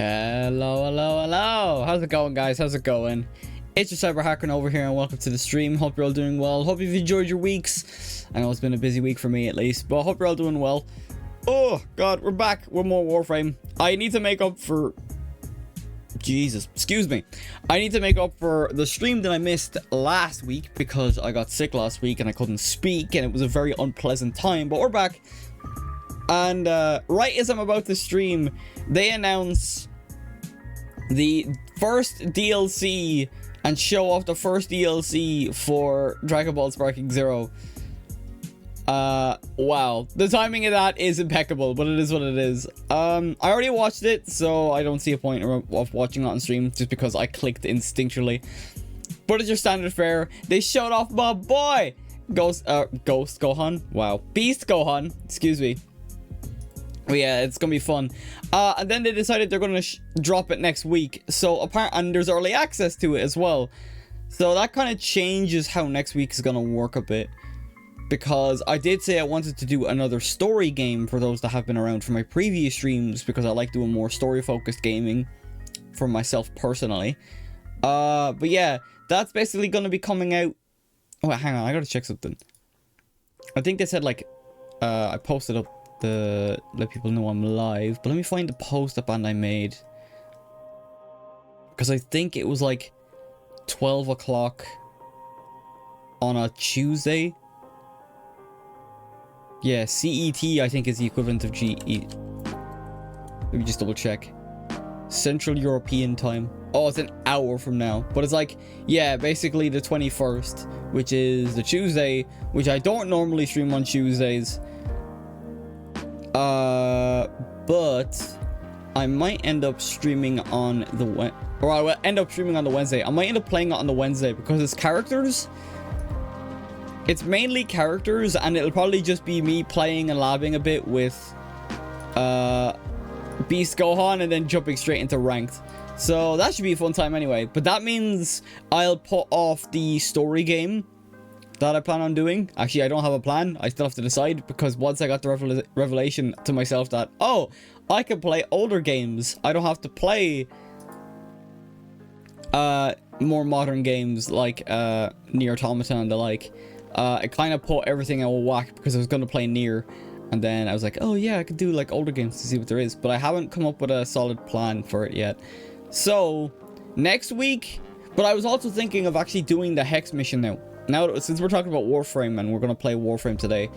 Hello, hello, hello. How's it going, guys? How's it going? It's your Cyber Hacker over here, and welcome to the stream. Hope you're all doing well. Hope you've enjoyed your weeks. I know it's been a busy week for me, at least, but I hope you're all doing well. Oh, God, we're back with more Warframe. I need to make up for... Jesus, excuse me. I need to make up for the stream that I missed last week because I got sick last week and I couldn't speak, and it was a very unpleasant time, but we're back. And right as I'm about to stream, they announce the first DLC and show off the first DLC for Dragon Ball Sparking Zero. Wow, the timing of that is impeccable, but it is what it is. I already watched it, so I don't see a point of watching it on stream just because I clicked instinctually. But it's your standard fare. They showed off my boy Ghost Gohan. Wow, Beast Gohan. Excuse me. But yeah, it's gonna be fun. And then they decided they're gonna drop it next week. So and there's early access to it as well. So that kind of changes how next week is gonna work a bit. Because I did say I wanted to do another story game for those that have been around for my previous streams, because I like doing more story-focused gaming for myself personally. But yeah, that's basically going to be coming out... Oh, hang on, I gotta check something. I think they said, like, I posted up the... let people know I'm live, but let me find the post up and I made. Because I think it was, like, 12 o'clock on a Tuesday. Yeah, CET I think is the equivalent of GE. Let me just double check. Central European time. Oh, it's an hour from now. But it's like, yeah, basically the 21st, which is the Tuesday, which I don't normally stream on Tuesdays. But I might end up streaming on the I will end up streaming on the Wednesday. I might end up playing it on the Wednesday because it's characters. It's mainly characters, and it'll probably just be me playing and labbing a bit with Beast Gohan and then jumping straight into ranked. So that should be a fun time anyway. But that means I'll put off the story game that I plan on doing. Actually, I don't have a plan. I still have to decide, because once I got the revelation to myself that, oh, I can play older games. I don't have to play more modern games like Nier Automata and the like. I kind of put everything in a whack because I was going to play Nier, and then I was like, oh yeah, I could do like older games to see what there is, but I haven't come up with a solid plan for it yet. So next week, but I was also thinking of actually doing the Hex mission now since we're talking about Warframe and we're going to play Warframe today.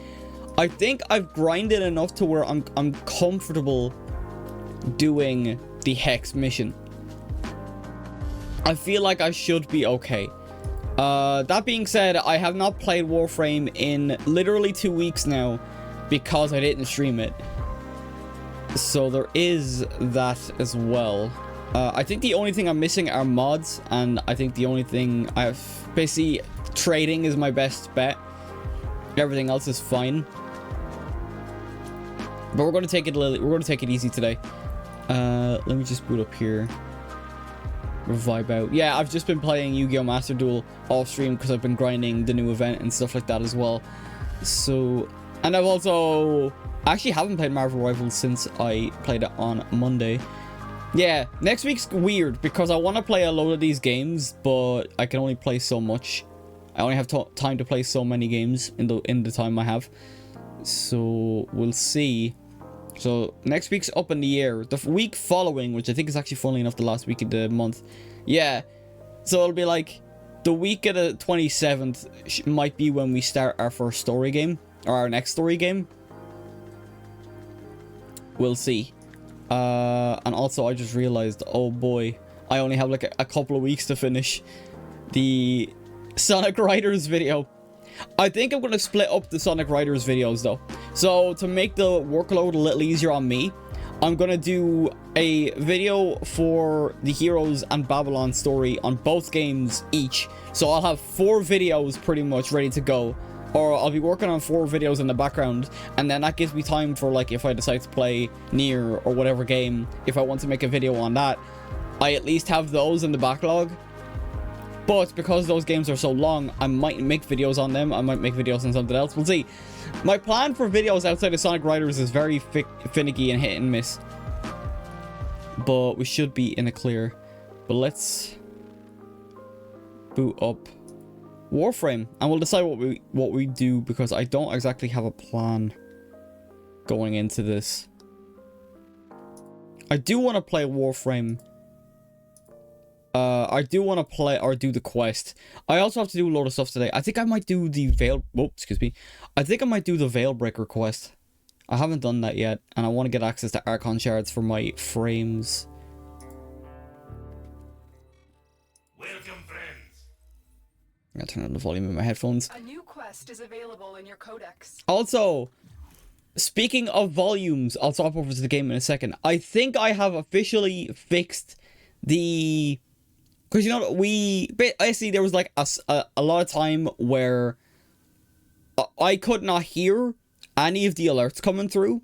I think I've grinded enough to where I'm comfortable doing the Hex mission. I feel like I should be okay. That being said, I have not played Warframe in literally 2 weeks now because I didn't stream it. So there is that as well. I think the only thing I'm missing are mods, and I think the only thing I've basically trading is my best bet. Everything else is fine. But we're going to take it easy today. Let me just boot up here. Vibe out. Yeah, I've just been playing Yu-Gi-Oh! Master Duel off stream because I've been grinding the new event and stuff like that as well. So, and I've also actually haven't played Marvel Rivals since I played it on Monday. Yeah, next week's weird because I want to play a load of these games, but I can only play so much. I only have time to play so many games in the time I have. So we'll see. So next week's up in the air. The week following, which I think is actually funnily enough the last week of the month. Yeah. So it'll be like the week of the 27th might be when we start our first story game. Or our next story game. We'll see. And also I just realized, oh boy, I only have like a couple of weeks to finish the Sonic Riders video. I think I'm going to split up the Sonic Riders videos though. So to make the workload a little easier on me, I'm going to do a video for the Heroes and Babylon story on both games each. So I'll have 4 videos pretty much ready to go. Or I'll be working on 4 videos in the background. And then that gives me time for, like, if I decide to play Nier or whatever game, if I want to make a video on that, I at least have those in the backlog. But because those games are so long, I might make videos on them. I might make videos on something else. We'll see. My plan for videos outside of Sonic Riders is very finicky and hit and miss. but we should be in the clear. But let's boot up Warframe, and we'll decide what we do, because I don't exactly have a plan going into this. I do want to play Warframe. I do want to play or do the quest. I also have to do a load of stuff today. I think I might do the Veil... Oh, excuse me. I think I might do the Veilbreaker quest. I haven't done that yet, and I want to get access to Archon shards for my frames. Welcome, friends. I'm gonna turn on the volume in my headphones. A new quest is available in your codex. Also, speaking of volumes, I'll swap over to the game in a second. I think I have officially fixed the... Because, you know, basically there was like a lot of time where I could not hear any of the alerts coming through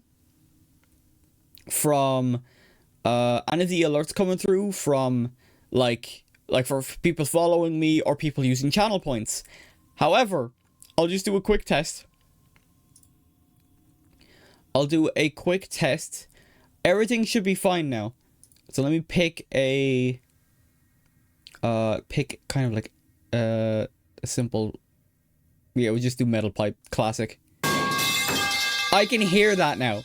from like for people following me or people using channel points. However, I'll just do a quick test. Everything should be fine now. So let me pick a kind of like a simple, yeah, we just do metal pipe, classic. I can hear that now,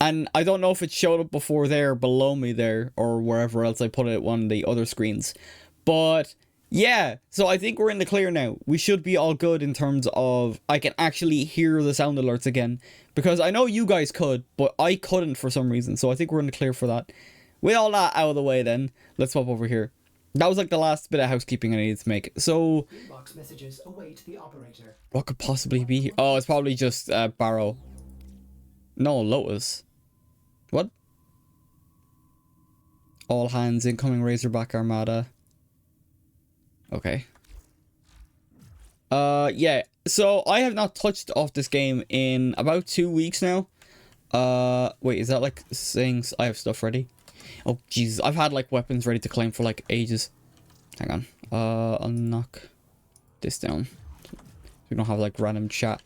and I don't know if it showed up before there, below me there, or wherever else I put it on the other screens, but yeah, so I think we're in the clear now. We should be all good in terms of I can actually hear the sound alerts again, because I know you guys could, but I couldn't for some reason, so I think we're in the clear for that. With all that out of the way then, let's swap over here. That was like the last bit of housekeeping I needed to make. So, Inbox messages await the operator. what could possibly be here? Oh, it's probably just Barrow. No, Lotus. What? All hands, incoming Razorback Armada. Okay. Yeah. So, I have not touched off this game in about 2 weeks now. Wait, is that like saying I have stuff ready? Oh, Jesus. I've had, like, weapons ready to claim for, like, ages. Hang on. I'll knock this down. We don't have, like, random chat.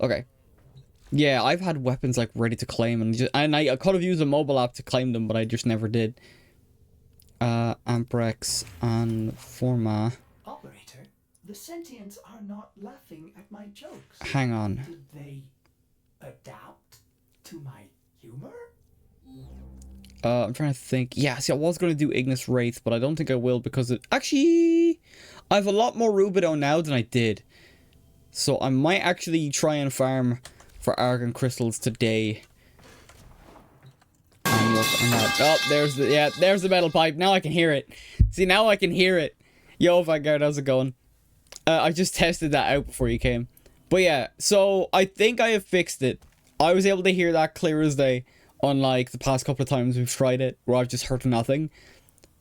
Okay. Yeah, I've had weapons, like, ready to claim. And I could have used a mobile app to claim them, but I just never did. Amprex and Forma. Operator, the sentients are not laughing at my jokes. Hang on. Did they adapt to my humor? I'm trying to think. Yeah, see, I was going to do Ignis Wraith, but I don't think I will because it... Actually, I have a lot more Rubido now than I did. So I might actually try and farm for Argon Crystals today. And work on that. Oh, there's the metal pipe. Now I can hear it. See, now I can hear it. Yo, Vanguard, how's it going? I just tested that out before you came. But yeah, so I think I have fixed it. I was able to hear that clear as day. Unlike the past couple of times we've tried it, where I've just heard nothing.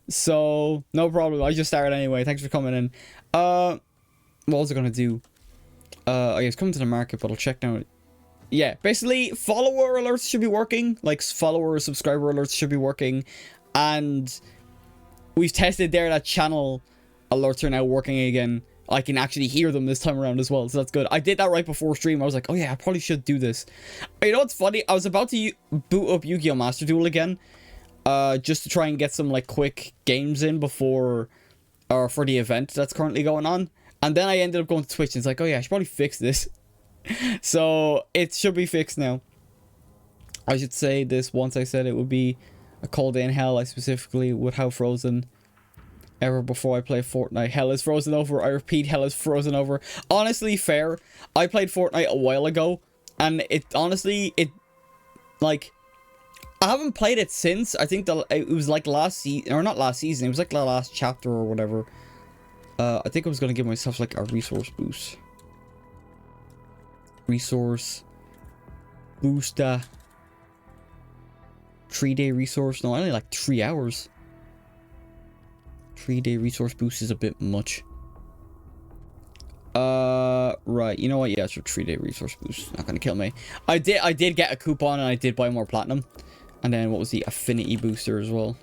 So, no problem. I just started anyway. Thanks for coming in. What was I going to do? I guess come to the market, but I'll check now. Yeah, basically, follower alerts should be working. Like, follower, subscriber alerts should be working. And we've tested there that channel alerts are now working again. I can actually hear them this time around as well, so that's good. I did that right before stream. I was like, oh yeah, I probably should do this. You know what's funny? I was about to boot up Yu-Gi-Oh! Master Duel again, just to try and get some like quick games in before, or for the event that's currently going on. And then I ended up going to Twitch and it's like, oh yeah, I should probably fix this. So it should be fixed now. I should say this once I said it would be a cold day in hell. I specifically would have frozen ever before I play Fortnite. Hell is frozen over. I repeat, hell is frozen over. Honestly, fair. I played Fortnite a while ago, and it honestly, like, I haven't played it since. I think it was like last season, or not last season. It was like the last chapter or whatever. I think I was gonna give myself like a resource boost. Resource booster. 3-day resource. No, only like 3 hours. 3-day resource boost is a bit much. Right. You know what? Yeah, it's a 3-day resource boost. Not gonna kill me. I did get a coupon and I did buy more platinum. And then what was the affinity booster as well?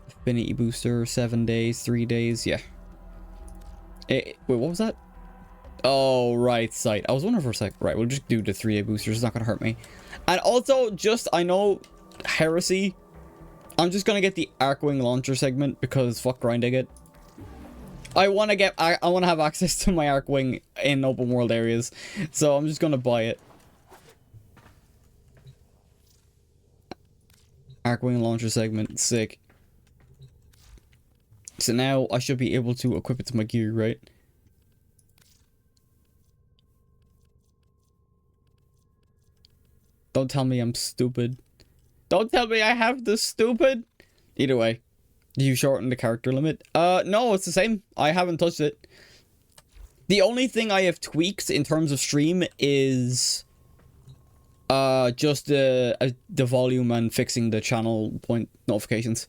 Affinity booster, 7 days, 3 days. Yeah. Wait, what was that? Oh, right, site. I was wondering for a sec. Right, we'll just do the 3A boosters. It's not gonna hurt me. And also, just, I know, heresy. I'm just gonna get the Arcwing launcher segment because fuck grinding it. I want to have access to my Arcwing in open world areas. So I'm just gonna buy it. Arcwing launcher segment. Sick. So now I should be able to equip it to my gear, right? Don't tell me I'm stupid. Don't tell me I have the stupid. Either way. Do you shorten the character limit? No, it's the same. I haven't touched it. The only thing I have tweaked in terms of stream is just the volume and fixing the channel point notifications.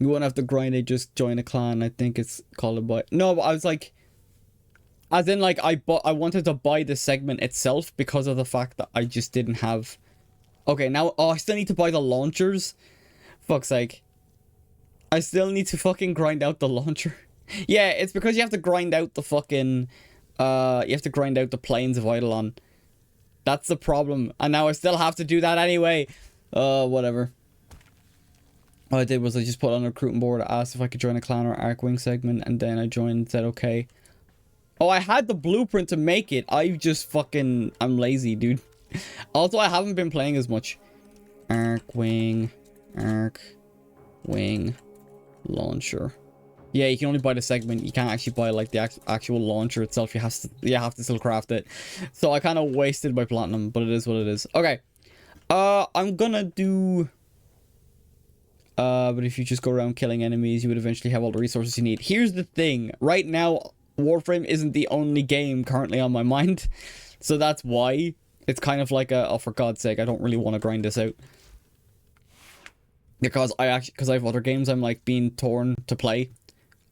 You won't have to grind it, just join a clan. I think it's called a buy. No, but I was like, as in like I wanted to buy the segment itself because of the fact that I just didn't have. Okay, now I still need to buy the launchers. Fuck's sake. I still need to fucking grind out the launcher. Yeah, it's because you have to grind out the fucking you have to grind out the planes of Eidolon. That's the problem. And now I still have to do that anyway. Whatever. All I did was I just put on a recruiting board, asked if I could join a clan or Arcwing segment, and then I joined and said okay. Oh, I had the blueprint to make it. I'm lazy, dude. Also, I haven't been playing as much. Arcwing launcher. Yeah, you can only buy the segment. You can't actually buy like the actual launcher itself. You have to still craft it. So I kind of wasted my platinum, but it is what it is. Okay. I'm gonna do but if you just go around killing enemies, you would eventually have all the resources you need. Here's the thing. Right now, Warframe isn't the only game currently on my mind. So that's why it's kind of like oh, for God's sake, I don't really want to grind this out. Because I have other games I'm like being torn to play.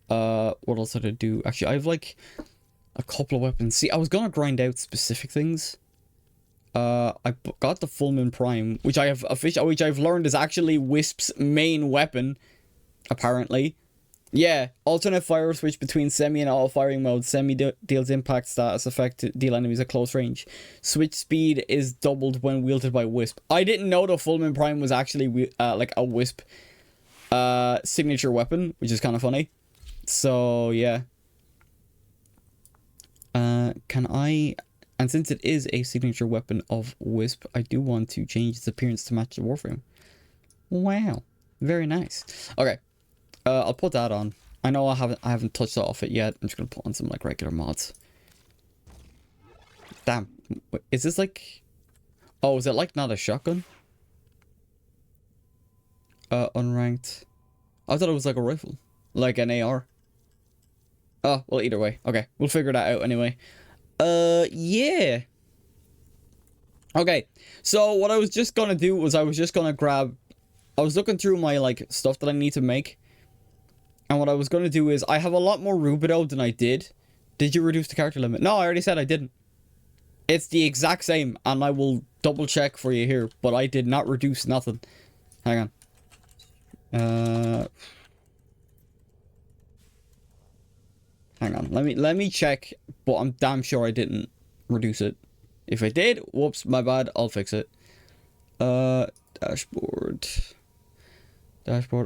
What else did I do? Actually, I have like a couple of weapons. See, I was gonna grind out specific things. I got the Fulmin Prime, which I've learned is actually Wisp's main weapon, apparently. Yeah, alternate fire switch between semi and auto firing mode. Semi deals impact status effect to deal enemies at close range. Switch speed is doubled when wielded by Wisp. I didn't know the Fulmin Prime was actually like a Wisp signature weapon, which is kind of funny. So yeah. And since it is a signature weapon of Wisp, I do want to change its appearance to match the Warframe. Wow, very nice. Okay. I'll put that on. I know I haven't touched off it yet. I'm just gonna put on some like regular mods. Damn. Is this like... Oh, is it like not a shotgun? Unranked. I thought it was like a rifle. Like an AR. Oh, well, either way. Okay, we'll figure that out anyway. Yeah. Okay, so what I was just gonna do was I was looking through my like stuff that I need to make. And what I was going to do is, I have a lot more rubido than I did. Did you reduce the character limit? No, I already said I didn't. It's the exact same, and I will double check for you here, but I did not reduce nothing. Hang on. Hang on, let me check, but I'm damn sure I didn't reduce it. If I did, whoops, my bad, I'll fix it. Dashboard.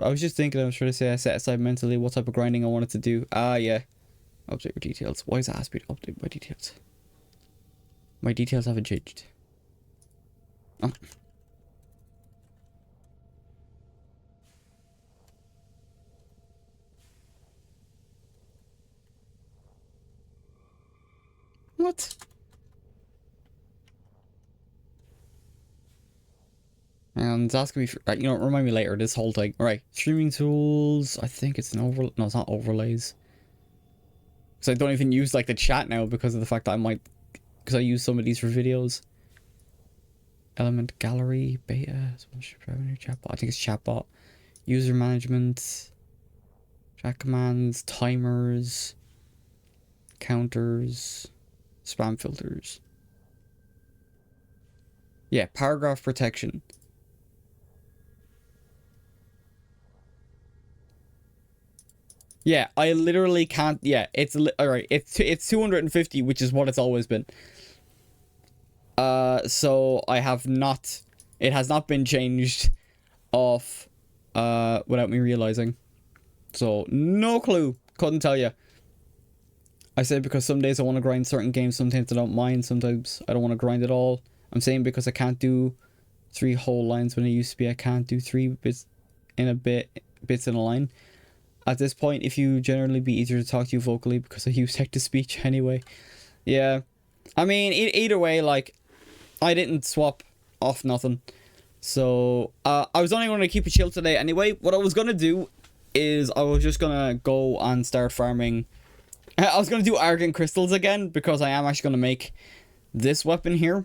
I was just thinking, I was trying to say I set aside mentally what type of grinding I wanted to do. Yeah. Update your details. Why is it ask me to update my details? My details haven't changed. Oh. What? And it's asking me for, you know, remind me later, this whole thing. Alright, streaming tools, I think it's an no, it's not overlays. Because I don't even use, like, the chat now because of the fact that because I use some of these for videos. Element gallery, beta, revenue, chatbot, I think it's chatbot. User management, chat commands, timers, counters, spam filters. Yeah, paragraph protection. Yeah, I literally can't. Yeah, all right. It's 250, which is what it's always been. So I have not. It has not been changed off. Without me realizing. So no clue. Couldn't tell you. I say because some days I want to grind certain games. Sometimes I don't mind. Sometimes I don't want to grind at all. I'm saying because I can't do 3 whole lines when it used to be I can't do 3 bits in a line. At this point, if you generally be easier to talk to you vocally because I use text-to-speech anyway. Yeah. I mean, either way, like, I didn't swap off nothing. So, I was only going to keep it chill today anyway. What I was going to do is I was just going to go and start farming. I was going to do argent crystals again because I am actually going to make this weapon here.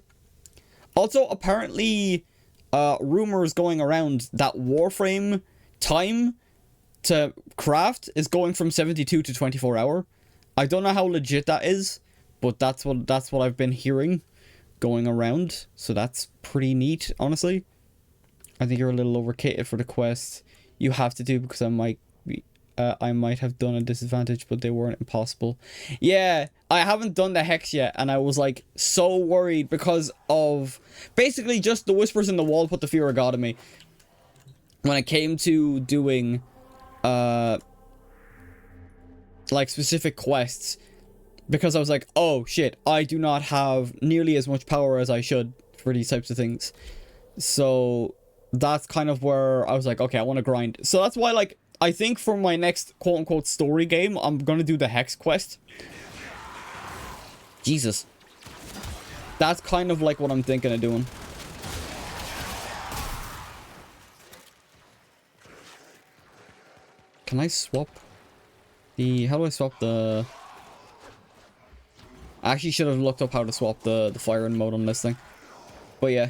Also, apparently, rumors going around that Warframe time to craft is going from 72 to 24 hour. I don't know how legit that is, but that's what I've been hearing going around. So that's pretty neat, honestly. I think you're a little overkitted for the quest you have to do because I might have done a disadvantage, but they weren't impossible. Yeah, I haven't done the hex yet, and I was like so worried because of basically just the whispers in the wall put the fear of God in me. When it came to doing like specific quests, because I was like, oh shit, I do not have nearly as much power as I should for these types of things. So that's kind of where I was like, okay, I want to grind. So that's why, like, I think for my next quote-unquote story game, I'm gonna do the hex quest. Jesus. That's kind of like what I'm thinking of doing. Can I swap the... How do I swap the... I actually should have looked up how to swap the firing mode on this thing. But yeah.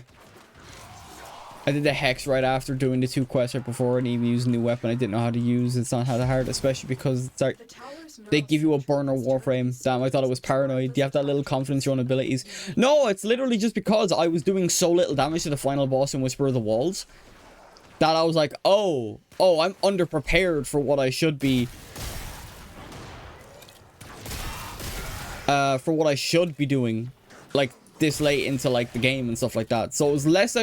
I did the hex right after doing the 2 quests right before and even using a new weapon I didn't know how to use. It's not that hard, especially because it's like, they give you a burner Warframe. Damn, I thought it was paranoid. Do you have that little confidence in your own abilities? No, it's literally just because I was doing so little damage to the final boss in Whisper of the Walls that I was like, oh, I'm underprepared for what I should be. For what I should be doing, like, this late into, like, the game and stuff like that. So it was less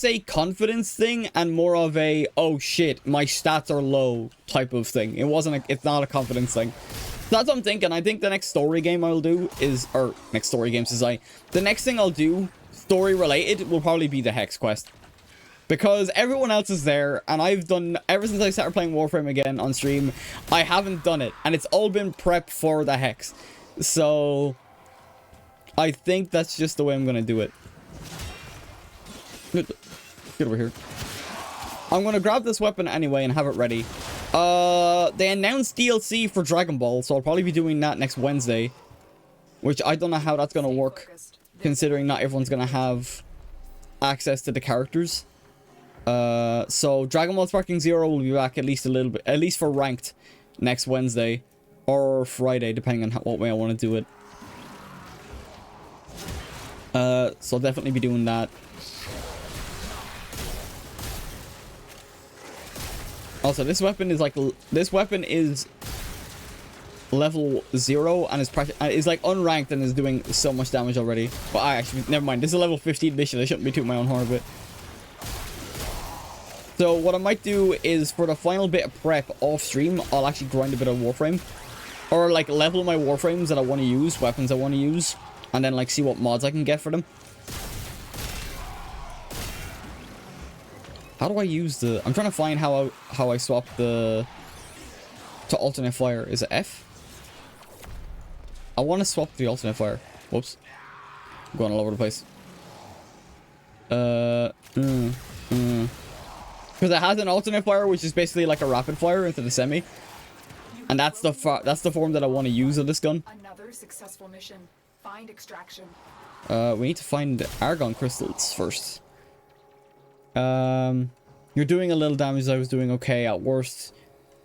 a confidence thing and more of a, oh shit, my stats are low type of thing. It's not a confidence thing. That's what I'm thinking. I think the next story game I'll do is, or next story games is the next thing I'll do, story related, will probably be the hex quest. Because everyone else is there, and I've done, ever since I started playing Warframe again on stream, I haven't done it. And it's all been prep for the hex. So I think that's just the way I'm going to do it. Get over here. I'm going to grab this weapon anyway and have it ready. They announced DLC for Dragon Ball, so I'll probably be doing that next Wednesday. Which I don't know how that's going to work, considering not everyone's going to have access to the characters. So Dragon Ball Sparking Zero will be back at least a little bit, at least for ranked, next Wednesday. Or Friday, depending on what way I want to do it. So I'll definitely be doing that. Also, this weapon is level 0 and is like unranked and is doing so much damage already. But actually, never mind. This is a level 15 mission. I shouldn't be tooting my own horn a bit. So what I might do is for the final bit of prep off stream, I'll actually grind a bit of Warframe. Or like level my Warframes that I want to use, weapons I want to use, and then like see what mods I can get for them. How do I use the... I'm trying to find how I swap the... to alternate fire. Is it F? I want to swap the alternate fire. Whoops. I'm going all over the place. Because it has an alternate fire, which is basically like a rapid fire into the semi. And that's the form that I want to use of this gun. Another successful mission. Find extraction. We need to find argon crystals first. You're doing a little damage. I was doing okay at worst,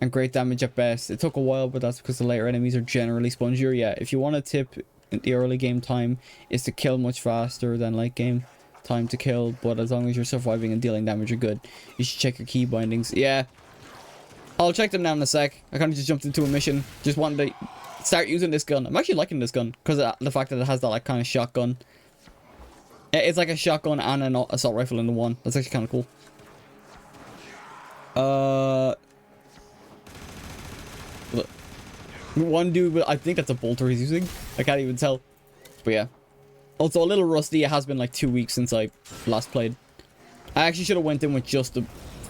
and great damage at best. It took a while, but that's because the later enemies are generally spongier. Yeah, if you want a tip in the early game time, is to kill much faster than late game time to kill. But as long as you're surviving and dealing damage, you're good. You should check your key bindings. Yeah, I'll check them down in a sec. I kind of just jumped into a mission. Just wanted to start using this gun. I'm actually liking this gun because of the fact that it has that like kind of shotgun. It's like a shotgun and an assault rifle in the one. That's actually kind of cool. One dude, I think that's a bolter he's using. I can't even tell. But yeah. Also a little rusty. It has been like 2 weeks since I last played. I actually should have went in with just the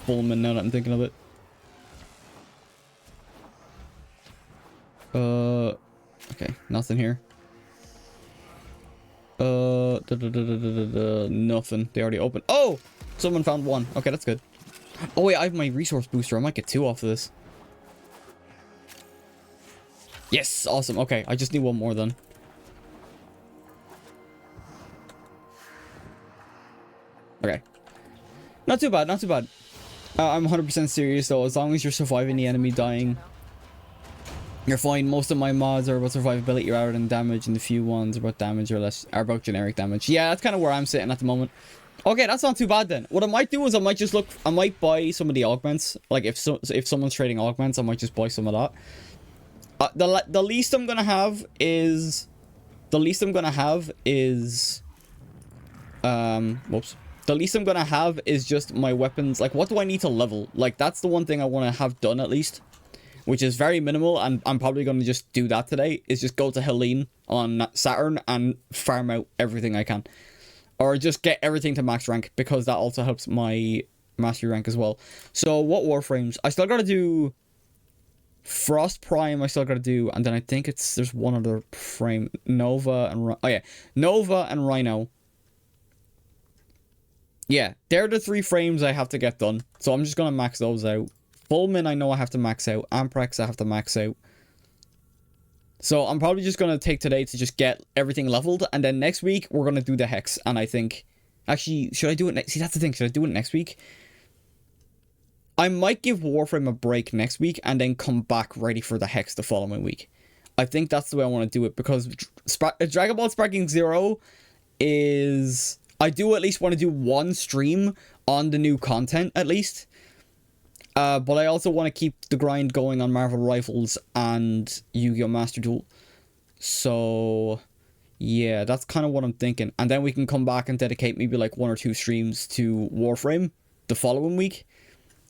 Fullman now that I'm thinking of it. Okay, nothing here. Nothing. They already opened. Oh! Someone found one. Okay, that's good. Oh wait, I have my resource booster. I might get 2 off of this. Yes, awesome. Okay, I just need 1 more then. Okay. Not too bad, not too bad. I'm 100% serious though. As long as you're surviving the enemy dying, you're fine. Most of my mods are about survivability rather than damage, and the few ones are about damage or less are about generic damage. Yeah, that's kind of where I'm sitting at the moment. Okay, that's not too bad then. What I might do is I might just look. I might buy some of the augments. Like if someone's trading augments, I might just buy some of that. The least I'm gonna have is whoops. The least I'm gonna have is just my weapons. Like, what do I need to level? Like, that's the one thing I want to have done at least, which is very minimal, and I'm probably gonna just do that today. Is just go to Helene on Saturn and farm out everything I can, or just get everything to max rank, because that also helps my mastery rank as well. So what Warframes? I still gotta do Frost Prime. I still gotta do, and then I think there's one other frame. Nova and Nova and Rhino. Yeah, they're the 3 frames I have to get done. So I'm just gonna max those out. Fullman I know I have to max out. Amprex I have to max out. So I'm probably just gonna take today to just get everything leveled, and then next week we're gonna do the Hex. And I think, actually, should I do it next? See, that's the thing. Should I do it next week? I might give Warframe a break next week and then come back ready for the Hex the following week. I think that's the way I want to do it, because Dragon Ball Sparking Zero is... I do at least want to do 1 stream on the new content, at least. But I also want to keep the grind going on Marvel Rifles and Yu-Gi-Oh! Master Duel. So, yeah, that's kind of what I'm thinking. And then we can come back and dedicate maybe like 1 or 2 streams to Warframe the following week.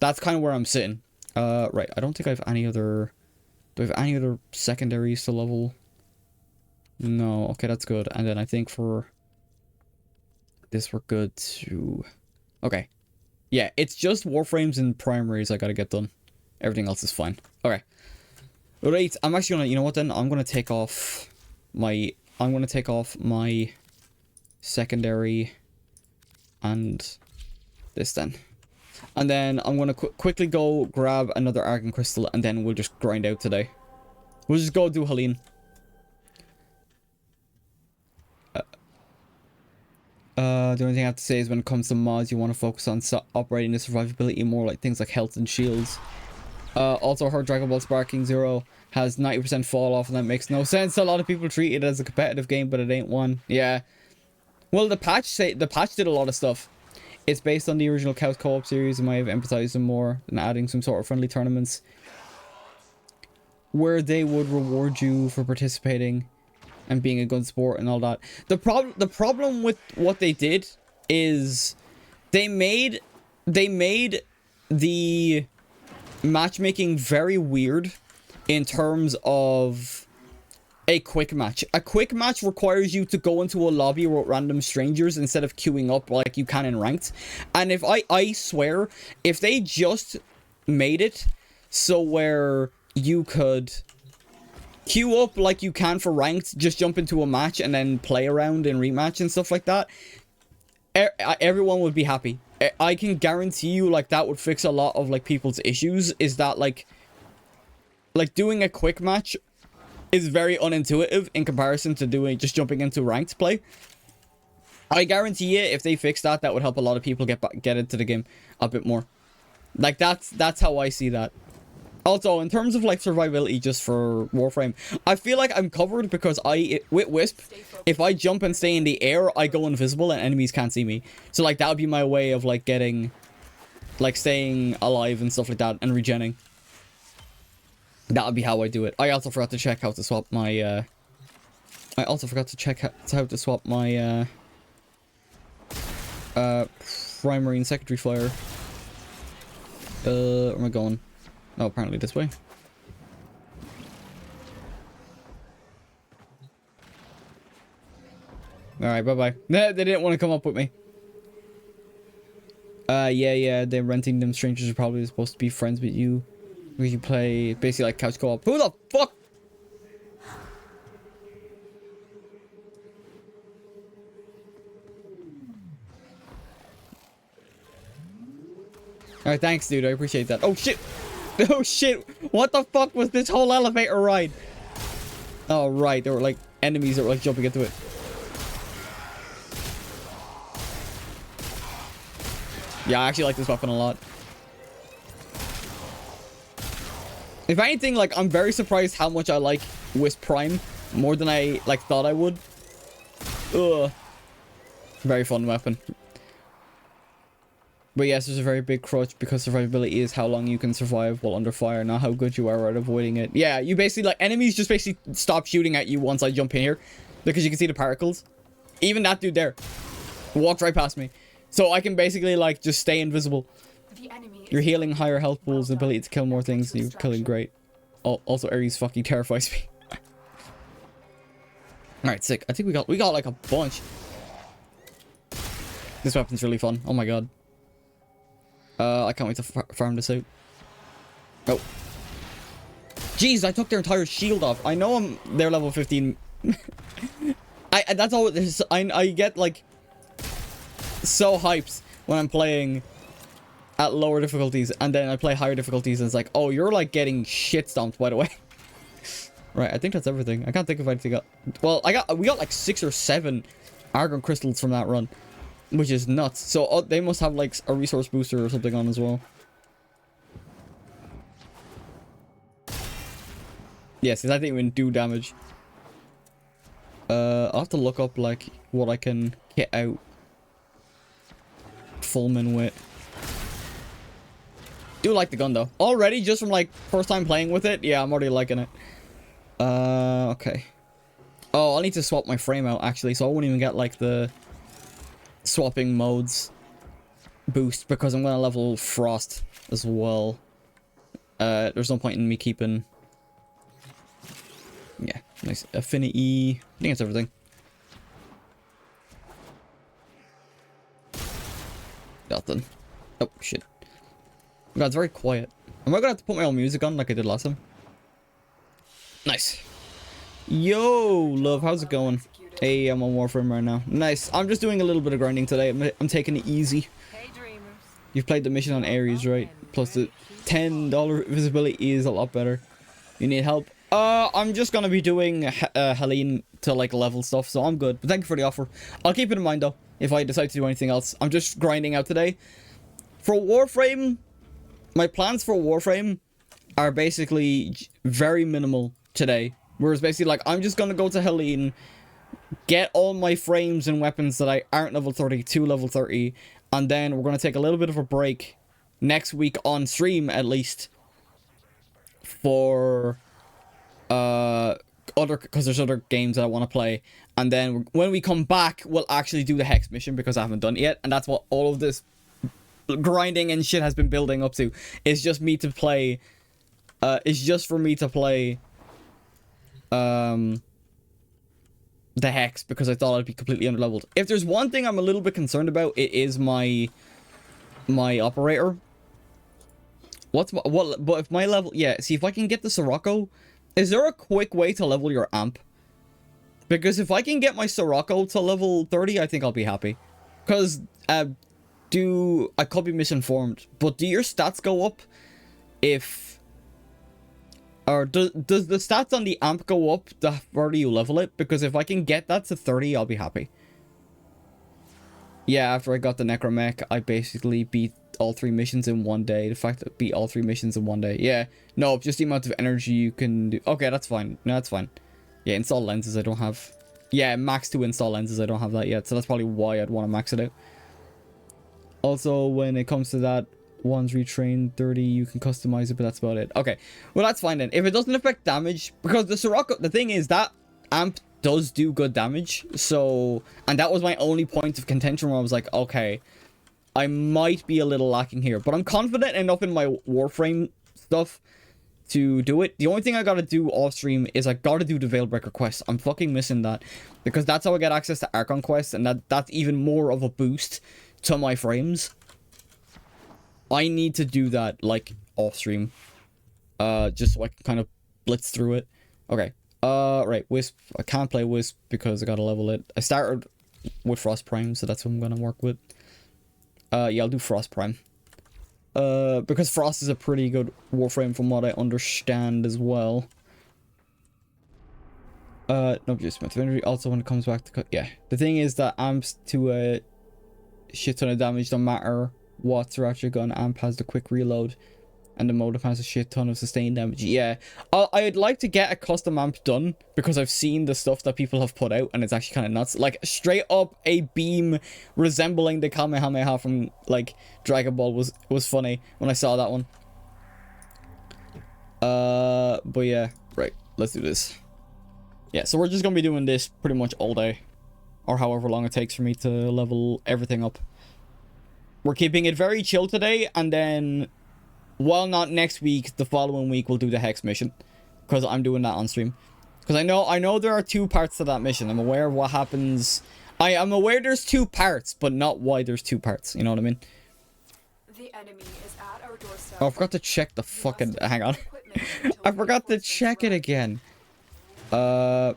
That's kind of where I'm sitting. Right, I don't think I have any other... Do I have any other secondaries to level? No, okay, that's good. And then I think for... this we're good to... Okay. Yeah, it's just Warframes and primaries I gotta get done. Everything else is fine. Okay. Right, I'm actually gonna... You know what then? I'm gonna take off my secondary and this then. And then I'm gonna quickly go grab another Argon Crystal, and then we'll just grind out today. We'll just go do Helene. The only thing I have to say is when it comes to mods, you want to focus on operating the survivability more, like things like health and shields. Also heard Dragon Ball Sparking Zero has 90% fall off, and that makes no sense. A lot of people treat it as a competitive game, but it ain't one. Yeah. Well, the patch did a lot of stuff. It's based on the original Couch Co-op series, and might have emphasized them more than adding some sort of friendly tournaments where they would reward you for participating and being a good sport and all that. The problem with what they did is they made the matchmaking very weird in terms of a quick match. A quick match requires you to go into a lobby with random strangers instead of queuing up like you can in ranked. And if I swear, if they just made it so where you could queue up like you can for ranked, just jump into a match and then play around in rematch and stuff like that, everyone would be happy. I can guarantee you, like, that would fix a lot of like people's issues, is that like doing a quick match is very unintuitive in comparison to just jumping into ranked play. I guarantee you, if they fix that, that would help a lot of people get into the game a bit more. Like, that's how I see that. Also, in terms of like survivability just for Warframe, I feel like I'm covered because with Wisp, if I jump and stay in the air, I go invisible and enemies can't see me. So like that would be my way of like staying alive and stuff like that and regenning. That would be how I do it. I also forgot to check how to swap my, primary and secondary fire. Where am I going? Oh, apparently this way. Alright, bye-bye. Nah, they didn't want to come up with me. Yeah, they're renting them. Strangers are probably supposed to be friends with you. We can play basically like couch co-op. Who the fuck? Alright, thanks, dude. I appreciate that. Oh, shit. Oh, shit. What the fuck was this whole elevator ride? Oh, right. There were, like, enemies that were, like, jumping into it. Yeah, I actually like this weapon a lot. If anything, like, I'm very surprised how much I like Wisp Prime more than I, like, thought I would. Ugh. Very fun weapon. But yes, there's a very big crutch because survivability is how long you can survive while under fire, not how good you are at avoiding it. Yeah, you basically, like, enemies just basically stop shooting at you once I jump in here because you can see the particles. Even that dude there walked right past me. So I can basically, like, just stay invisible. You're healing higher health pools, the ability to kill more things, you're killing great. Also, Ares fucking terrifies me. Alright, sick. I think we got like a bunch. This weapon's really fun. Oh my god. I can't wait to farm this out. Oh. Jeez, I took their entire shield off. I know they're level 15. That's all it is. I get, like, so hyped when I'm playing at lower difficulties, and then I play higher difficulties, and it's like, oh, you're, like, getting shit stomped, by the way. Right, I think that's everything. I can't think of anything else. Well, we got, like, 6 or 7 Argon crystals from that run, which is nuts. So they must have, like, a resource booster or something on as well. Yes, that didn't even do damage. I'll have to look up, like, what I can get out Fullman with. Do like the gun, though. Already, just from, like, first time playing with it, yeah, I'm already liking it. Okay. Oh, I'll need to swap my frame out, actually, so I won't even get, like, the swapping modes boost, because I'm gonna level Frost as well. There's no point in me keeping... Yeah, nice. Affinity. I think that's everything. Nothing. Oh, shit. God, it's very quiet. Am I gonna have to put my own music on like I did last time? Nice. Yo, love, how's it going? Hey, I'm on Warframe right now. Nice. I'm just doing a little bit of grinding today. I'm taking it easy. You've played the mission on Ares, right? Plus the $10 visibility is a lot better. You need help? I'm just gonna be doing Helene to, like, level stuff, so I'm good. But thank you for the offer. I'll keep it in mind, though, if I decide to do anything else. I'm just grinding out today. For Warframe, my plans for Warframe are basically very minimal today. Whereas basically, like, I'm just gonna go to Helene, get all my frames and weapons that I aren't level 30 to level 30, and then we're gonna take a little bit of a break next week on stream, at least, for because there's other games that I want to play, and then when we come back we'll actually do the Hex mission, because I haven't done it yet, and that's what all of this grinding and shit has been building up to. It's just me to play it's just for me to play the Hex, because I thought I'd be completely underleveled. If there's one thing I'm a little bit concerned about, it is my operator. But if my level, yeah, see, if I can get the Sirocco, is there a quick way to level your amp? Because if I can get my Sirocco to level 30, I think I'll be happy. Because, I could be misinformed, but do your stats go up if... Or does the stats on the amp go up the further you level it? Because if I can get that to 30, I'll be happy. Yeah, after I got the Necromech, I basically beat all 3 missions in one day. The fact that I beat all 3 missions in one day. Yeah, no, just the amount of energy you can do. Okay, that's fine. No, that's fine. Yeah, install lenses I don't have. Yeah, max 2 install lenses, I don't have that yet. So that's probably why I'd want to max it out. Also, when it comes to that, one's retrained, 30 you can customize it, but that's about it. Okay, well that's fine then. If it doesn't affect damage, because the Sirocco, the thing is that amp does do good damage, so, and that was my only point of contention where I was like, okay, I might be a little lacking here, but I'm confident enough in my Warframe stuff to do it. The only thing I gotta do off stream is I gotta do the Veilbreaker quest. I'm fucking missing that, because that's how I get access to Archon quests, and that's even more of a boost to my frames. I need to do that, like, off stream. Just so I can kind of blitz through it. Okay. Right, Wisp. I can't play Wisp because I gotta level it. I started with Frost Prime, so that's what I'm gonna work with. Yeah, I'll do Frost Prime. Because Frost is a pretty good Warframe from what I understand as well. No, just my inventory. Also, when it comes back to... Yeah. The thing is that amps to a shit ton of damage, no matter what throughout your gun. Amp has the quick reload. And the modem has a shit ton of sustained damage. Yeah. I'd like to get a custom amp done, because I've seen the stuff that people have put out, and it's actually kind of nuts. Like, straight up a beam resembling the Kamehameha from, like, Dragon Ball was funny when I saw that one. But yeah. Right. Let's do this. Yeah, so we're just gonna be doing this pretty much all day. Or however long it takes for me to level everything up. We're keeping it very chill today, and then... While not next week, the following week we'll do the Hex mission, because I'm doing that on stream. Because I know there are 2 parts to that mission. I'm aware of what happens. I'm aware there's 2 parts, but not why there's 2 parts. You know what I mean? The enemy is at our doorstep. Oh, I forgot to check the fucking... Hang on. I forgot to check it again. Options,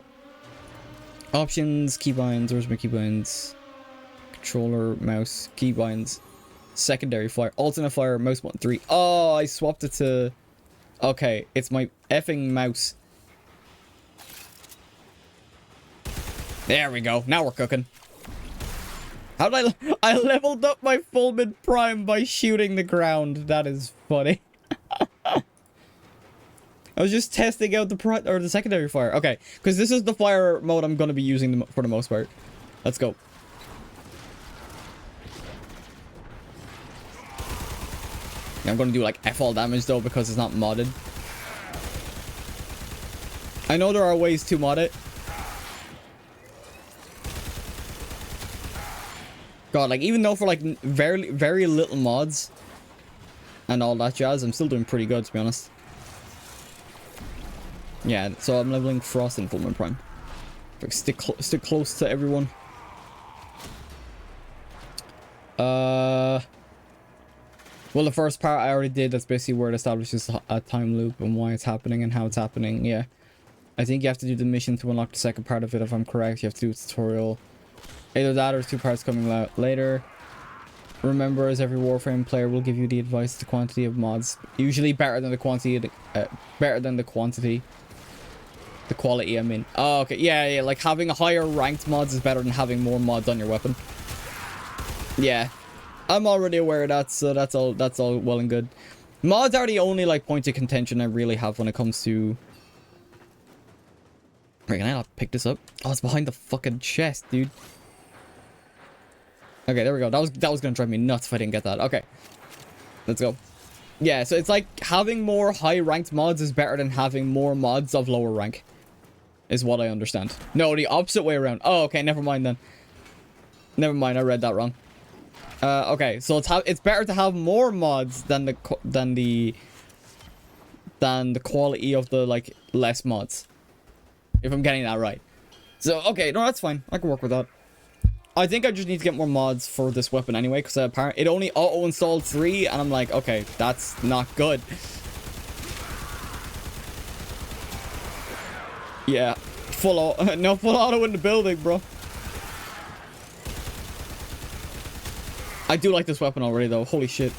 keybinds. Where's my keybinds? Controller, mouse, keybinds. Secondary fire, alternate fire, mouse button 3. Oh, I swapped it to... Okay, it's my effing mouse. There we go. Now we're cooking. How did I leveled up my full mid prime by shooting the ground. That is funny. I was just testing out the secondary fire. Okay, because this is the fire mode I'm going to be using for the most part. Let's go. I'm going to do like F all damage though, because it's not modded. I know there are ways to mod it. God, like even though for like very, very little mods and all that jazz, I'm still doing pretty good, to be honest. Yeah, so I'm leveling Frost and Fullman Prime. Like stick close to everyone. Well, the first part I already did. That's basically where it establishes a time loop and why it's happening and how it's happening. Yeah. I think you have to do the mission to unlock the second part of it, if I'm correct. You have to do a tutorial. Either that or 2 parts coming out later. Remember, as every Warframe player will give you the advice, the quantity of mods. Usually better than the quantity. Better than the quantity. The quality, I mean. Oh, okay. Yeah. Like having a higher ranked mods is better than having more mods on your weapon. Yeah. I'm already aware of that, so that's all well and good. Mods are the only like point of contention I really have when it comes to... Wait, can I not pick this up? Oh, it's behind the fucking chest, dude. Okay, there we go. That was gonna drive me nuts if I didn't get that. Okay. Let's go. Yeah, so it's like having more high ranked mods is better than having more mods of lower rank. Is what I understand. No, the opposite way around. Oh, okay, never mind then. Never mind, I read that wrong. Okay, so it's better to have more mods than the quality of the like less mods, if I'm getting that right. So okay, no, that's fine. I can work with that. I think I just need to get more mods for this weapon anyway, because apparently it only auto-installed 3, and I'm like, okay, that's not good. Yeah, full auto in the building, bro. I do like this weapon already, though. Holy shit.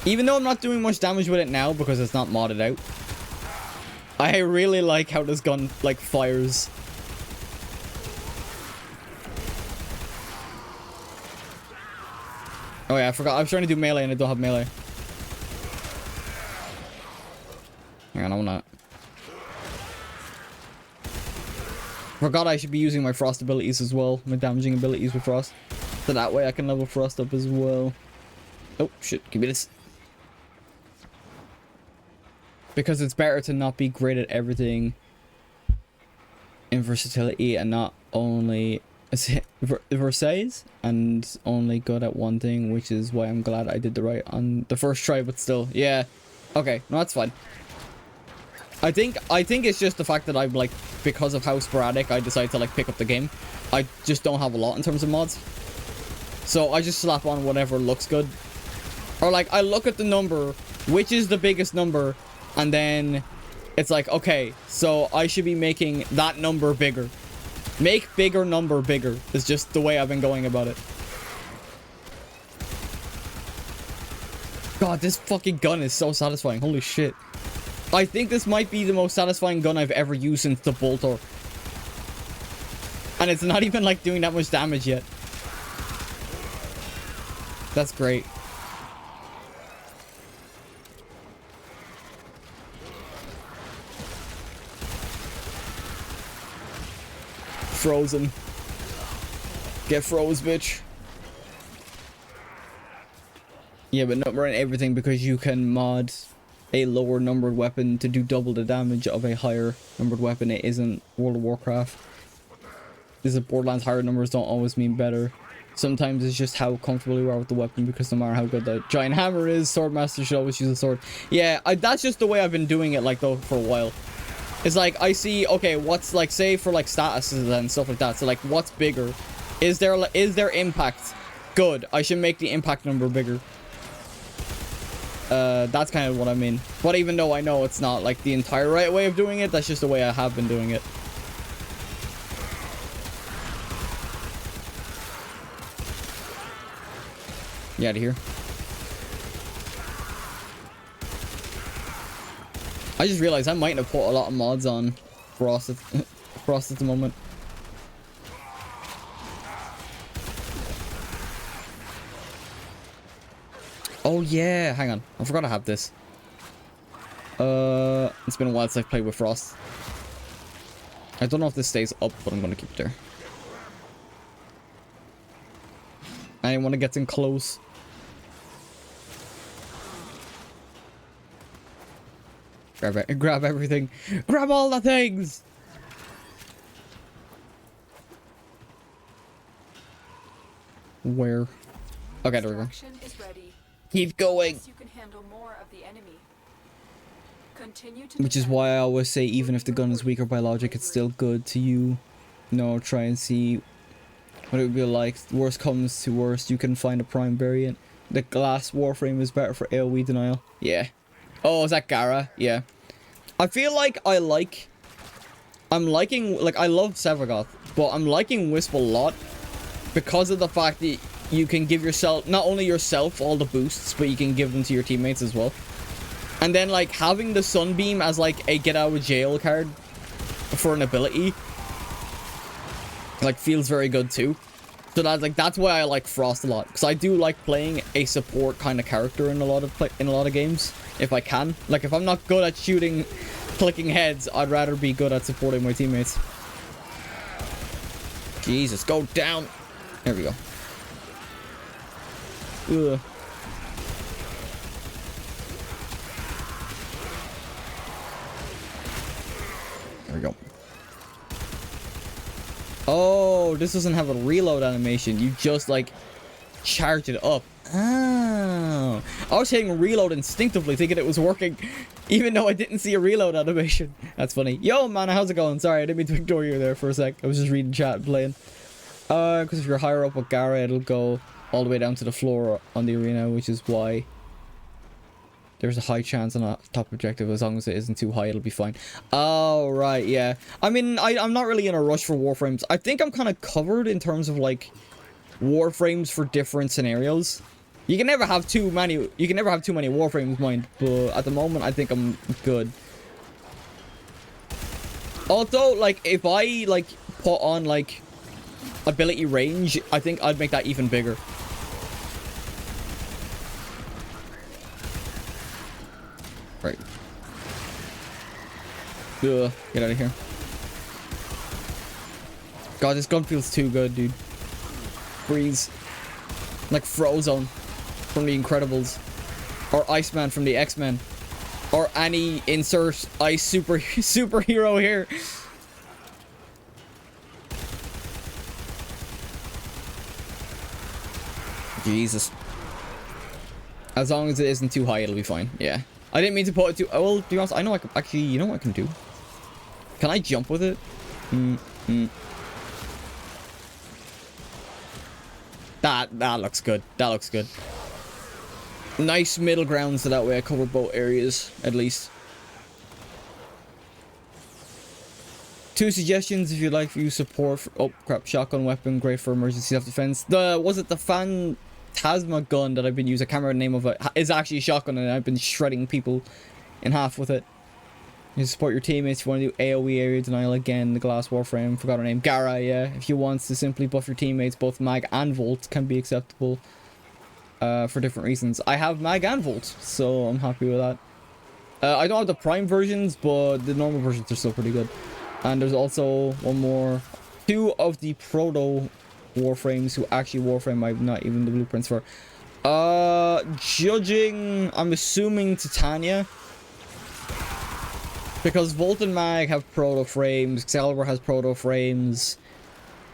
Even though I'm not doing much damage with it now because it's not modded out, I really like how this gun, like, fires. Oh, yeah, I forgot. I was trying to do melee and I don't have melee. Hang on, I wanna... Forgot I should be using my Frost abilities as well. My damaging abilities with Frost. So that way I can level Frost up as well. Oh, shit. Give me this. Because it's better to not be great at everything in versatility and not only Versailles and only good at one thing, which is why I'm glad I did the right on the first try, but still, yeah. Okay, no, that's fine. I think it's just the fact that I'm like, because of how sporadic I decided to like pick up the game, I just don't have a lot in terms of mods. So I just slap on whatever looks good. Or like, I look at the number, which is the biggest number, and then it's like, okay, so I should be making that number bigger. Make bigger number bigger is just the way I've been going about it. God, this fucking gun is so satisfying. Holy shit. I think this might be the most satisfying gun I've ever used since the Bolter. And it's not even like doing that much damage yet. That's great. Frozen. Get froze, bitch. Yeah, but not running everything because you can mod a lower numbered weapon to do double the damage of a higher numbered weapon. It isn't World of Warcraft. This is Borderlands. Higher numbers don't always mean better. Sometimes it's just how comfortable you are with the weapon, because no matter how good the giant hammer is, Swordmaster should always use a sword. Yeah, that's just the way I've been doing it, like, though, for a while. It's like, I see, okay, what's, like, say, for, like, statuses and stuff like that. So, like, what's bigger? Is there impact? Good. I should make the impact number bigger. That's kind of what I mean. But even though I know it's not, like, the entire right way of doing it, that's just the way I have been doing it. Get out of here. I just realized I might have put a lot of mods on Frost at the moment. Oh yeah, hang on. I forgot I have this. It's been a while since I've played with Frost. I don't know if this stays up, but I'm gonna keep it there. Anyone that gets in close. Grab it. Grab everything. Grab all the things. Where? Okay, there we go. Keep going. You can handle more of the enemy. Continue to Which is defend. why I always say, even if the gun is weaker by logic, it's still good to you. No, try and see what it would be like. Worst comes to worst, you can find a prime variant. The glass Warframe is better for AoE denial. Yeah. Oh, is that Gara? Yeah. I feel like I'm liking, like, I love Sevagoth, but I'm liking Wisp a lot because of the fact that you can give yourself, not only yourself all the boosts, but you can give them to your teammates as well. And then, like, having the Sunbeam as, like, a get out of jail card for an ability, like, feels very good too. So that's why I like Frost a lot, because I do like playing a support kind of character in a lot of games, if I can. Like, if I'm not good at shooting, clicking heads, I'd rather be good at supporting my teammates. Jesus, go down. There we go. Ugh. There we go. Oh, this doesn't have a reload animation. You just, like, charge it up. Oh. I was hitting reload instinctively, thinking it was working, even though I didn't see a reload animation. That's funny. Yo, man, how's it going? Sorry, I didn't mean to ignore you there for a sec. I was just reading chat and playing. Because if you're higher up with Gara, it'll go all the way down to the floor on the arena, which is why there's a high chance on a top objective. As long as it isn't too high, it'll be fine. Oh, right, yeah. I mean, I'm not really in a rush for Warframes. I think I'm kind of covered in terms of, like, Warframes for different scenarios. You can never have too many Warframes, mind, but at the moment, I think I'm good. Although, like, if I, like, put on, like, ability range, I think I'd make that even bigger. Right. Ugh, get out of here. God, this gun feels too good, dude. Freeze. Like Frozone. from The Incredibles, or Iceman from the X-Men, or any insert ice superhero here. Jesus. As long as it isn't too high, it'll be fine. Yeah. I didn't mean to put it too... Well, to be honest, I know I can... Actually, you know what I can do? Can I jump with it? That looks good. That looks good. Nice middle ground, so that way I cover both areas, at least. 2 suggestions if you'd like to use support for... Oh, crap. Shotgun weapon, great for emergency self-defense. Was it the Phantasma gun that I've been using? I can't remember the name of it. It's actually a shotgun, and I've been shredding people in half with it. You support your teammates if you want to do AoE area denial again. The glass Warframe, forgot her name. Gara, yeah. If you want to simply buff your teammates, both mag and volt can be acceptable for different reasons. I have mag and volt, so I'm happy with that. I don't have the prime versions, but the normal versions are still pretty good. And there's also one more. 2 of the proto Warframes who actually Warframe I've not even the blueprints for. Judging, I'm assuming Titania. Because Volt and Mag have proto frames, Excalibur has proto frames,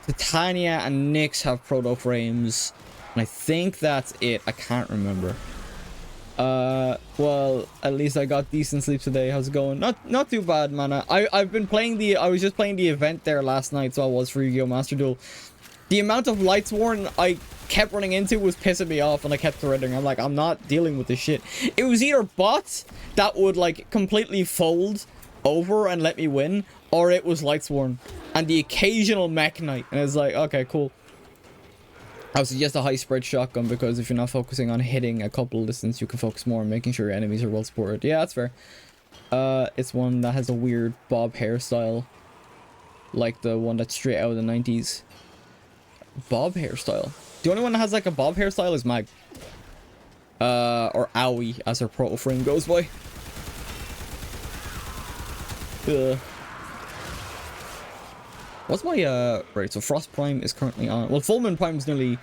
Titania and Nyx have proto frames, and I think that's it. I can't remember. Well, at least I got decent sleep today. How's it going? Not too bad, man. I've been playing I was just playing the event there last night, so I was for Yu-Gi-Oh! Master Duel. The amount of Lightsworn I kept running into was pissing me off, and I kept surrendering. I'm like, I'm not dealing with this shit. It was either bots that would like completely fold over and let me win, or it was Lightsworn and the occasional Mech Knight, and it's like, okay, cool. I would suggest a high spread shotgun, because if you're not focusing on hitting a couple distance, you can focus more on making sure your enemies are well supported. Yeah, that's fair. It's one that has a weird bob hairstyle, like the one that's straight out of the 90s. Bob hairstyle. The only one that has like a bob hairstyle is Mag. Or Owie, as her proto frame goes by. What's my, right, so Frost Prime is currently on. Well, Fullman Prime is nearly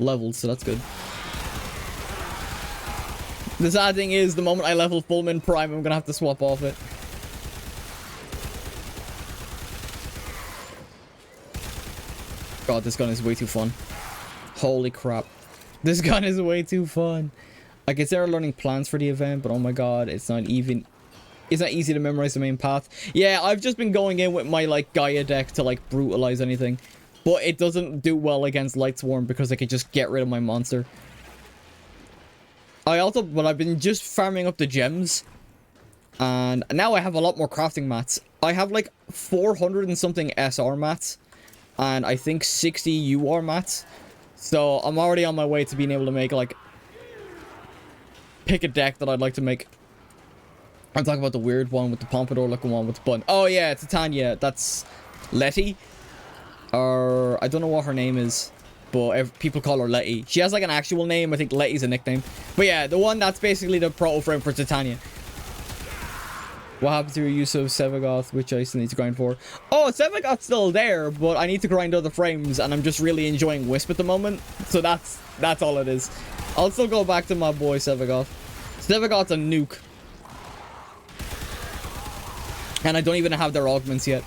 leveled, so that's good. The sad thing is, the moment I level Fullman Prime, I'm gonna have to swap off it. God, this gun is way too fun. Holy crap. This gun is way too fun. I consider learning plans for the event, but oh my god, it's not easy to memorize the main path. Yeah, I've just been going in with my like Gaia deck to like brutalize anything, but it doesn't do well against Lightsworn because I can just get rid of my monster. But I've been just farming up the gems, and now I have a lot more crafting mats. I have like 400 and something SR mats, and I think 60 UR mats. So I'm already on my way to being able to make like pick a deck that I'd like to make. I'm talking about the weird one with the pompadour looking one with the bun. Oh yeah, Titania. That's Letty. Or I don't know what her name is, but people call her Letty. She has like an actual name. I think Letty's a nickname. But yeah, the one that's basically the proto frame for Titania. What happened to your use of Sevagoth, which I still need to grind for? Oh, Sevagoth's still there, but I need to grind other frames, and I'm just really enjoying Wisp at the moment. So that's all it is. I'll still go back to my boy Sevagoth. Sevagoth's a nuke. And I don't even have their augments yet.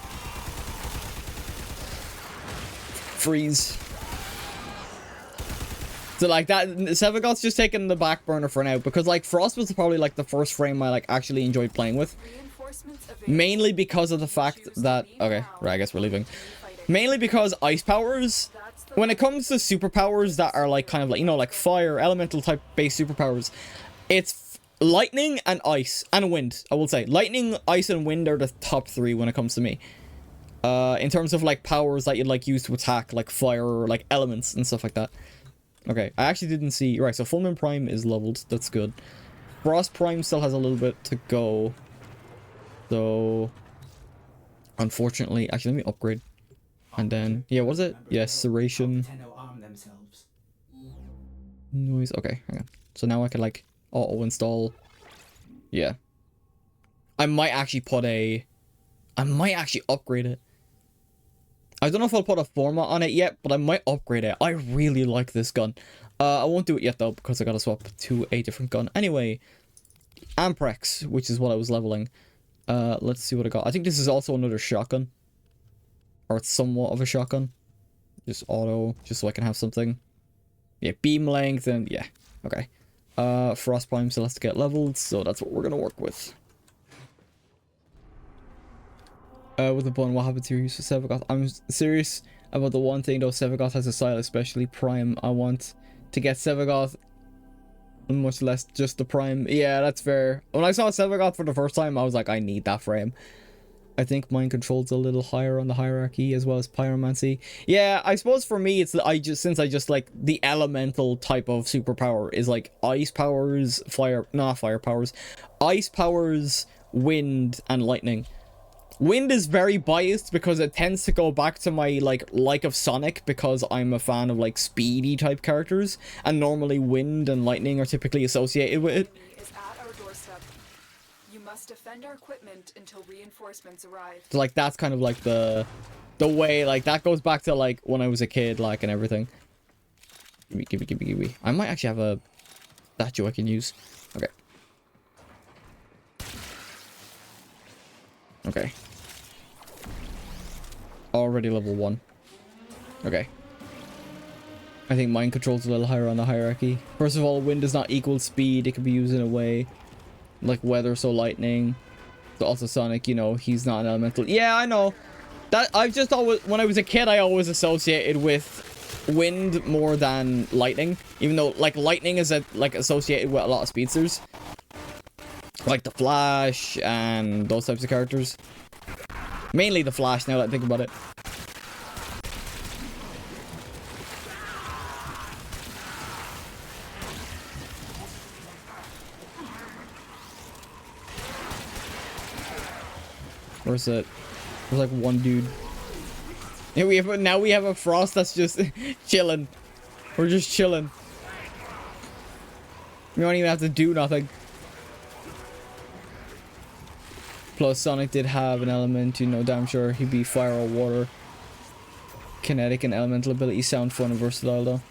Freeze. So like that, Sevagoth's just taking the back burner for now, because like Frost was probably like the first frame I like actually enjoyed playing with. Mainly because of the fact that, okay, right, I guess we're leaving. Mainly because ice powers, when it comes to superpowers that are like kind of like, you know, like fire, elemental type based superpowers, it's lightning and ice and wind. I will say lightning, ice, and wind are the top 3 when it comes to me. In terms of like powers that you'd like use to attack, like fire or like elements and stuff like that. Okay, I actually didn't see. Right, so Fullman Prime is leveled. That's good. Frost Prime still has a little bit to go. So, unfortunately, actually, let me upgrade. And then, yeah, what is it? Yes, Serration. Noise. Okay, hang on. So now I can like auto install. Yeah. I might actually upgrade it. I don't know if I'll put a format on it yet, but I might upgrade it. I really like this gun. I won't do it yet though because I gotta swap to a different gun. Anyway, Amprex, which is what I was leveling. Let's see what I got. I think this is also another shotgun. Or it's somewhat of a shotgun. Just auto, just so I can have something. Yeah, beam length and yeah. Okay. Frost Prime still has to get leveled, so that's what we're gonna work with. With the bun, what happened to your use of Sevagoth? I'm serious about the one thing though. Sevagoth has a style, especially Prime. I want to get Sevagoth, much less just the Prime. Yeah, that's fair. When I saw Sevagoth for the first time, I was like, I need that frame. I think mind control's a little higher on the hierarchy as well as pyromancy. Yeah, I suppose for me it's since I just like the elemental type of superpower is like ice powers, fire powers, ice powers, wind and lightning. Wind is very biased because it tends to go back to my like of Sonic because I'm a fan of like speedy type characters, and normally wind and lightning are typically associated with it. Is at our doorstep. You must defend our equipment until reinforcements arrive. So like that's kind of like the way, like that goes back to like when I was a kid, like, and everything. Give me. I might actually have a statue I can use. Okay. Okay. Already level 1. Okay. I think mind control's a little higher on the hierarchy. First of all, wind does not equal speed. It can be used in a way like weather, so lightning. So also Sonic, you know, he's not an elemental. Yeah, I know. That I've just always, when I was a kid, I always associated with wind more than lightning. Even though like lightning is associated with a lot of speedsters. Like the Flash and those types of characters. Mainly the Flash now that I think about it. Where's it? There's like one dude. Yeah, now we have a Frost that's just chilling. We're just chilling. We don't even have to do nothing. Plus, Sonic did have an element, you know, damn sure he'd be fire or water. Kinetic and elemental abilities sound fun and versatile, though.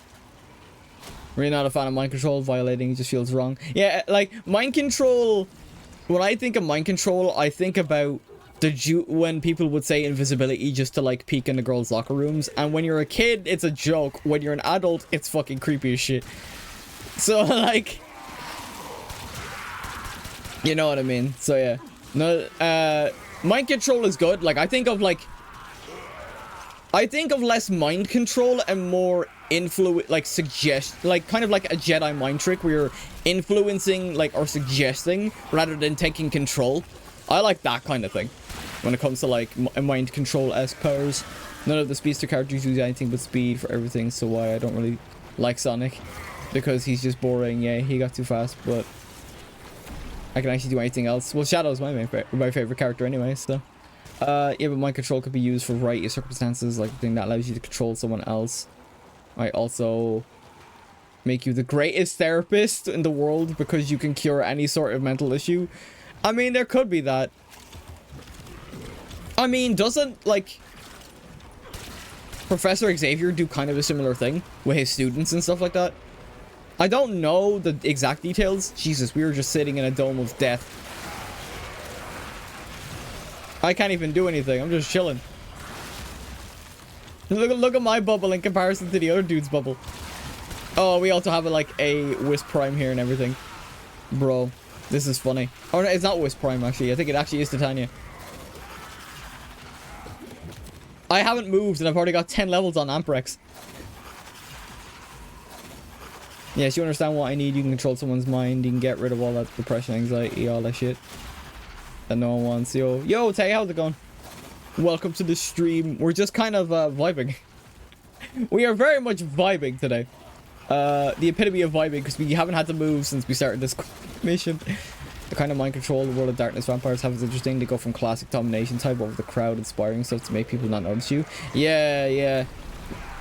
Really not a fan of mind control. Violating it just feels wrong. Yeah, like, mind control... When I think of mind control, I think about when people would say invisibility just to, like, peek in the girls' locker rooms. And when you're a kid, it's a joke. When you're an adult, it's fucking creepy as shit. So, like... You know what I mean? So, yeah. No, mind control is good. Like, I think of less mind control and more like kind of like a Jedi mind trick where you're influencing, like, or suggesting rather than taking control. I like that kind of thing when it comes to, like, mind control-esque powers. None of the speedster characters use anything but speed for everything, so why I don't really like Sonic. Because he's just boring. Yeah, he got too fast, but... I can actually do anything else. Well, Shadow's my favorite character anyway, so. Yeah, but mind control could be used for a variety of circumstances, like the thing that allows you to control someone else. Might also make you the greatest therapist in the world because you can cure any sort of mental issue. I mean, there could be that. I mean, doesn't, like, Professor Xavier do kind of a similar thing with his students and stuff like that? I don't know the exact details. Jesus, we were just sitting in a dome of death. I can't even do anything. I'm just chilling. Look at my bubble in comparison to the other dude's bubble. Oh, we also have like a Wisp Prime here and everything. Bro, this is funny. Oh, no, it's not Wisp Prime actually. I think it actually is Titania. I haven't moved and I've already got 10 levels on Amprex. Yes, you understand what I need. You can control someone's mind. You can get rid of all that depression, anxiety, all that shit that no one wants. Yo, Tay, how's it going? Welcome to the stream. We're just kind of vibing. We are very much vibing today. The epitome of vibing because we haven't had to move since we started this mission. The kind of mind control the World of Darkness vampires have is interesting. They go from classic domination type over the crowd inspiring stuff to make people not notice you. Yeah.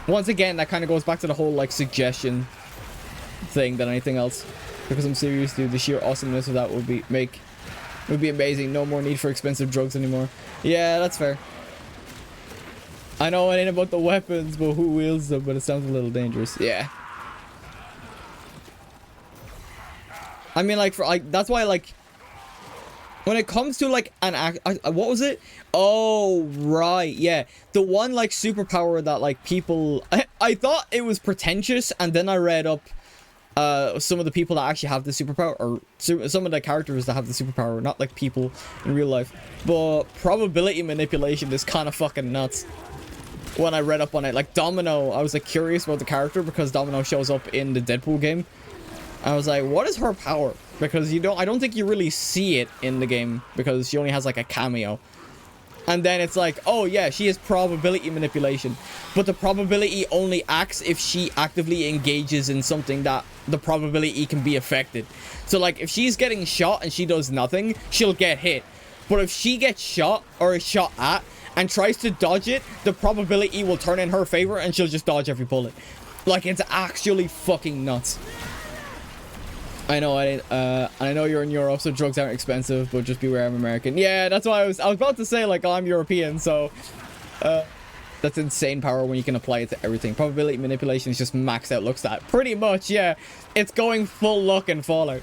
Once again, that kind of goes back to the whole like suggestion thing than anything else. Because I'm serious, dude, the sheer awesomeness of that would be amazing. No more need for expensive drugs anymore. Yeah, that's fair. I know it ain't about the weapons, but who wields them, but it sounds a little dangerous. Yeah. I mean, like, for like, that's why, like, when it comes to like an act, what was it? Oh, right, yeah, the one like superpower that like people, I thought it was pretentious, and then I read up some of the people that actually have the superpower, or some of the characters that have the superpower, not like people in real life, but probability manipulation is kind of fucking nuts. When I read up on it, like Domino, I was like curious about the character because Domino shows up in the Deadpool game. I was like, what is her power? Because I don't think you really see it in the game because she only has like a cameo. And then it's like, oh yeah, she has probability manipulation. But the probability only acts if she actively engages in something that the probability can be affected. So like if she's getting shot and she does nothing, she'll get hit. But if she gets shot or is shot at and tries to dodge it, the probability will turn in her favor and she'll just dodge every bullet. Like, it's actually fucking nuts. I know, I know you're in Europe, so drugs aren't expensive, but just beware, I'm American. Yeah, that's why I was about to say, like, I'm European, so that's insane power when you can apply it to everything. Probability manipulation is just maxed out luck stat. Pretty much, yeah. It's going full luck in Fallout.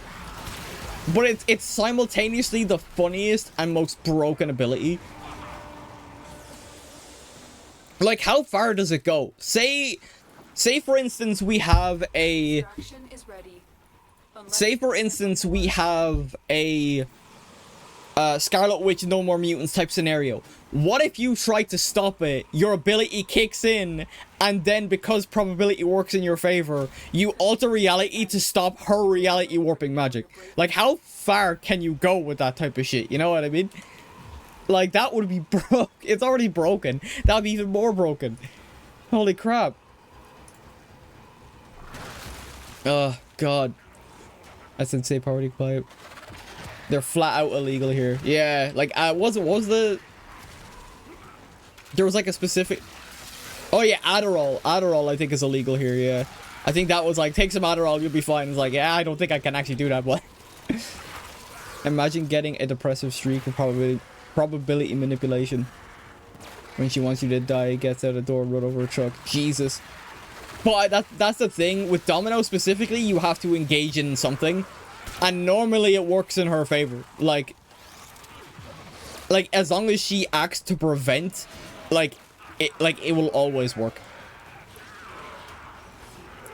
But it's simultaneously the funniest and most broken ability. Like, how far does it go? Say for instance we have a Extraction is ready. Say for instance we have a Scarlet Witch no more mutants type scenario. What if you try to stop it, your ability kicks in, and then because probability works in your favor, you alter reality to stop her reality warping magic? Like, how far can you go with that type of shit? You know what I mean? Like, that would be broke. It's already broken. That would be even more broken. Holy crap. Oh, God. That's insane party pipe. They're flat out illegal here. Yeah, like, there was like a specific... Oh, yeah, Adderall. Adderall, I think, is illegal here, yeah. I think that was like, take some Adderall, you'll be fine. It's like, yeah, I don't think I can actually do that, but... Imagine getting a depressive streak with probability manipulation. When she wants you to die, gets out the door, run over a truck. Jesus. But that's the thing. With Domino specifically, you have to engage in something. And normally it works in her favor. Like, as long as she acts to prevent, it will always work.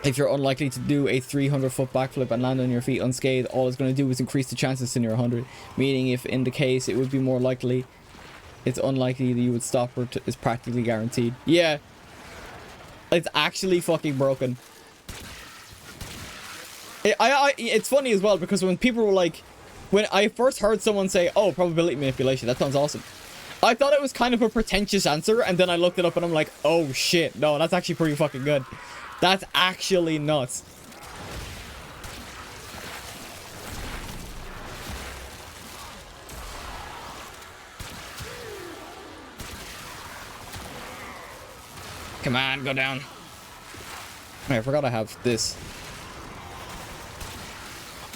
If you're unlikely to do a 300-foot backflip and land on your feet unscathed, all it's going to do is increase the chances to near 100. Meaning, if in the case, it would be more likely, it's unlikely that you would stop her is practically guaranteed. Yeah. It's actually fucking broken. It's funny as well, because when people were like... When I first heard someone say, oh, probability manipulation, that sounds awesome. I thought it was kind of a pretentious answer, and then I looked it up and I'm like, oh shit, no, that's actually pretty fucking good. That's actually nuts. Come on, go down. I forgot I have this.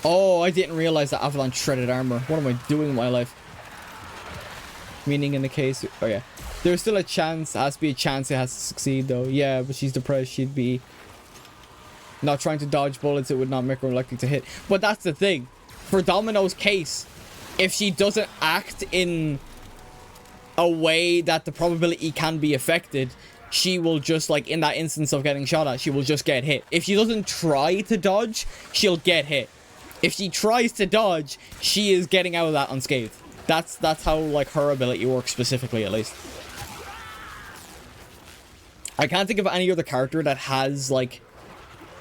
Oh, I didn't realize that Avalanche shredded armor. What am I doing with my life? Meaning in the case... Oh, yeah. There's still a chance. Has to be a chance it has to succeed, though. Yeah, but she's depressed. She'd be... not trying to dodge bullets. It would not make her likely to hit. But that's the thing. For Domino's case, if she doesn't act in a way that the probability can be affected, she will just, like, in that instance of getting shot at, she will just get hit. If she doesn't try to dodge, she'll get hit. If she tries to dodge, she is getting out of that unscathed. That's how, like, her ability works specifically, at least. I can't think of any other character that has, like,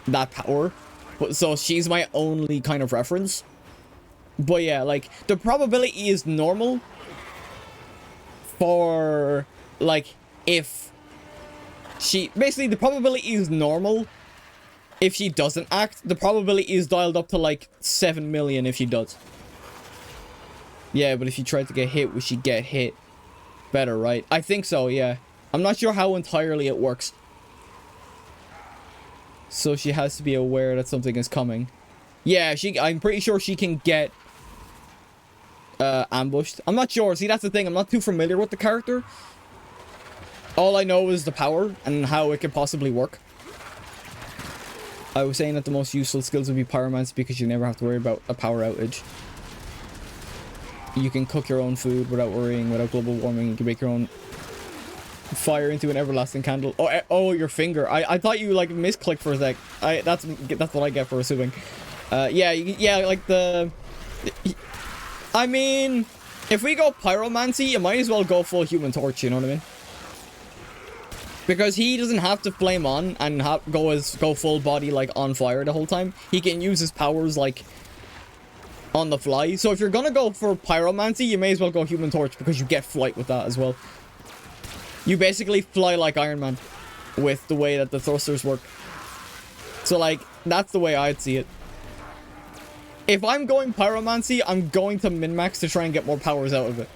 that power. But so she's my only kind of reference. But yeah, like, the probability is normal for, like, if she... Basically, the probability is normal if she doesn't act. The probability is dialed up to, like, 7 million if she does. Yeah, but if she tried to get hit, would she get hit better, right? I think so, yeah. I'm not sure how entirely it works. So she has to be aware that something is coming. Yeah, I'm pretty sure she can get ambushed. I'm not sure. See, that's the thing. I'm not too familiar with the character. All I know is the power and how it could possibly work. I was saying that the most useful skills would be pyromancy because you never have to worry about a power outage. You can cook your own food without worrying, without global warming. You can make your own fire into an everlasting candle. Oh, your finger. I thought you like misclicked for a sec. That's what I get for assuming. Yeah, like the. I mean, if we go pyromancy, you might as well go full Human Torch. You know what I mean? Because he doesn't have to flame on and go full body like on fire the whole time. He can use his powers like on the fly. So if you're gonna go for pyromancy, you may as well go Human Torch because you get flight with that as well. You basically fly like Iron Man with the way that the thrusters work. So like that's the way I'd see it. If I'm going pyromancy, I'm going to min-max to try and get more powers out of it.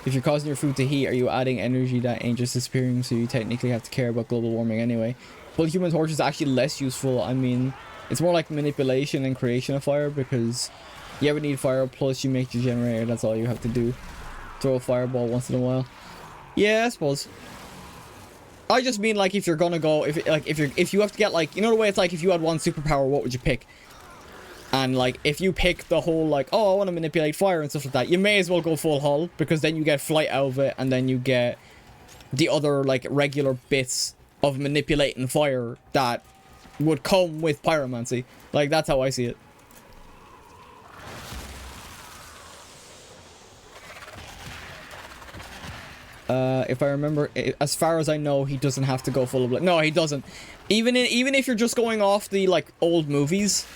If you're causing your food to heat, are you adding energy that ain't just disappearing, so you technically have to care about global warming anyway? Well, Human Torch is actually less useful. I mean, it's more like manipulation and creation of fire, because you ever need fire, plus you make your generator, that's all you have to do. Throw a fireball once in a while. Yeah, I suppose. I just mean, like, if you're gonna go, if you have to get, like, you know the way it's like, if you had one superpower, what would you pick? And, like, if you pick the whole, like, oh, I want to manipulate fire and stuff like that, you may as well go full hull, because then you get flight out of it, and then you get the other, like, regular bits of manipulating fire that would come with pyromancy. Like, that's how I see it. If I remember, as far as I know, he doesn't have to go full of... No, he doesn't. Even if you're just going off the, like, old movies...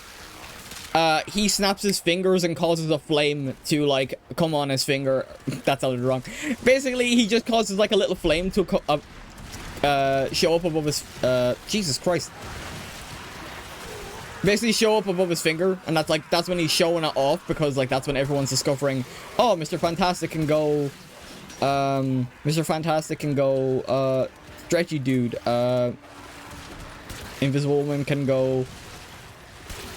he snaps his fingers and causes a flame to, like, come on his finger. That sounded wrong. Basically, he just causes, like, a little flame to show up above his... Jesus Christ. Basically, show up above his finger, and that's when he's showing it off, because, like, that's when everyone's discovering, oh, Mr. Fantastic can go... Mr. Fantastic can go, Stretchy Dude. Invisible Woman can go...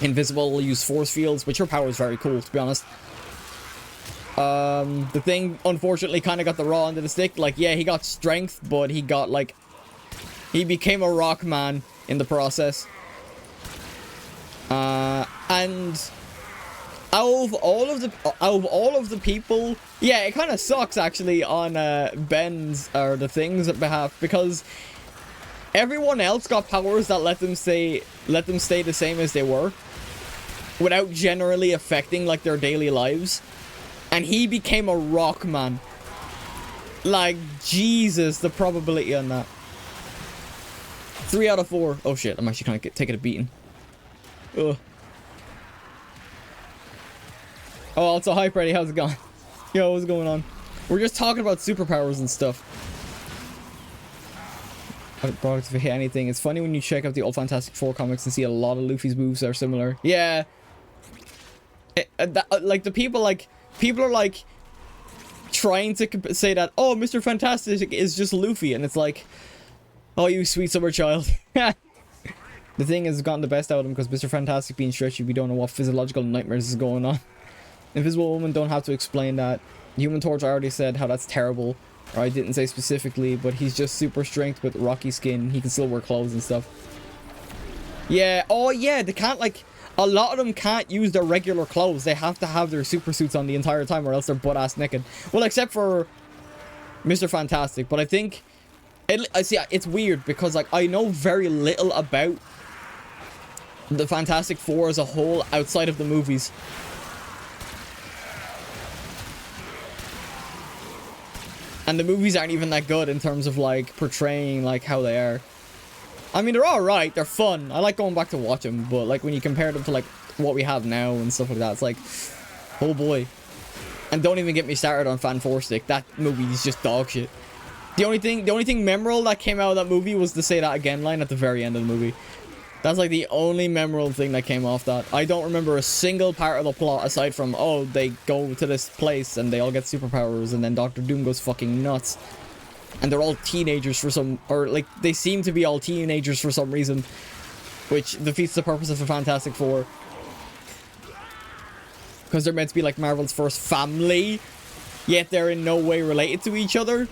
Invisible, use force fields, which her power is very cool, to be honest. The Thing, unfortunately, kind of got the raw end of the stick. Like, yeah, he got strength, but he got, like... He became a rock man in the process. And... Out of all of the people... Yeah, it kind of sucks, actually, on, Ben's, or the Thing's behalf, because... Everyone else got powers that let them stay the same as they were, without generally affecting, like, their daily lives. And he became a rock man. Like, Jesus, the probability on that. 3 out of 4. Oh shit, I'm actually kind of taking a beating. Ugh. Oh, also, hi Freddy, how's it going? Yo, what's going on? We're just talking about superpowers and stuff. Products if it hit anything. It's funny when you check out the old Fantastic Four comics and see a lot of Luffy's moves are similar. Yeah. Like, the people are, like, trying to say that, oh, Mr. Fantastic is just Luffy, and it's like, oh, you sweet summer child. The Thing has gotten the best out of him because Mr. Fantastic being stretchy, we don't know what physiological nightmares is going on. Invisible Woman don't have to explain that. Human Torch, I already said how that's terrible. Or I didn't say specifically, but he's just super strength with rocky skin. He can still wear clothes and stuff. Yeah, oh yeah, they can't, like... A lot of them can't use their regular clothes. They have to have their super suits on the entire time or else they're butt-ass naked. Well, except for Mr. Fantastic. But I think... I see, it's weird because, like, I know very little about the Fantastic Four as a whole outside of the movies. And the movies aren't even that good in terms of, like, portraying, like, how they are. I mean, they're alright. They're fun. I like going back to watch them. But, like, when you compare them to, like, what we have now and stuff like that, it's like, oh boy. And don't even get me started on Fan 4 Stick. That movie is just dog shit. The only thing memorable that came out of that movie was the Say That Again line at the very end of the movie. That's, like, the only memorable thing that came off that. I don't remember a single part of the plot aside from, oh, they go to this place and they all get superpowers and then Dr. Doom goes fucking nuts. And they're all teenagers for some... Or, like, they seem to be all teenagers for some reason. Which defeats the purpose of the Fantastic Four. Because they're meant to be, like, Marvel's first family. yet they're in no way related to each other,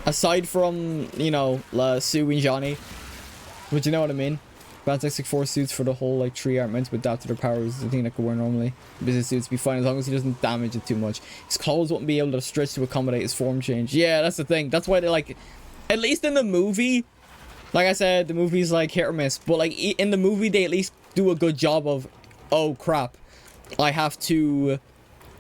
aside from, you know, Sue and Johnny. But you know what I mean? Fantastic Four suits for the whole, like, tree aren't meant to adapt to their powers. The thing that could wear normally. Business suits be fine as long as he doesn't damage it too much. His clothes wouldn't be able to stretch to accommodate his form change. Yeah, that's the thing. That's why they, like, at least in the movie, like I said, the movie's, like, hit or miss. But, like, in the movie, they at least do a good job of, oh, crap. I have to...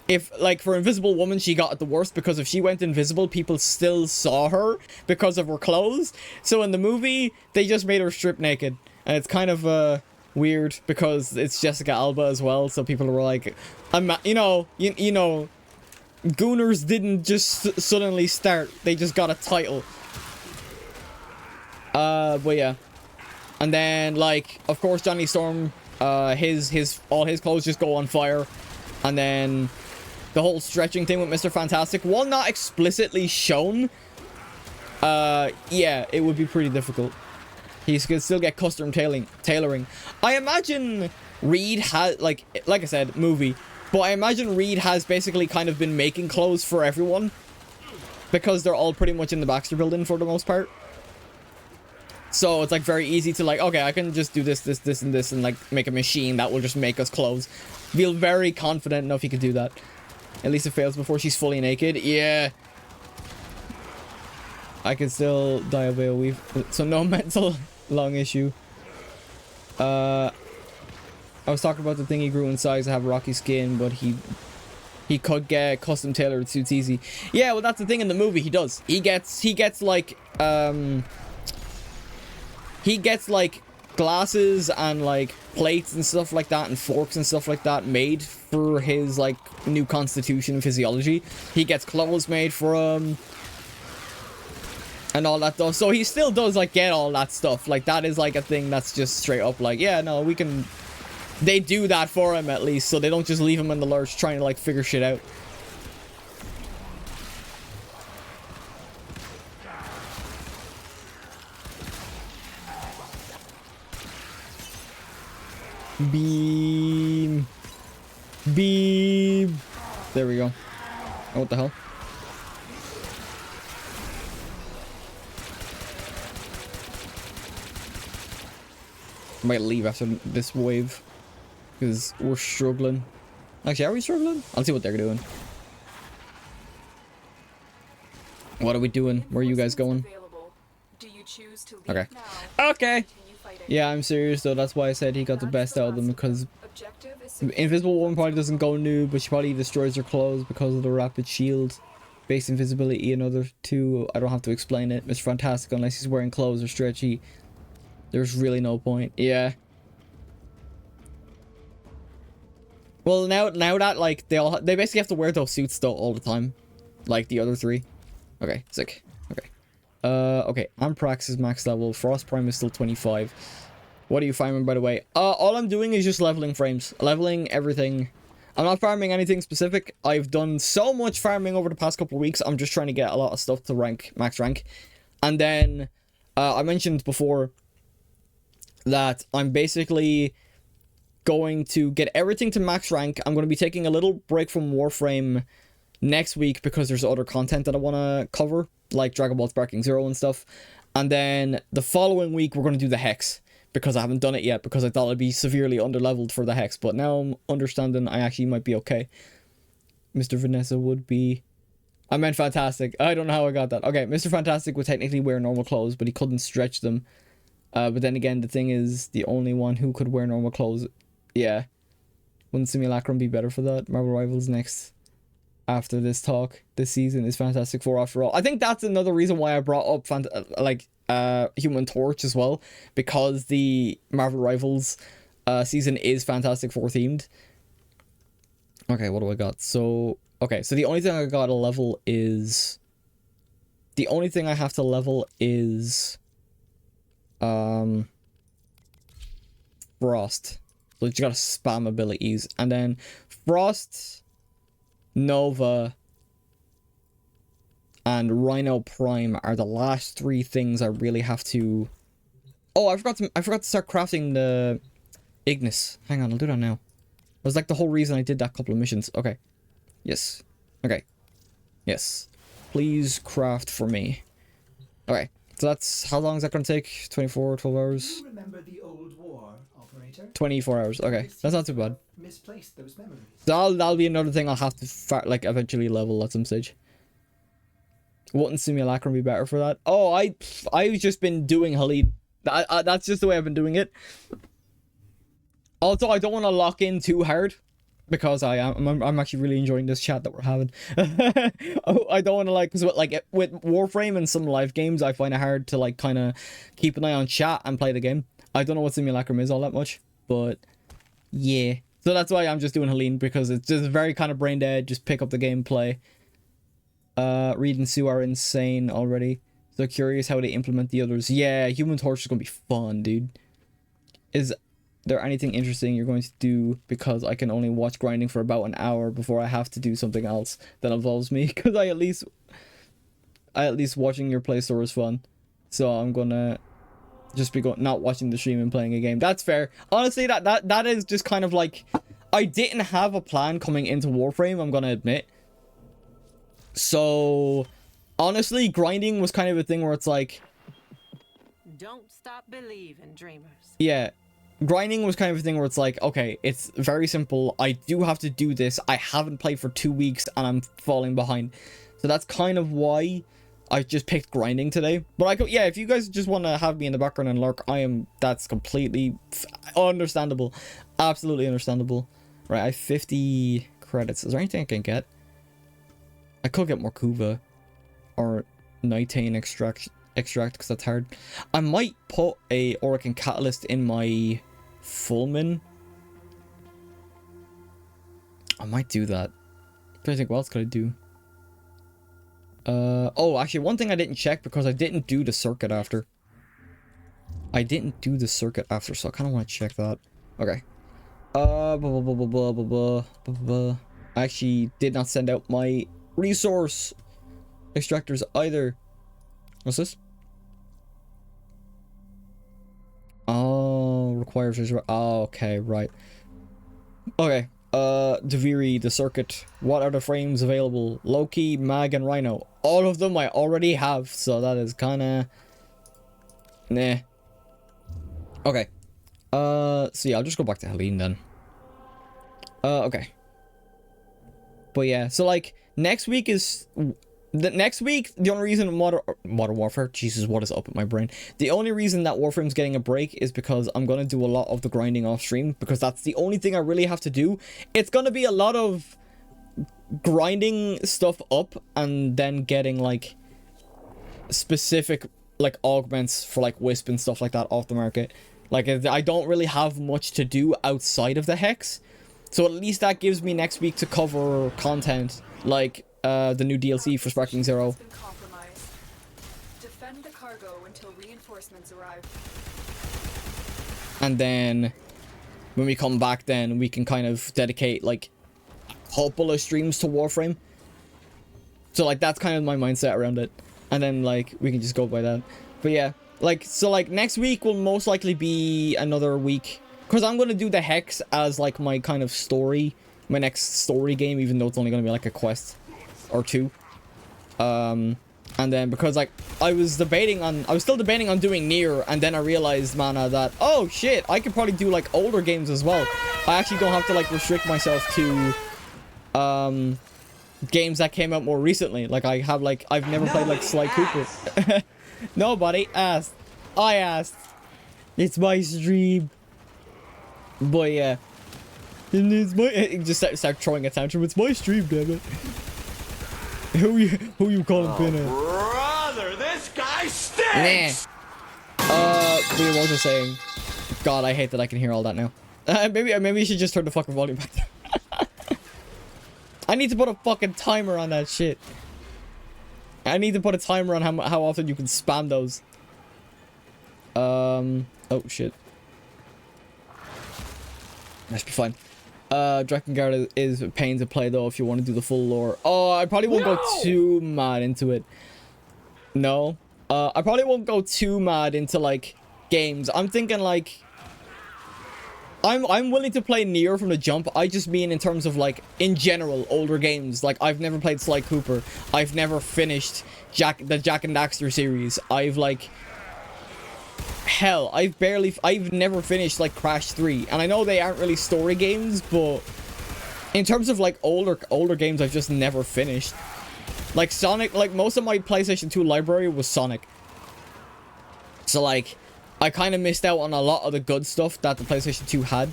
If, like, for Invisible Woman, she got it the worst because if she went invisible, people still saw her because of her clothes. So in the movie, they just made her strip naked. And it's kind of, weird because it's Jessica Alba as well. So people were like, you know, Gooners didn't just suddenly start. They just got a title. But yeah. And then, like, of course, Johnny Storm, all his clothes just go on fire. And then the whole stretching thing with Mr. Fantastic, while not explicitly shown, yeah, it would be pretty difficult. He could still get custom tailoring. I imagine Reed has, like I said, movie, but I imagine Reed has basically kind of been making clothes for everyone because they're all pretty much in the Baxter building for the most part. So it's like very easy to like, okay, I can just do this, and this, and like make a machine that will just make us clothes. Feel very confident enough he could do that. At least it fails before she's fully naked. Yeah. I can still die of AoE. So no mental long issue. I was talking about the thing he grew in size to have rocky skin, but he could get custom tailored suits easy. Yeah, well that's the thing in the movie he does. He gets like glasses and like plates and stuff like that and forks and stuff like that made for his like new constitution and physiology. He gets clothes made for him and all that stuff. So he still does like get all that stuff. Like that is like a thing that's just straight up like, yeah, no, we can. They do that for him at least, so they don't just leave him in the lurch trying to like figure shit out. Beam. There we go. Oh, what the hell? Might leave after this wave because we're struggling. Actually, are we struggling? I'll see what they're doing. What are we doing? Where are you guys going? Do you choose to leave Okay. now? Okay. Continue fighting? Yeah, I'm serious though. That's why I said he got the best out of them, because Objective is Invisible Woman probably doesn't go new, but she probably destroys her clothes because of the rapid shield. Base invisibility, another two. I don't have to explain it. Mr. Fantastic, unless he's wearing clothes or stretchy, there's really no point. Yeah. Well, now that like they basically have to wear those suits though all the time, like the other three. Okay, sick. Okay. Okay. Amprax is max level. Frost Prime is still 25. What are you farming, by the way? All I'm doing is just leveling frames, leveling everything. I'm not farming anything specific. I've done so much farming over the past couple of weeks. I'm just trying to get a lot of stuff to rank, max rank. And then, I mentioned before that I'm basically going to get everything to max rank. I'm going to be taking a little break from Warframe next week because there's other content that I want to cover, like Dragon Ball Sparking Zero and stuff. And then the following week, we're going to do the Hex, because I haven't done it yet, because I thought I'd be severely underleveled for the Hex, but now I'm understanding I actually might be okay. Mr. Vanessa would be... I meant Fantastic. I don't know how I got that. Okay, Mr. Fantastic would technically wear normal clothes, but he couldn't stretch them. But then again, the thing is, the only one who could wear normal clothes... Yeah. Wouldn't Simulacrum be better for that? Marvel Rivals next after this talk this season is Fantastic Four after all. I think that's another reason why I brought up Human Torch as well, because the Marvel Rivals season is Fantastic Four themed. Okay, what do I got? So, okay, so the only thing I got to level is... The only thing I have to level is... Frost. So you gotta spam abilities. And then Frost, Nova, and Rhino Prime are the last three things I really have to... Oh, I forgot to start crafting the Ignis. Hang on, I'll do that now. That was like the whole reason I did that couple of missions. Okay. Yes. Okay. Yes. Please craft for me. Okay. So that's, how long is that going to take? 24, 12 Do hours? you remember the old war, operator? 24 hours. Okay. That's not too bad. Misplaced those memories. That'll be another thing I'll have to like eventually level at some stage. Wouldn't simulacrum be better for that? Oh, I've just been doing Halid. That's just the way I've been doing it. Also, I don't want to lock in too hard because I'm actually really enjoying this chat that we're having. I don't want to like, because like with Warframe and some live games, I find it hard to like kind of keep an eye on chat and play the game. I don't know what simulacrum is all that much, but yeah. So that's why I'm just doing Helene, because it's just very kind of brain dead. Just pick up the gameplay. Reed and Sue are insane already. So curious how they implement the others. Yeah, Human Torch is gonna be fun, dude. Is there anything interesting you're going to do? Because I can only watch grinding for about an hour before I have to do something else that involves me. Because I at least watching your play store is fun. So I'm gonna just be not watching the stream and playing a game. That's fair. Honestly, that is just kind of like, I didn't have a plan coming into Warframe, I'm gonna admit. So honestly, grinding was kind of a thing where it's like, don't stop believing, dreamers. Yeah, grinding was kind of a thing where it's like, okay, it's very simple. I do have to do this. I haven't played for 2 weeks and I'm falling behind. So that's kind of why I just picked grinding today. But yeah, if you guys just want to have me in the background and lurk, that's completely understandable. Absolutely understandable. Right, I have 50 credits. Is there anything I can get? I could get more Kuva or Nitane extract because that's hard. I might put a Orican Catalyst in my Fulmin. I might do that. I think, what else could I do? Oh, actually, one thing I didn't check because I didn't do the circuit after. So I kind of want to check that. Okay. I actually did not send out my resource extractors either. What's this? Oh, requires. Oh, okay, right. Okay. Deviri, the circuit. What are the frames available? Loki, Mag, and Rhino. All of them I already have, so that is kinda... Nah. Okay. So yeah, I'll just go back to Helene then. Okay. But yeah, so like, next week is... the only reason Modern Warfare, Jesus, what is up with my brain? The only reason that Warframe's getting a break is because I'm gonna do a lot of the grinding off stream, because that's the only thing I really have to do. It's gonna be a lot of grinding stuff up and then getting like specific like augments for like Wisp and stuff like that off the market. Like, I don't really have much to do outside of the Hex, so at least that gives me next week to cover content like the new DLC for Sparkling Zero. Defend the cargo until reinforcements arrive. And then when we come back, then we can kind of dedicate like a couple of streams to Warframe. So like, that's kind of my mindset around it. And then like, we can just go by that. But yeah, like, so like next week will most likely be another week, because I'm going to do the Hex as like my kind of story, my next story game, even though it's only going to be like a quest or two. And then because like I was still debating on doing Nier, and then I realized, man, that oh shit, I could probably do like older games as well. I actually don't have to like restrict myself to games that came out more recently. Like I've never played like Sly Cooper. Nobody asked. I asked. It's my stream. But yeah, it's my, just start throwing a tantrum. It's my stream, damn it. Who you calling pinhead? Brother, this guy stinks! What was I saying? God, I hate that I can hear all that now. Maybe you should just turn the fucking volume back down. I need to put a fucking timer on that shit. I need to put a timer on how often you can spam those. Oh shit. That should be fine. Drakengard is a pain to play though if you want to do the full lore. Oh, I probably won't go too mad into it. No. I probably won't go too mad into like games. I'm thinking like, I'm willing to play Nier from the jump. I just mean in terms of like in general older games. Like I've never played Sly Cooper. I've never finished the Jack and Daxter series. I've like hell, I've never finished like Crash 3. And I know they aren't really story games, but in terms of like older games, I've just never finished. Like Sonic, like most of my PlayStation 2 library was Sonic. So like I kind of missed out on a lot of the good stuff that the PlayStation 2 had.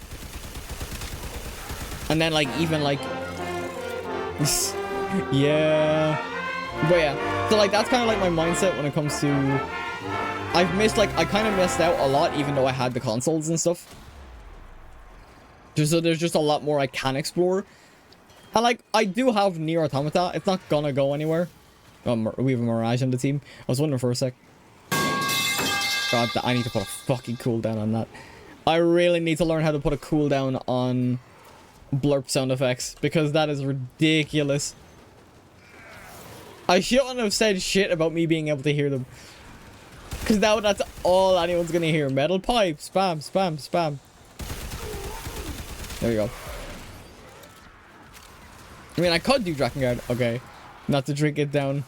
And then like even like yeah. But yeah, so like that's kind of like my mindset when it comes to I kind of missed out a lot even though I had the consoles and stuff. So there's just a lot more I can explore. And like I do have Nier Automata. It's not gonna go anywhere. We have a Mirage on the team. I was wondering for a sec. God, I need to put a fucking cooldown on that. I really need to learn how to put a cooldown on blurp sound effects because that is ridiculous. I shouldn't have said shit about me being able to hear them. Because now that's all anyone's gonna hear. Metal pipe, spam, spam, spam. There you go. I mean, I could do Drakengard. Okay. Not to drink it down.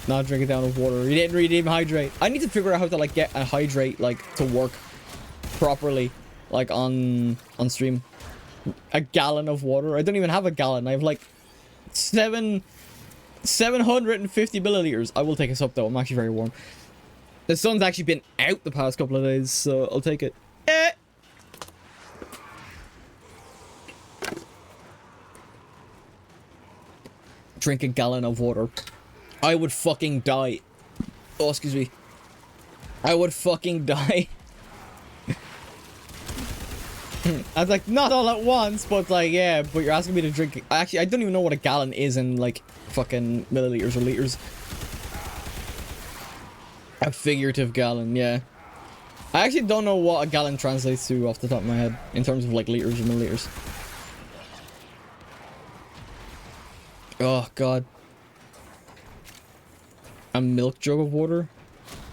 Not drink it down with water. You didn't even hydrate. I need to figure out how to like get a hydrate like to work properly, like on stream. A gallon of water. I don't even have a gallon. I have like 750 milliliters. I will take this up though. I'm actually very warm. The sun's actually been out the past couple of days, so I'll take it. Drink a gallon of water. I would fucking die. Oh, excuse me. I would fucking die. I was like, not all at once, but like, yeah, but you're asking me to drink. Actually, I don't even know what a gallon is in like fucking milliliters or liters. A figurative gallon, yeah. I actually don't know what a gallon translates to off the top of my head in terms of like liters or milliliters. Oh, God. A milk jug of water?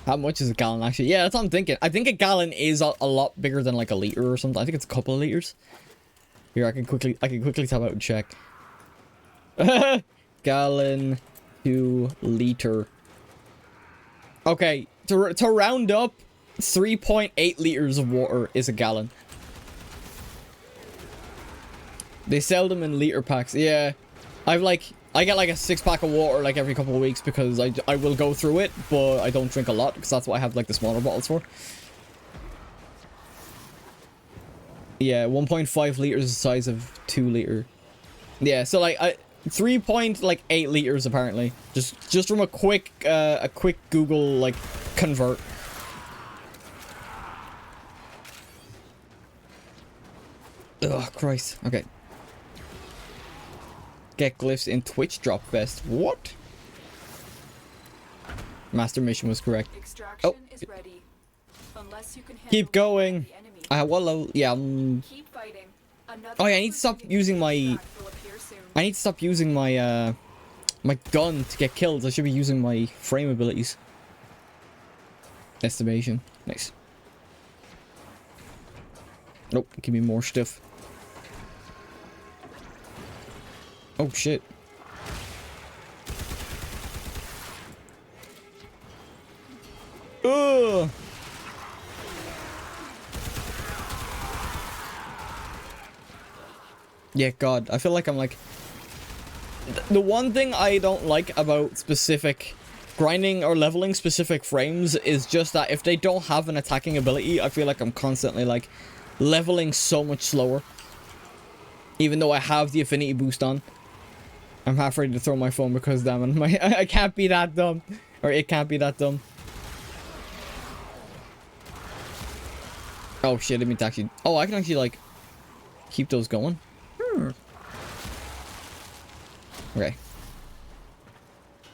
How much is a gallon actually? Yeah, that's what I'm thinking. I think a gallon is a lot bigger than like a liter or something. I think it's a couple of liters. Here, I can quickly tap out and check. Gallon to liter. Okay, to round up, 3.8 liters of water is a gallon. They sell them in liter packs. Yeah. I get like a 6-pack of water like every couple of weeks because I will go through it, but I don't drink a lot because that's what I have like the smaller bottles for. Yeah, 1.5 liters is the size of 2 liter. Yeah, so like 3.8 liters apparently. Just from a quick Google like convert. Ugh, Christ. Okay. Get glyphs in Twitch drop best. What? Master mission was correct. Extraction is ready. Unless you can Keep going. Well, yeah. Keep fighting. Oh yeah, I need to stop using my. I need to stop using my my gun to get kills. I should be using my frame abilities. Estimation. Nice. Nope. Give me more stuff. Oh shit. Ugh. Yeah, God, I feel like I'm like... The one thing I don't like about specific grinding or leveling specific frames is just that if they don't have an attacking ability, I feel like I'm constantly like leveling so much slower. Even though I have the affinity boost on. I'm half ready to throw my phone because damn it, I can't be that dumb. Or it can't be that dumb. Oh shit, I mean to actually... Oh, I can actually like keep those going. Okay.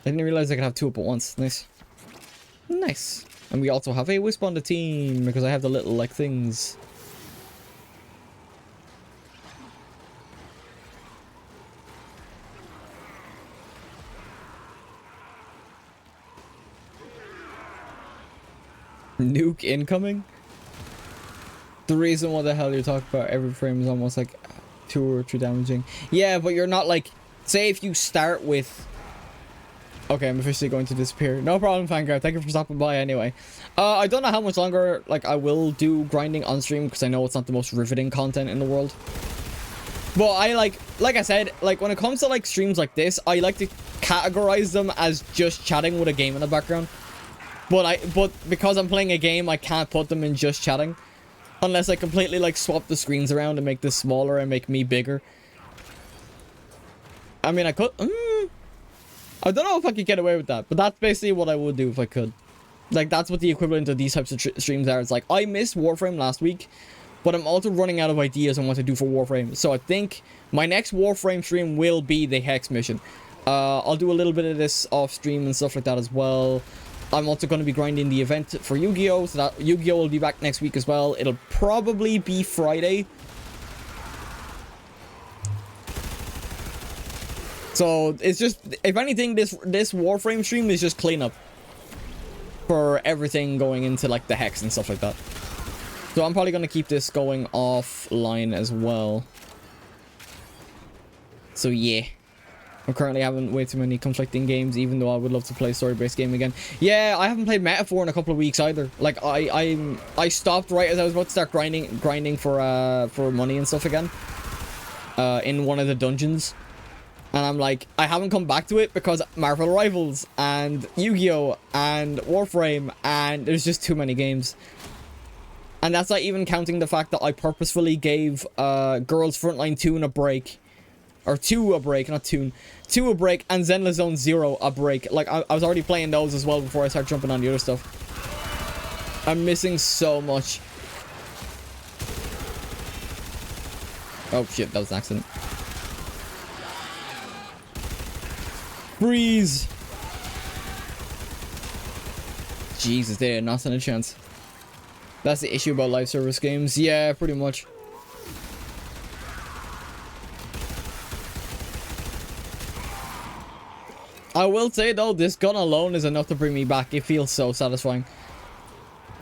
I didn't realize I could have 2 up at once. Nice. Nice. And we also have a wisp on the team because I have the little like things. Nuke incoming? The reason what the hell you talk about every frame is almost like 2 or 3 damaging. Yeah, but you're not like, say if you start with, okay, I'm officially going to disappear. No problem, Vanguard. Thank you for stopping by anyway. I don't know how much longer like I will do grinding on stream because I know it's not the most riveting content in the world. But I like I said, like when it comes to like streams like this, I like to categorize them as just chatting with a game in the background. But because I'm playing a game, I can't put them in just chatting. Unless I completely like swap the screens around and make this smaller and make me bigger. I mean, I could. I don't know if I could get away with that, but that's basically what I would do if I could. Like, that's what the equivalent of these types of streams are. It's like, I missed Warframe last week, but I'm also running out of ideas on what to do for Warframe. So I think my next Warframe stream will be the Hex mission. I'll do a little bit of this off stream and stuff like that as well. I'm also going to be grinding the event for Yu-Gi-Oh! So that Yu-Gi-Oh! Will be back next week as well. It'll probably be Friday. So it's just, if anything, this Warframe stream is just cleanup for everything going into like the Hex and stuff like that. So I'm probably going to keep this going offline as well. So yeah. I'm currently having way too many conflicting games, even though I would love to play a story-based game again. Yeah, I haven't played Metaphor in a couple of weeks either. Like I stopped right as I was about to start grinding for money and stuff again. In one of the dungeons. And I'm like, I haven't come back to it because Marvel Rivals and Yu-Gi-Oh! And Warframe, and there's just too many games. And that's not even counting the fact that I purposefully gave Girls Frontline Toon a break. Or 2 a break, not Toon. 2 a break, and Zenless Zone 0 a break. Like, I was already playing those as well before I start jumping on the other stuff. I'm missing so much. Oh shit, that was an accident. Freeze! Jesus, they had not stand a chance. That's the issue about live service games. Yeah, pretty much. I will say though, this gun alone is enough to bring me back. It feels so satisfying.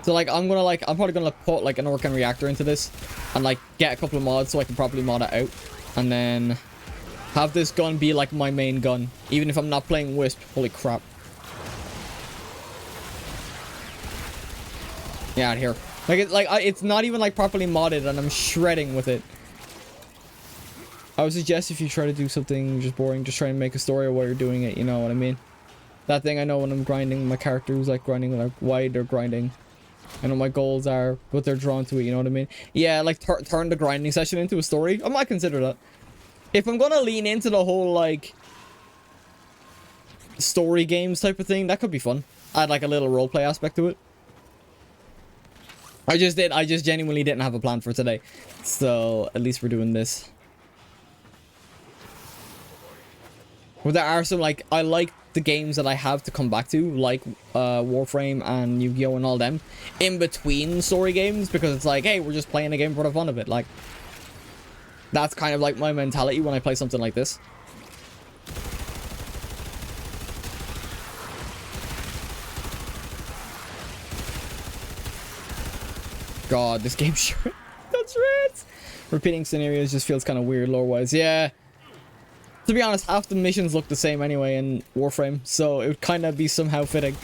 So like, I'm probably gonna put like an Orkan reactor into this and like get a couple of mods so I can properly mod it out, and then have this gun be like my main gun, even if I'm not playing Wisp. Holy crap! Yeah, out here. Like it's not even like properly modded, and I'm shredding with it. I would suggest if you try to do something just boring, just try and make a story while you're doing it, you know what I mean? That thing I know when I'm grinding, my character who's like grinding, like why they're grinding. I know my goals are, but they're drawn to it, you know what I mean? Yeah, like turn the grinding session into a story. I might consider that. If I'm gonna lean into the whole like story games type of thing, that could be fun. Add like a little roleplay aspect to it. I just genuinely didn't have a plan for today. So at least we're doing this. Well, there are some, like, I like the games that I have to come back to, like Warframe and Yu-Gi-Oh! And all them, in between story games, because it's like, hey, we're just playing a game for the fun of it. Like, that's kind of like my mentality when I play something like this. God, this game sure that's right. Repeating scenarios just feels kind of weird lore-wise. Yeah. To be honest, half the missions look the same anyway in Warframe, so it would kind of be somehow fitting.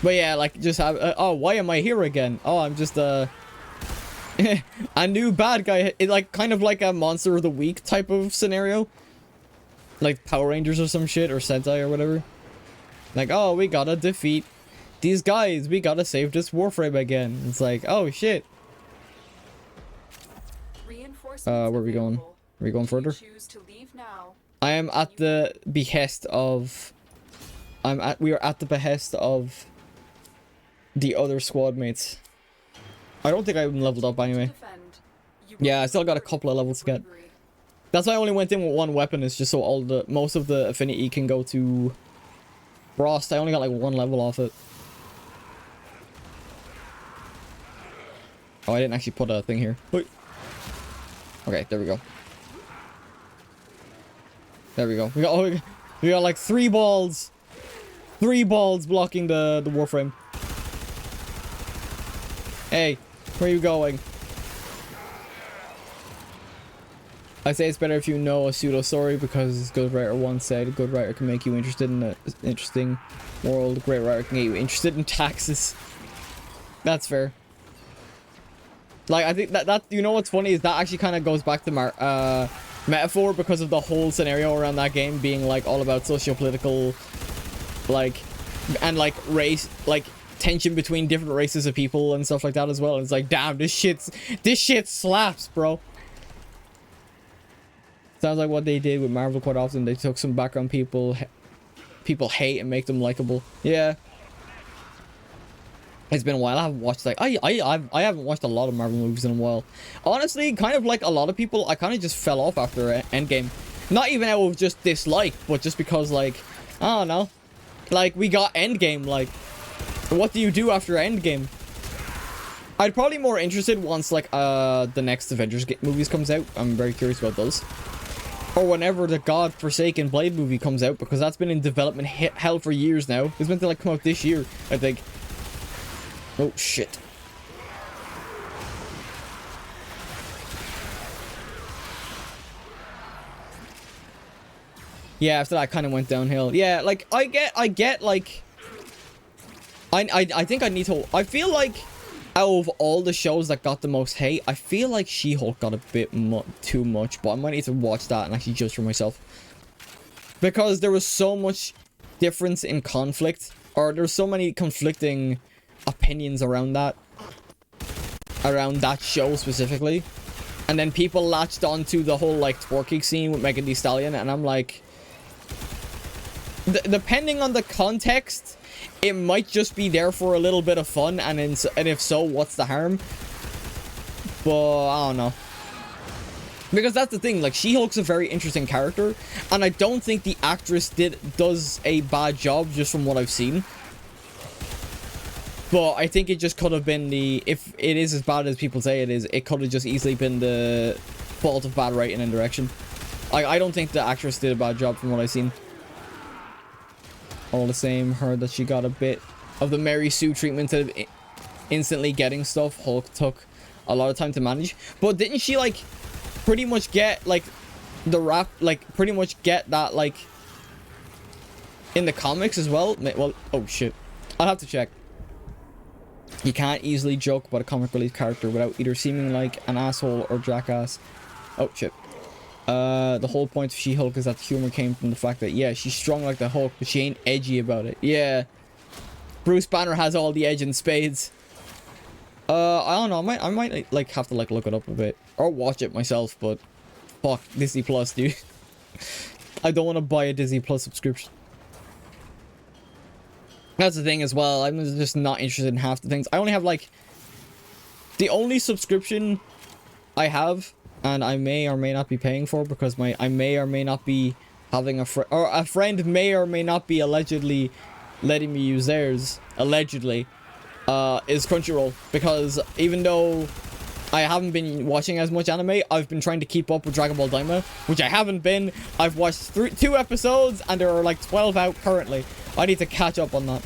But yeah, like, just have... oh, why am I here again? Oh, I'm just, a new bad guy. It, like, kind of like a Monster of the Week type of scenario. Like Power Rangers or some shit, or Sentai or whatever. Like, oh, we gotta defeat these guys. We gotta save this Warframe again. It's like, oh, shit. Where are we going? Are we going further? I am at the behest of... we are at the behest of the other squad mates. I don't think I'm leveled up anyway. Yeah, I still got a couple of levels to get. That's why I only went in with one weapon, is just so most of the affinity can go to Frost. I only got like 1 level off it. Oh, I didn't actually put a thing here. Wait. Okay, there we go. There we go. We got like 3 balls. 3 balls blocking the Warframe. Hey, Where are you going? I say it's better if you know a pseudo story because as good writer once said, a good writer can make you interested in an interesting world. A great writer can get you interested in taxes. That's fair. Like, I think that you know what's funny is that actually kind of goes back to metaphor because of the whole scenario around that game being like all about socio-political, like, and like race, like tension between different races of people and stuff like that as well. It's like, damn, this shit slaps, bro. Sounds like what they did with Marvel quite often. They took some background people hate and make them likable. Yeah. It's been a while. I haven't watched like I haven't watched a lot of Marvel movies in a while. Honestly, kind of like a lot of people, I kind of just fell off after Endgame. Not even out of just dislike, but just because like, I don't know. Like, we got Endgame, like, what do you do after Endgame? I'd probably more interested once like the next Avengers movies comes out. I'm very curious about those. Or whenever the God-forsaken Blade movie comes out, because that's been in development hell for years now. It's meant to like come out this year, I think. Oh shit. Yeah, after that kind of went downhill. Yeah, like I get like I think I need to, I feel like out of all the shows that got the most hate, I feel like She-Hulk got a bit too much, but I might need to watch that and actually judge for myself. Because there was so much difference in conflict, or there's so many conflicting opinions around that show specifically. And then people latched onto the whole like twerking scene with Megan Thee Stallion, and I'm like, depending on the context, it might just be there for a little bit of fun, and if so, what's the harm? But I don't know, because that's the thing. Like, She-Hulk's a very interesting character, and I don't think the actress does a bad job just from what I've seen. But I think it just could have been if it is as bad as people say it is, it could have just easily been the fault of bad writing and direction. I don't think the actress did a bad job from what I've seen. All the same, heard that she got a bit of the Mary Sue treatment of instantly getting stuff. Hulk took a lot of time to manage. But didn't she, like, pretty much get, like, the rap, like, pretty much get that, like, in the comics as well? Well, oh, shit. I'll have to check. You can't easily joke about a comic relief character without either seeming like an asshole or jackass. Oh, shit. The whole point of She-Hulk is that the humor came from the fact that, yeah, she's strong like the Hulk, but she ain't edgy about it. Yeah. Bruce Banner has all the edge in spades. I don't know. I might like have to like look it up a bit or watch it myself, but fuck Disney Plus, dude. I don't want to buy a Disney Plus subscription. That's the thing as well. I'm just not interested in half the things. I only have like the only subscription I have, and I may or may not be paying for because I may or may not be having a friend may or may not be allegedly letting me use theirs, allegedly, is Crunchyroll. Because even though I haven't been watching as much anime, I've been trying to keep up with Dragon Ball Daima, which I haven't been. I've watched 2 episodes and there are like 12 out currently. I need to catch up on that.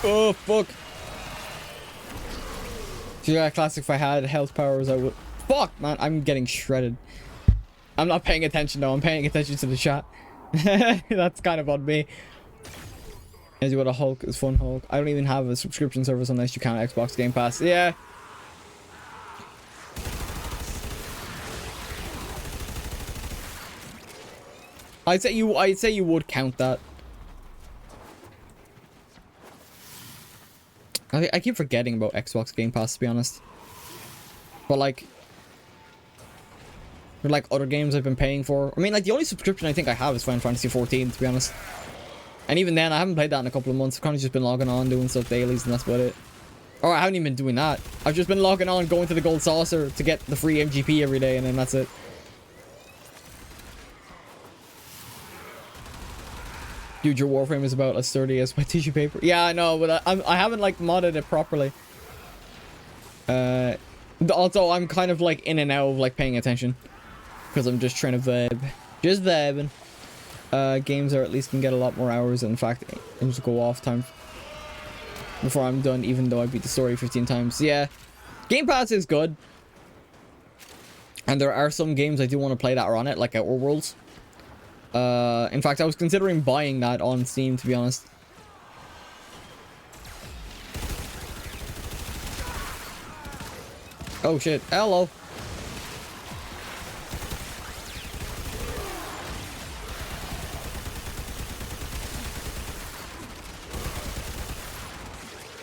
Oh, fuck. Yeah, classic. If I had health powers, I would. Fuck, man. I'm getting shredded. I'm not paying attention, though. I'm paying attention to the chat. That's kind of on me. As you what a Hulk is fun, Hulk. I don't even have a subscription service unless you count Xbox Game Pass. Yeah. I'd say you would count that. I keep forgetting about Xbox Game Pass, to be honest. But like other games I've been paying for. I mean, like the only subscription I think I have is Final Fantasy 14, to be honest. And even then, I haven't played that in a couple of months. I've kind of just been logging on, doing stuff dailies, and that's about it. Or I haven't even been doing that. I've just been logging on, going to the Gold Saucer to get the free MGP every day, and then that's it. Dude, your Warframe is about as sturdy as my tissue paper. Yeah, I know, but I haven't like modded it properly. Also, I'm kind of like in and out of like paying attention. because I'm just trying to vibe. Just vibing. Games are at least can get a lot more hours. In fact, I just go off time before I'm done, even though I beat the story 15 times. Yeah, Game Pass is good. And there are some games I do want to play that are on it, like Outer Worlds. In fact, I was considering buying that on Steam, to be honest. Oh shit, hello.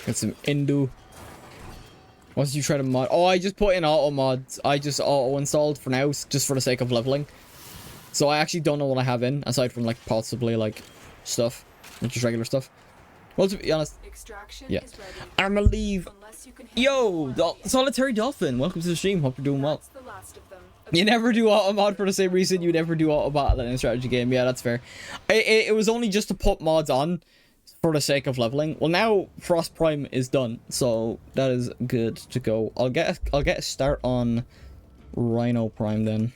Get some Indu. Once you try to mod, oh, I just put in auto mods. I just auto installed for now, just for the sake of leveling. So I actually don't know what I have in, aside from like possibly like stuff, just regular stuff. Well, to be honest, yeah. I'ma leave. Yo, Solitary Dolphin, welcome to the stream. Hope you're doing well. You never do auto mod for the same reason you never do auto battle in a strategy game. Yeah, that's fair. It was only just to put mods on for the sake of leveling. Well, now Frost Prime is done, so that is good to go. I'll get a start on Rhino Prime then.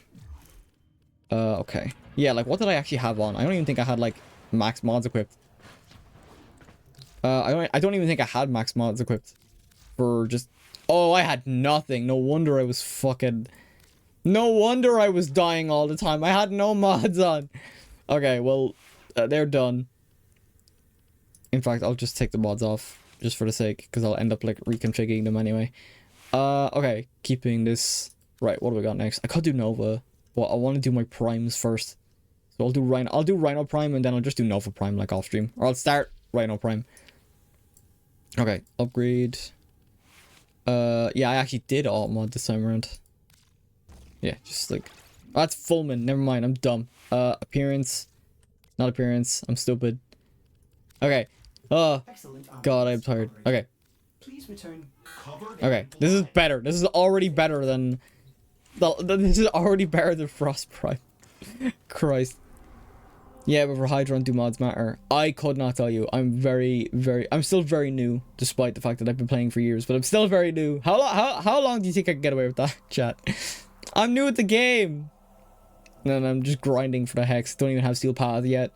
Okay. Yeah, like what did I actually have on? I don't even think I had like max mods equipped. I don't even think I had max mods equipped for just. Oh, I had nothing. No wonder I was fucking. No wonder I was dying all the time. I had no mods on. Okay, well, they're done. In fact, I'll just take the mods off just for the sake, because I'll end up like reconfiguring them anyway. Okay, keeping this. Right, what do we got next? I could do Nova. Well, I want to do my primes first. So I'll do Rhino Prime, and then I'll just do Nova Prime like off stream. Or I'll start Rhino Prime. Okay, upgrade. Yeah, I actually did auto mod this time around. Yeah, just like. Oh, that's Fullman. Never mind, I'm dumb. Appearance. Not appearance. I'm stupid. Okay. Oh, God, I'm tired. Okay. Please return. Okay, this is better. This is already better than. This is already better than Frost Prime. Christ. Yeah, but for Hydron, do mods matter? I could not tell you. I'm I'm still very new, despite the fact that I've been playing for years, but I'm still very new. How long do you think I can get away with that, chat? I'm new at the game. And I'm just grinding for the hex. Don't even have Steel Path yet.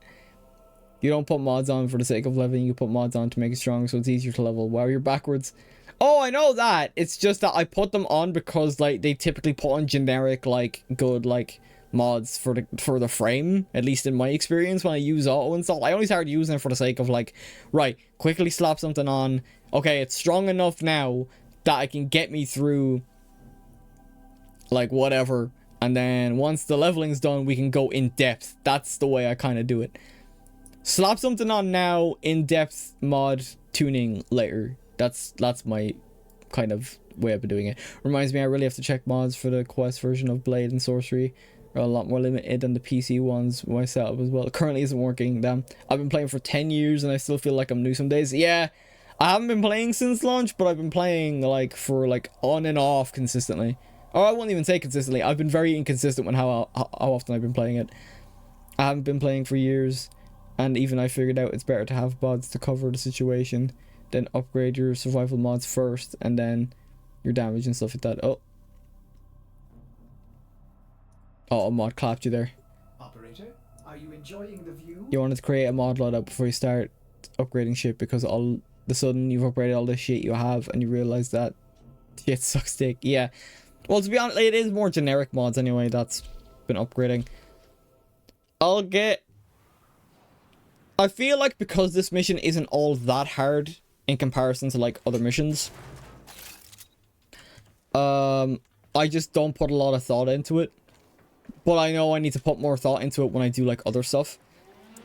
You don't put mods on for the sake of leveling. You put mods on to make it strong, so it's easier to level. Wow, you're backwards. Oh, I know that. It's just that I put them on because like they typically put on generic like good like mods for the frame, at least in my experience when I use auto install. I only started using it for the sake of like, right, quickly slap something on. Okay, it's strong enough now that I can get me through like whatever, and then once the leveling's done, we can go in depth. That's the way I kind of do it. Slap something on now, in depth mod tuning later. That's my kind of way of doing it. Reminds me, I really have to check mods for the Quest version of Blade and Sorcery. Are a lot more limited than the PC ones myself as well. It currently isn't working. Damn. I've been playing for 10 years and I still feel like I'm new some days. Yeah, I haven't been playing since launch, but I've been playing like for like on and off consistently. Or I won't even say consistently. I've been very inconsistent with how often I've been playing it. I haven't been playing for years, and even I figured out it's better to have mods to cover the situation. Then upgrade your survival mods first, and then your damage and stuff like that. Oh, a mod clapped you there. Operator, are you enjoying the view? You wanted to create a mod loadout before you start upgrading shit, because all of a sudden you've upgraded all this shit you have, and you realize that shit sucks dick. Yeah. Well, to be honest, it is more generic mods anyway that's been upgrading. I feel like because this mission isn't all that hard in comparison to like other missions, I just don't put a lot of thought into it. But I know I need to put more thought into it when I do like other stuff.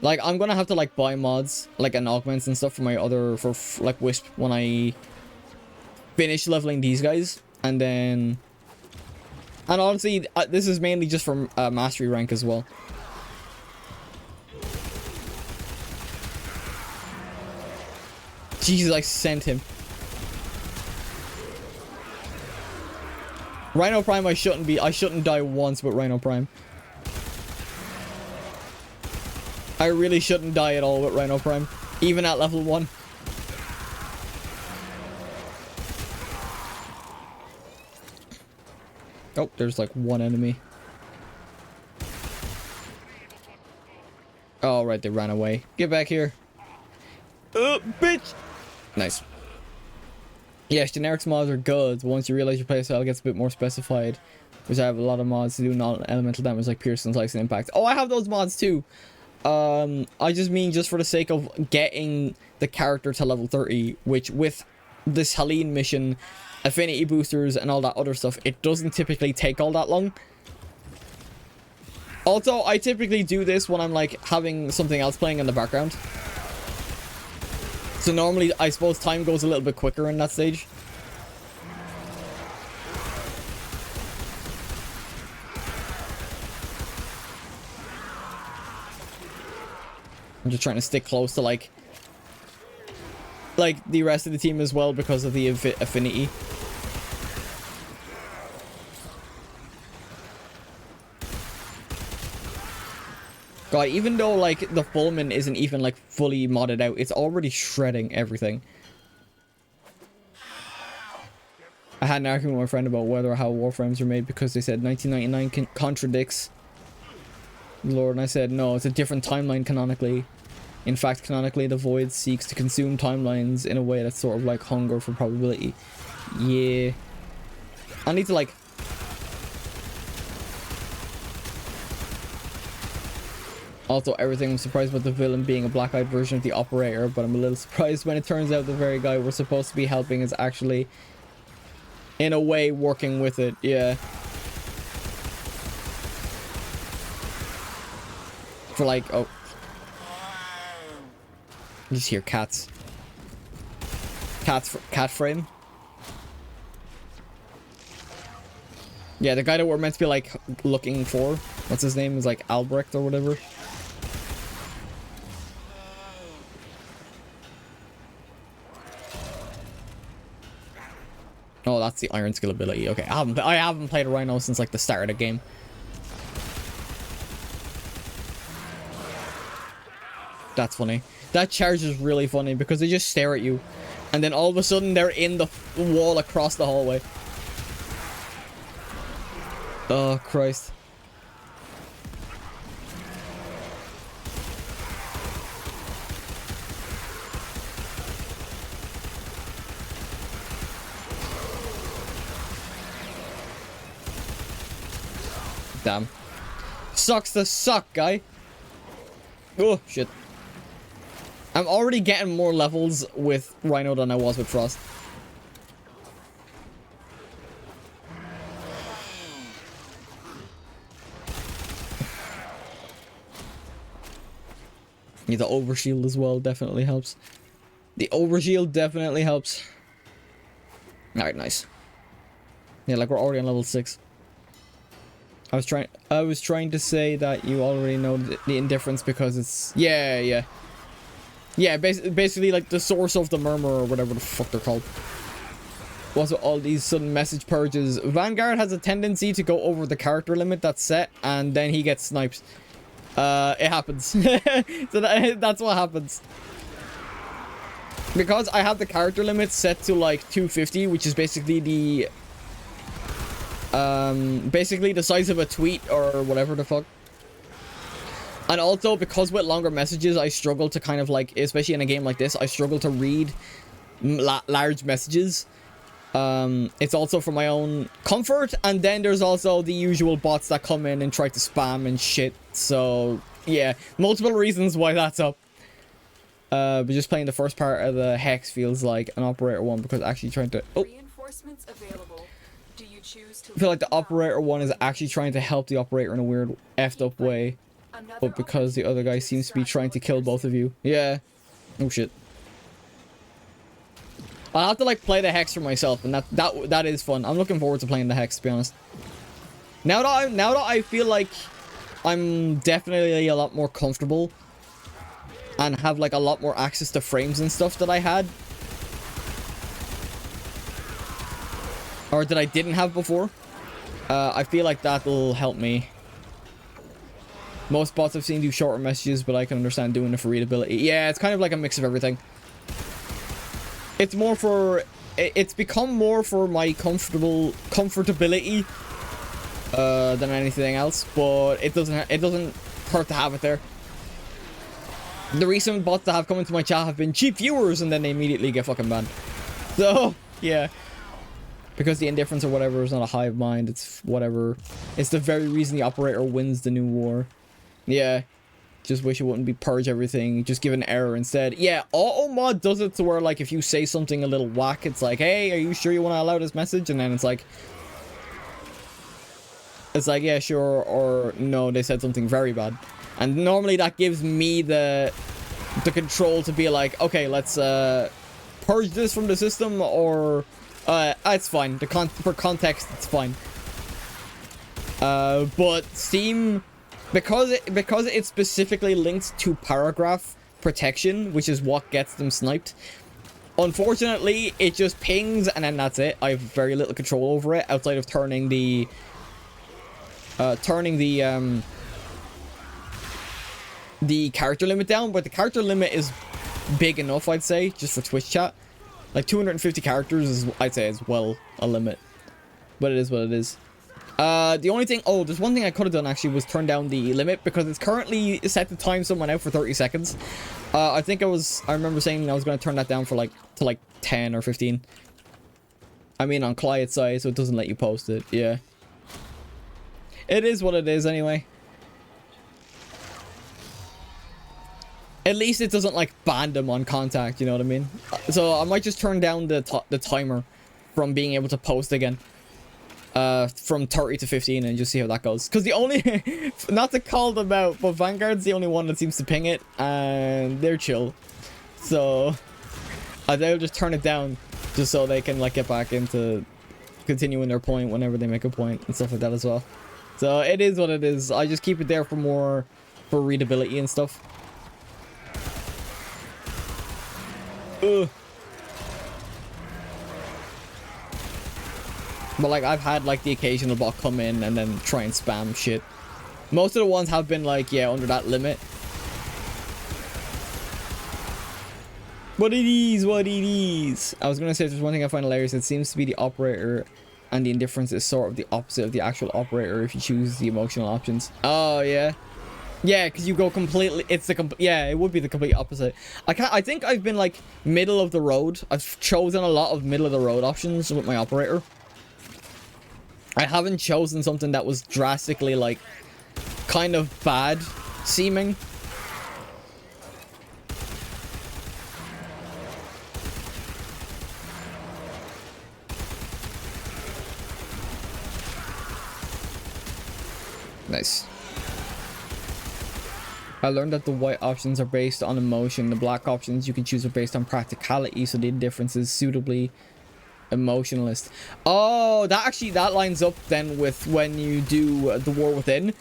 Like I'm gonna have to like buy mods like and augments and stuff for my other like Wisp when I finish leveling these guys, and then honestly this is mainly just for mastery rank as well. Jesus, I sent him. Rhino Prime, I shouldn't die once with Rhino Prime. I really shouldn't die at all with Rhino Prime, even at level 1. Oh, there's like one enemy. Oh, right, they ran away. Get back here. Bitch! Nice. Yes, generics mods are good. Once you realize your playstyle gets a bit more specified, which I have a lot of mods to do non-elemental damage like piercing, slice, and impact. Oh, I have those mods too. I just mean just for the sake of getting the character to level 30, which with this Helene mission, affinity boosters, and all that other stuff, it doesn't typically take all that long. Also, I typically do this when I'm like having something else playing in the background. So normally, I suppose time goes a little bit quicker in that stage. I'm just trying to stick close to like the rest of the team as well because of the affinity. God, even though like the Fulman isn't even like fully modded out, it's already shredding everything. I had an argument with my friend about whether or how Warframes are made because they said 1999 contradicts Lord, and I said no, it's a different timeline canonically. In fact, canonically, the Void seeks to consume timelines in a way that's sort of like hunger for probability. Yeah. I need to like... Also, everything, I'm surprised about the villain being a black-eyed version of the Operator, but I'm a little surprised when it turns out the very guy we're supposed to be helping is actually, in a way, working with it. Yeah. For like, oh. I just hear cats. Cat frame. Yeah, the guy that we're meant to be like looking for. What's his name? Is like Albrecht or whatever. Oh, that's the iron skill ability. Okay, I haven't played a Rhino since like the start of the game. That's funny. That charge is really funny because they just stare at you, and then all of a sudden they're in the wall across the hallway. Oh Christ. Damn. Sucks to suck, guy. Oh, shit. I'm already getting more levels with Rhino than I was with Frost. Yeah, the overshield as well definitely helps. The overshield definitely helps. Alright, nice. Yeah, like we're already on level 6. I was trying to say that you already know the indifference because it's... Yeah. Yeah, basically like the source of the murmur or whatever the fuck they're called. What's with all these sudden message purges? Vanguard has a tendency to go over the character limit that's set, and then he gets sniped. It happens. So that's what happens. Because I have the character limit set to like 250, which is basically the size of a tweet or whatever the fuck. And also, because with longer messages, I struggle to kind of like, especially in a game like this, I struggle to read large messages. It's also for my own comfort, and then there's also the usual bots that come in and try to spam and shit. So, yeah, multiple reasons why that's up. But just playing the first part of the Hex feels like an Operator 1 because actually trying to... Oh. Reinforcements available. Do you choose to... I feel like the Operator 1 is actually trying to help the Operator in a weird effed up way. But because the other guy seems to be trying to kill both of you. Yeah. Oh shit. I'll have to like play the Hex for myself, and that is fun. I'm looking forward to playing the Hex, to be honest. Now that I feel like I'm definitely a lot more comfortable and have like a lot more access to frames and stuff that I had, or that I didn't have before, I feel like that will help me. Most bots I've seen do shorter messages, but I can understand doing it for readability. Yeah, it's kind of like a mix of everything. It's more for... It's become more for my comfortability than anything else, but it doesn't hurt to have it there. The recent bots that have come into my chat have been cheap viewers, and then they immediately get fucking banned. So, yeah. Because the indifference or whatever is not a hive mind, it's whatever. It's the very reason the operator wins the new war. Yeah. Just wish it wouldn't be purge everything, just give an error instead. Yeah, auto mod does it to where, like, if you say something a little whack, it's like, hey, are you sure you want to allow this message? And then it's like, yeah, sure, or no, they said something very bad. And normally that gives me the control to be like, okay, let's purge this from the system, or it's fine. For context, it's fine. But Steam, because it specifically links to paragraph protection, which is what gets them sniped. Unfortunately, it just pings and then that's it. I have very little control over it outside of turning the character limit down, but the character limit is big enough, I'd say, just for Twitch chat. Like 250 characters is, I'd say, is well a limit. But it is what it is. The only thing, oh, there's one thing I could have done actually was turn down the limit, because it's currently set to time someone out for 30 seconds. I remember saying I was going to turn that down for to 10 or 15. I mean on client side, so it doesn't let you post it. Yeah. It is what it is anyway. At least it doesn't like ban them on contact, you know what I mean? So I might just turn down the timer from being able to post again. From 30 to 15 and just see how that goes. Because the only, not to call them out, but Vanguard's the only one that seems to ping it, and they're chill. So they'll just turn it down just so they can like get back into continuing their point whenever they make a point and stuff like that as well. So it is what it is. I just keep it there for readability and stuff. Ugh. But like I've had like the occasional bot come in and then try and spam shit. Most of the ones have been like, yeah, under that limit. What it is, what it is. I was gonna say if there's one thing I find hilarious, it seems to be the operator, and the indifference is sort of the opposite of the actual operator if you choose the emotional options. Oh yeah. Yeah, because you go completely, yeah, it would be the complete opposite. I think I've been like middle of the road. I've chosen a lot of middle of the road options with my operator. I haven't chosen something that was drastically like kind of bad seeming. Nice. I learned that the white options are based on emotion. The black options you can choose are based on practicality, so the difference is suitably emotionalist. Oh, that lines up then with when you do the War Within.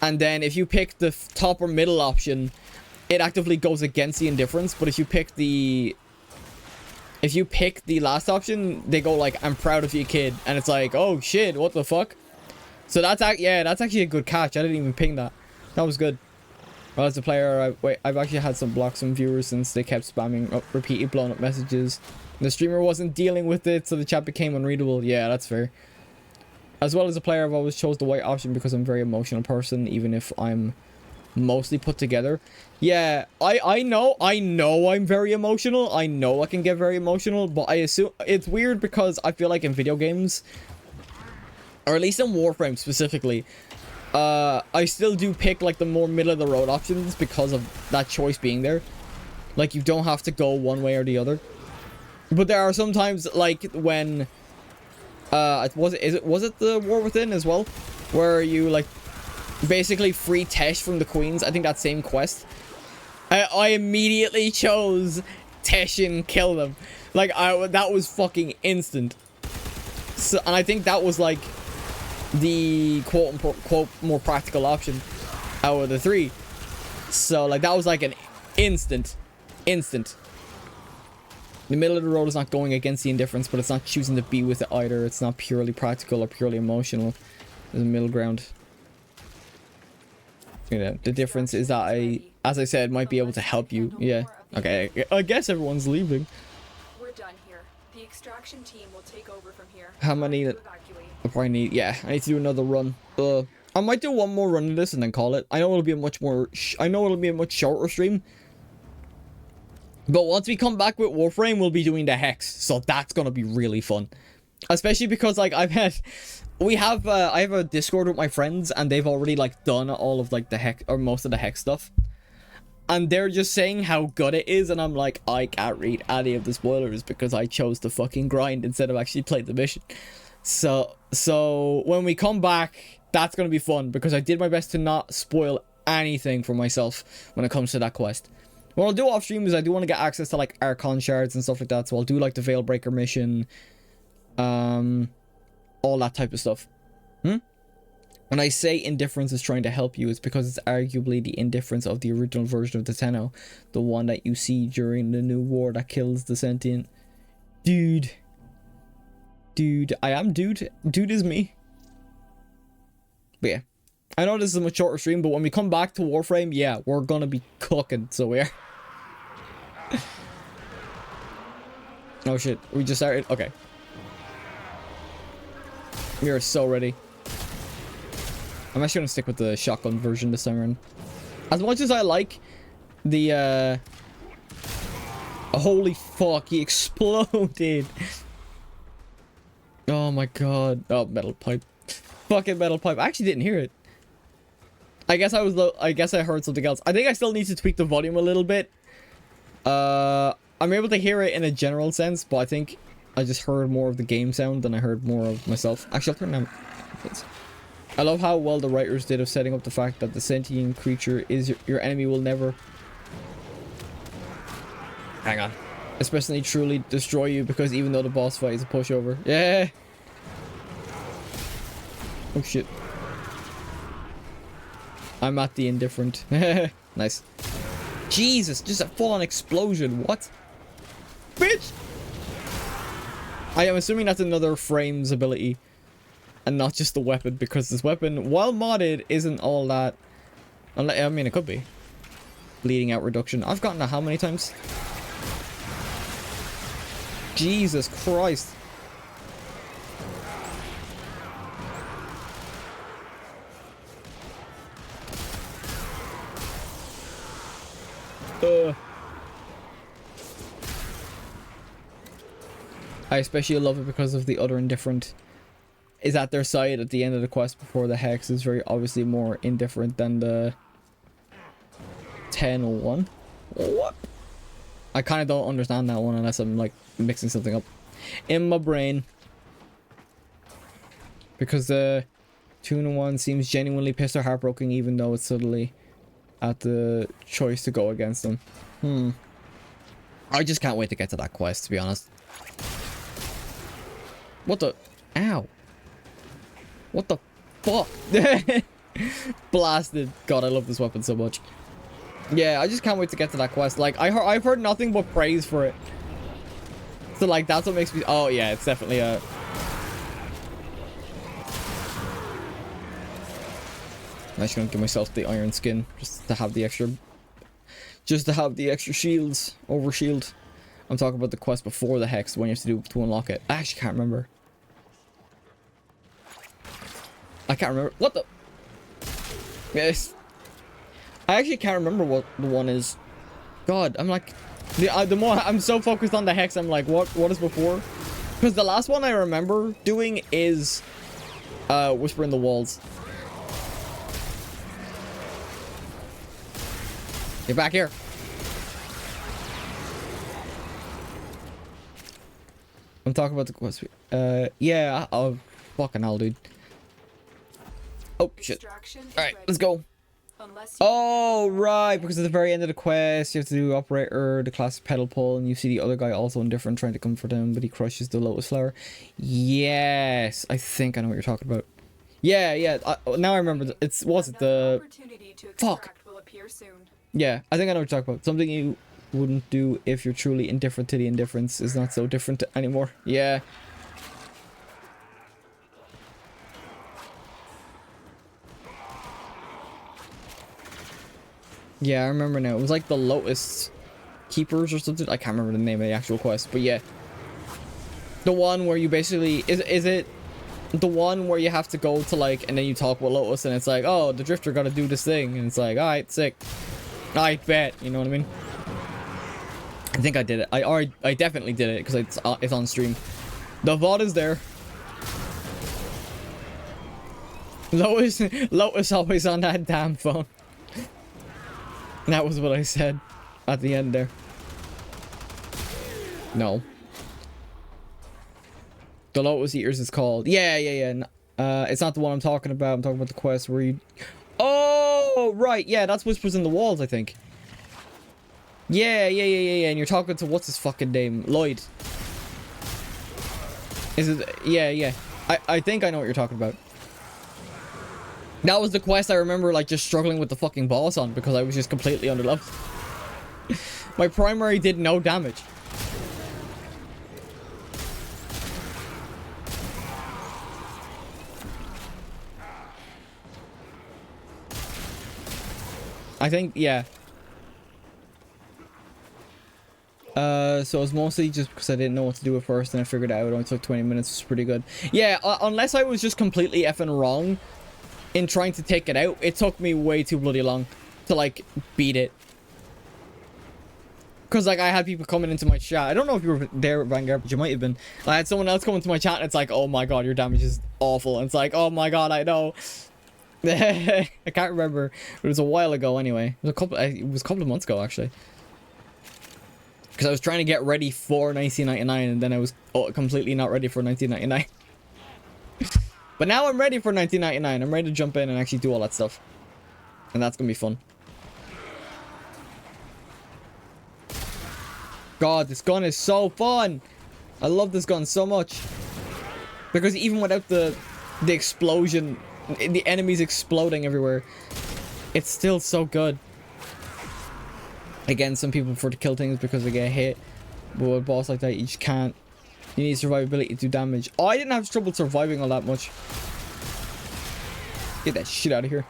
And then if you pick the top or middle option, it actively goes against the indifference. But if you pick the last option, they go like, I'm proud of you, kid. And it's like, oh shit, what the fuck? So that's actually a good catch. I didn't even ping that. That was good. Well, as a player, I've actually had some blocks from viewers since they kept spamming repeated blown up messages. The streamer wasn't dealing with it, so the chat became unreadable. Yeah, that's fair. As well as a player, I've always chose the white option because I'm a very emotional person, even if I'm mostly put together. Yeah, I know I'm very emotional. I know I can get very emotional, but I assume it's weird because I feel like in video games, or at least in Warframe specifically, I still do pick like the more middle of the road options because of that choice being there. Like you don't have to go one way or the other. But there are sometimes like when was it the War Within as well, where you like basically free Tesh from the queens. I think that same quest. I immediately chose Tesh and kill them. Like that was fucking instant. So, and I think that was like the quote unquote more practical option out of the three. So like that was like an instant. The middle of the road is not going against the indifference, but it's not choosing to be with it either. It's not purely practical or purely emotional. There's a middle ground. You know, the difference is that as I said, might be able to help you. Yeah. Okay. I guess everyone's leaving. We're done here. The extraction team will take over from here. How many? I probably need. Yeah, I need to do another run. I might do one more run of this and then call it. I know it'll be a much more... I know it'll be a much shorter stream. But once we come back with Warframe, we'll be doing the Hex. So that's gonna be really fun. Especially because, like, I have a Discord with my friends, and they've already, like, done all of, like, the Hex, or most of the Hex stuff. And they're just saying how good it is, and I'm like, I can't read any of the spoilers because I chose to fucking grind instead of actually play the mission. So when we come back, that's gonna be fun because I did my best to not spoil anything for myself when it comes to that quest. What I'll do off stream is I do want to get access to like Archon shards and stuff like that, so I'll do like the Veilbreaker mission, all that type of stuff. When I say indifference is trying to help you, it's because it's arguably the indifference of the original version of the Tenno, the one that you see during the new war that kills the sentient. Dude, I am dude. Dude is me. But yeah, I know this is a much shorter stream, but when we come back to Warframe, yeah, we're gonna be cooking, so we are. Oh shit, we just started? Okay. We are so ready. I'm actually gonna stick with the shotgun version this time around. As much as I like the, holy fuck, he exploded. Oh my god. Oh, metal pipe. Fucking metal pipe. I actually didn't hear it. I guess I was low. I guess I heard something else. I think I still need to tweak the volume a little bit. I'm able to hear it in a general sense, but I think I just heard more of the game sound than I heard more of myself. Actually, I'll turn down. I love how well the writers did of setting up the fact that the sentient creature is your enemy will never... Hang on. Especially truly destroy you, because even though the boss fight is a pushover. Yeah! Oh shit. I'm at the indifferent. Nice. Jesus, just a full-on explosion. What? Bitch! I am assuming that's another Frame's ability. And not just the weapon, because this weapon, while modded, isn't all that... I mean, it could be. Bleeding out reduction. I've gotten that how many times? Jesus Christ. I especially love it because of the other indifferent is at their side at the end of the quest before the Hex is very obviously more indifferent than the 10-01. What? I kind of don't understand that one unless I'm like mixing something up in my brain. Because the 2-1 seems genuinely pissed or heartbroken even though it's subtly at the choice to go against them. I just can't wait to get to that quest, to be honest. What the? Ow. What the fuck? Blasted. God, I love this weapon so much. Yeah, I just can't wait to get to that quest. Like, I've heard nothing but praise for it. So, like, that's what makes me... Oh, yeah, it's definitely a... I'm actually gonna give myself the iron skin just to have the extra... Just to have the extra shields. Over shield. I'm talking about the quest before the Hex, when you have to do to unlock it. I actually can't remember. I can't remember. What the? Yes. I actually can't remember what the one is. God, I'm like... The more I'm so focused on the Hex, I'm like, what is before? Because the last one I remember doing is... Whisper in the Walls. Get back here. I'm talking about the quest. Yeah. Oh, fucking hell, dude. Oh, shit. Alright, let's go. Oh, right. Because at the very end of the quest, you have to do Operator, the classic pedal pull, and you see the other guy also indifferent trying to comfort him, but he crushes the Lotus Flower. Yes. I think I know what you're talking about. Yeah. Now I remember. Was it the... Fuck. Yeah, I think I know what you're talking about. Something you wouldn't do if you're truly indifferent to the indifference is not so different anymore. Yeah. Yeah, I remember now. It was like the Lotus Keepers or something. I can't remember the name of the actual quest, but yeah. The one where you basically... Is it... The one where you have to go to like, and then you talk with Lotus and it's like, oh, the Drifter gotta do this thing. And it's like, alright, sick. I bet, you know what I mean? I think I did it. I definitely did it because it's on stream. The VOD is there. Lotus always on that damn phone. That was what I said at the end there. No. The Lotus Eaters is called. Yeah. It's not the one I'm talking about. I'm talking about the quest where you... Oh, right. Yeah, that's Whispers in the Walls, I think. Yeah. And you're talking to what's his fucking name? Lloyd. Is it? Yeah. I think I know what you're talking about. That was the quest I remember, like, just struggling with the fucking boss on because I was just completely underleveled. My primary did no damage. I think, yeah. So it was mostly just because I didn't know what to do at first and I figured it out. It only took 20 minutes. It's pretty good. Yeah, unless I was just completely effing wrong in trying to take it out, it took me way too bloody long to, like, beat it. Because, like, I had people coming into my chat. I don't know if you were there, Vanguard, but you might have been. I had someone else come into my chat and it's like, oh my god, your damage is awful. And it's like, oh my god, I know. I can't remember. It was a while ago anyway. It was a couple of months ago, actually. Because I was trying to get ready for 1999 and then I was completely not ready for 1999. But now I'm ready for 1999. I'm ready to jump in and actually do all that stuff. And that's going to be fun. God, this gun is so fun. I love this gun so much. Because even without the explosion, the enemies exploding everywhere, it's still so good. Again, some people prefer to kill things because they get hit. But with a boss like that, you just can't. You need survivability to do damage. Oh, I didn't have trouble surviving all that much. Get that shit out of here.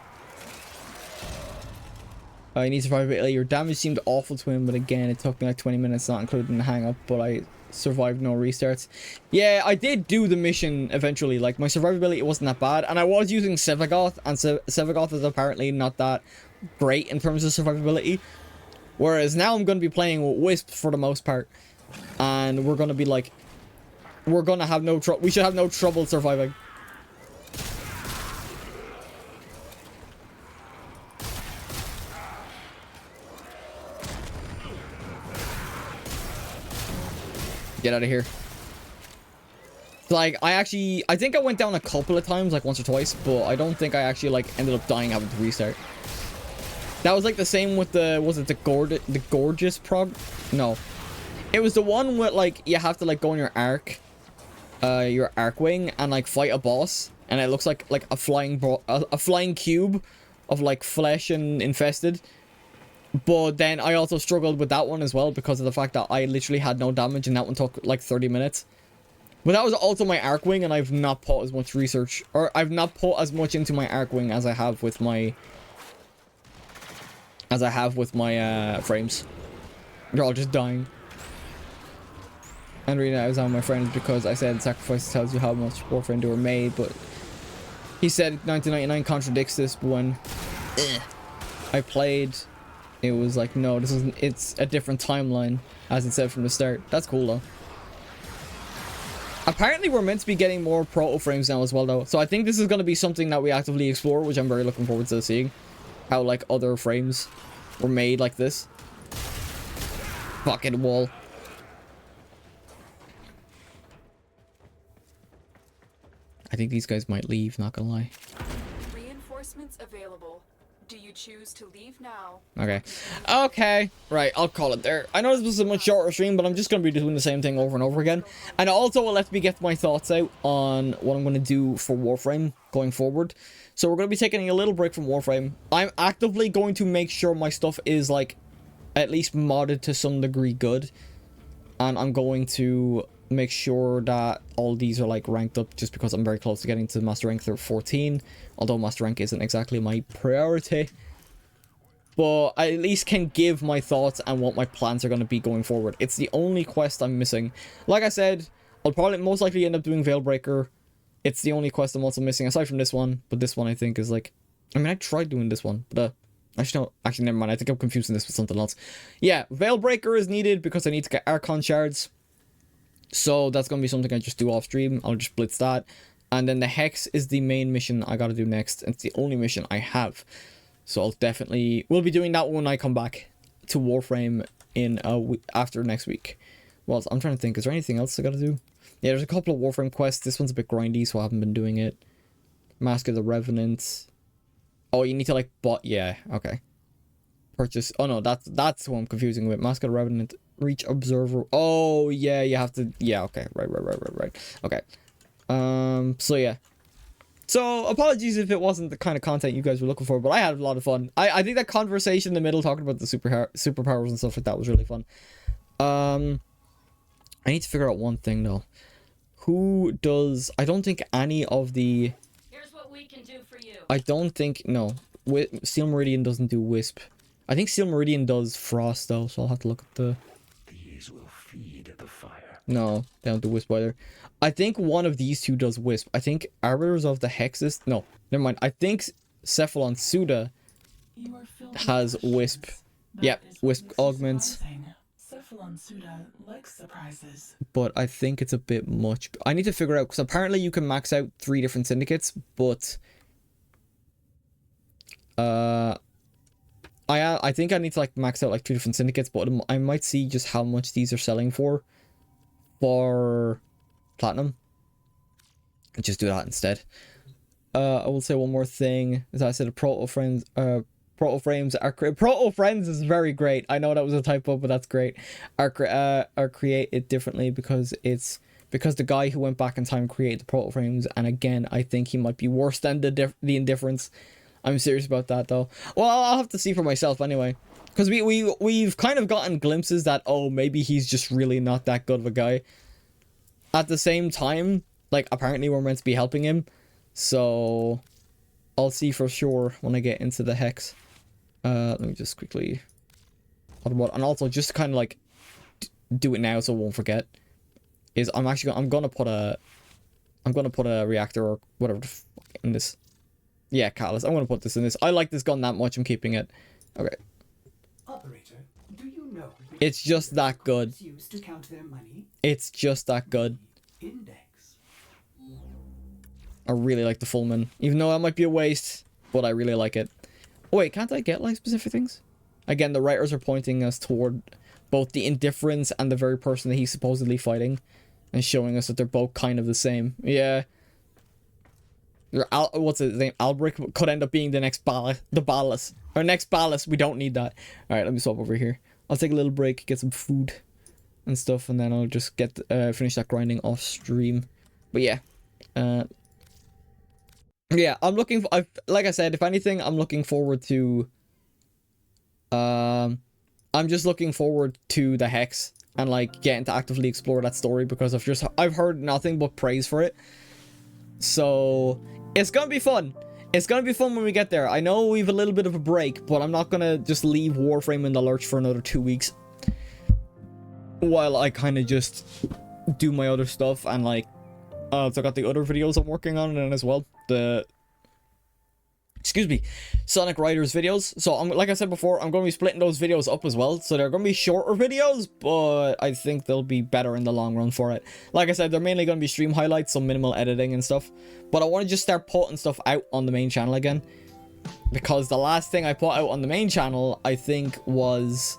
You need survivability. Your damage seemed awful to him, but again, it took me like 20 minutes, not including the hang up, but I survived no restarts. Yeah, I did do the mission eventually. Like, my survivability wasn't that bad, and I was using Sevagoth, and Sevagoth is apparently not that great in terms of survivability. Whereas now I'm going to be playing with Wisp for the most part, and we're going to be like, we're going to have no trouble. We should have no trouble surviving. Get out of here. Like, I think I went down a couple of times, like once or twice, but I don't think I actually, like, ended up dying having to restart. That was like the same with the, was it the Gorgeous prog? No. It was the one with, like, you have to, like, go on your arc wing and, like, fight a boss, and it looks like a flying cube of, like, flesh and infested. But then I also struggled with that one as well because of the fact that I literally had no damage and that one took like 30 minutes. But that was also my arc wing, and I've not put as much research, or I've not put as much into my arc wing as I have with my frames. They're all just dying. And really, I was on my friends because I said sacrifice tells you how much Warframe they were made, but he said 1999 contradicts this, but when I played, it was like, no, this isn't, it's a different timeline, as it said from the start. That's cool, though. Apparently, we're meant to be getting more proto frames now as well, though. So I think this is going to be something that we actively explore, which I'm very looking forward to seeing. How, like, other frames were made like this. Fucking wall. I think these guys might leave, not gonna lie. Reinforcements available. Do you choose to leave now? Okay. Okay. Right, I'll call it there. I know this was a much shorter stream, but I'm just going to be doing the same thing over and over again. And also, it lets me get my thoughts out on what I'm going to do for Warframe going forward. So we're going to be taking a little break from Warframe. I'm actively going to make sure my stuff is, like, at least modded to some degree good. And I'm going to make sure that all these are, like, ranked up just because I'm very close to getting to Master Rank 14. Although Master Rank isn't exactly my priority. But I at least can give my thoughts and what my plans are going to be going forward. It's the only quest I'm missing. Like I said, I'll probably most likely end up doing Veilbreaker It's the only quest I'm also missing aside from this one, but this one I think is like, I mean, I tried doing this one, but actually no, actually never mind. I think I'm confusing this with something else. Yeah, Veilbreaker is needed because I need to get Archon shards. So that's gonna be something I just do off stream. I'll just blitz that. And then the Hex is the main mission I gotta do next. It's the only mission I have. So I'll definitely, we'll be doing that when I come back to Warframe in after next week. Well, I'm trying to think, is there anything else I gotta do? Yeah, there's a couple of Warframe quests. This one's a bit grindy, so I haven't been doing it. Mask of the Revenant. Oh, you need to like yeah, okay. Purchase, oh no, that's who I'm confusing with. Mask of the Revenant, reach Observer. Oh yeah, you have to, yeah, okay, right. Okay. So yeah. So apologies if it wasn't the kind of content you guys were looking for, but I had a lot of fun. I think that conversation in the middle talking about the superpowers and stuff like that was really fun. I need to figure out one thing though. Who does, I don't think any of the, Here's what we can do for you. I don't think, no, Steel Meridian doesn't do Wisp. I think Steel Meridian does Frost though, so I'll have to look at the, These will feed the fire. no, they don't do Wisp either. I think one of these two does Wisp. I think Arbiters of the Hexes, no, never mind. I think Cephalon Suda has Wisp. Yep, Wisp augments. Cephalon Suda likes surprises. But I think it's a bit much. I need to figure out, because apparently you can max out 3 different syndicates, but I think I need to like max out like 2 different syndicates, but I might see just how much these are selling for platinum and just do that instead. I will say one more thing. As I said, the Proto Frames are Proto Friends is very great. I know that was a typo, but that's great. Are created differently because the guy who went back in time created the Proto Frames, and again, I think he might be worse than the Indifference. I'm serious about that though. Well, I'll have to see for myself anyway, because we've kind of gotten glimpses that, oh, maybe he's just really not that good of a guy. At the same time, like, apparently we're meant to be helping him, so I'll see for sure when I get into the Hex. Let me just quickly, and also just kind of like do it now so I won't forget, is I'm gonna put a reactor or whatever in this. Yeah, catalyst. I'm gonna put this in this. I like this gun that much, I'm keeping it. Okay. Operator, do you know It's just that good. used to count their money? It's just that good. Index. I really like the Fullman, even though that might be a waste, but I really like it. Oh, wait, can't I get like specific things? Again, the writers are pointing us toward both the Indifference and the very person that he's supposedly fighting, and showing us that they're both kind of the same. Yeah. What's his name? Albric could end up being the next Ballas. Or next Ballas. We don't need that. Alright, let me swap over here. I'll take a little break, get some food and stuff, and then I'll just get finish that grinding off stream. But yeah. Yeah, I'm looking for, like I said, if anything, I'm looking forward to I'm just looking forward to the Hex and like getting to actively explore that story, because I've heard nothing but praise for it. So it's gonna be fun. It's gonna be fun when we get there. I know we've a little bit of a break, but I'm not gonna just leave Warframe in the lurch for another 2 weeks while I kind of just do my other stuff. And like, so I got the other videos I'm working on then as well. Sonic Riders videos. So like I said before, I'm going to be splitting those videos up as well. So they're going to be shorter videos, but I think they'll be better in the long run for it. Like I said, they're mainly going to be stream highlights, some minimal editing and stuff. But I want to just start putting stuff out on the main channel again, because the last thing I put out on the main channel, I think the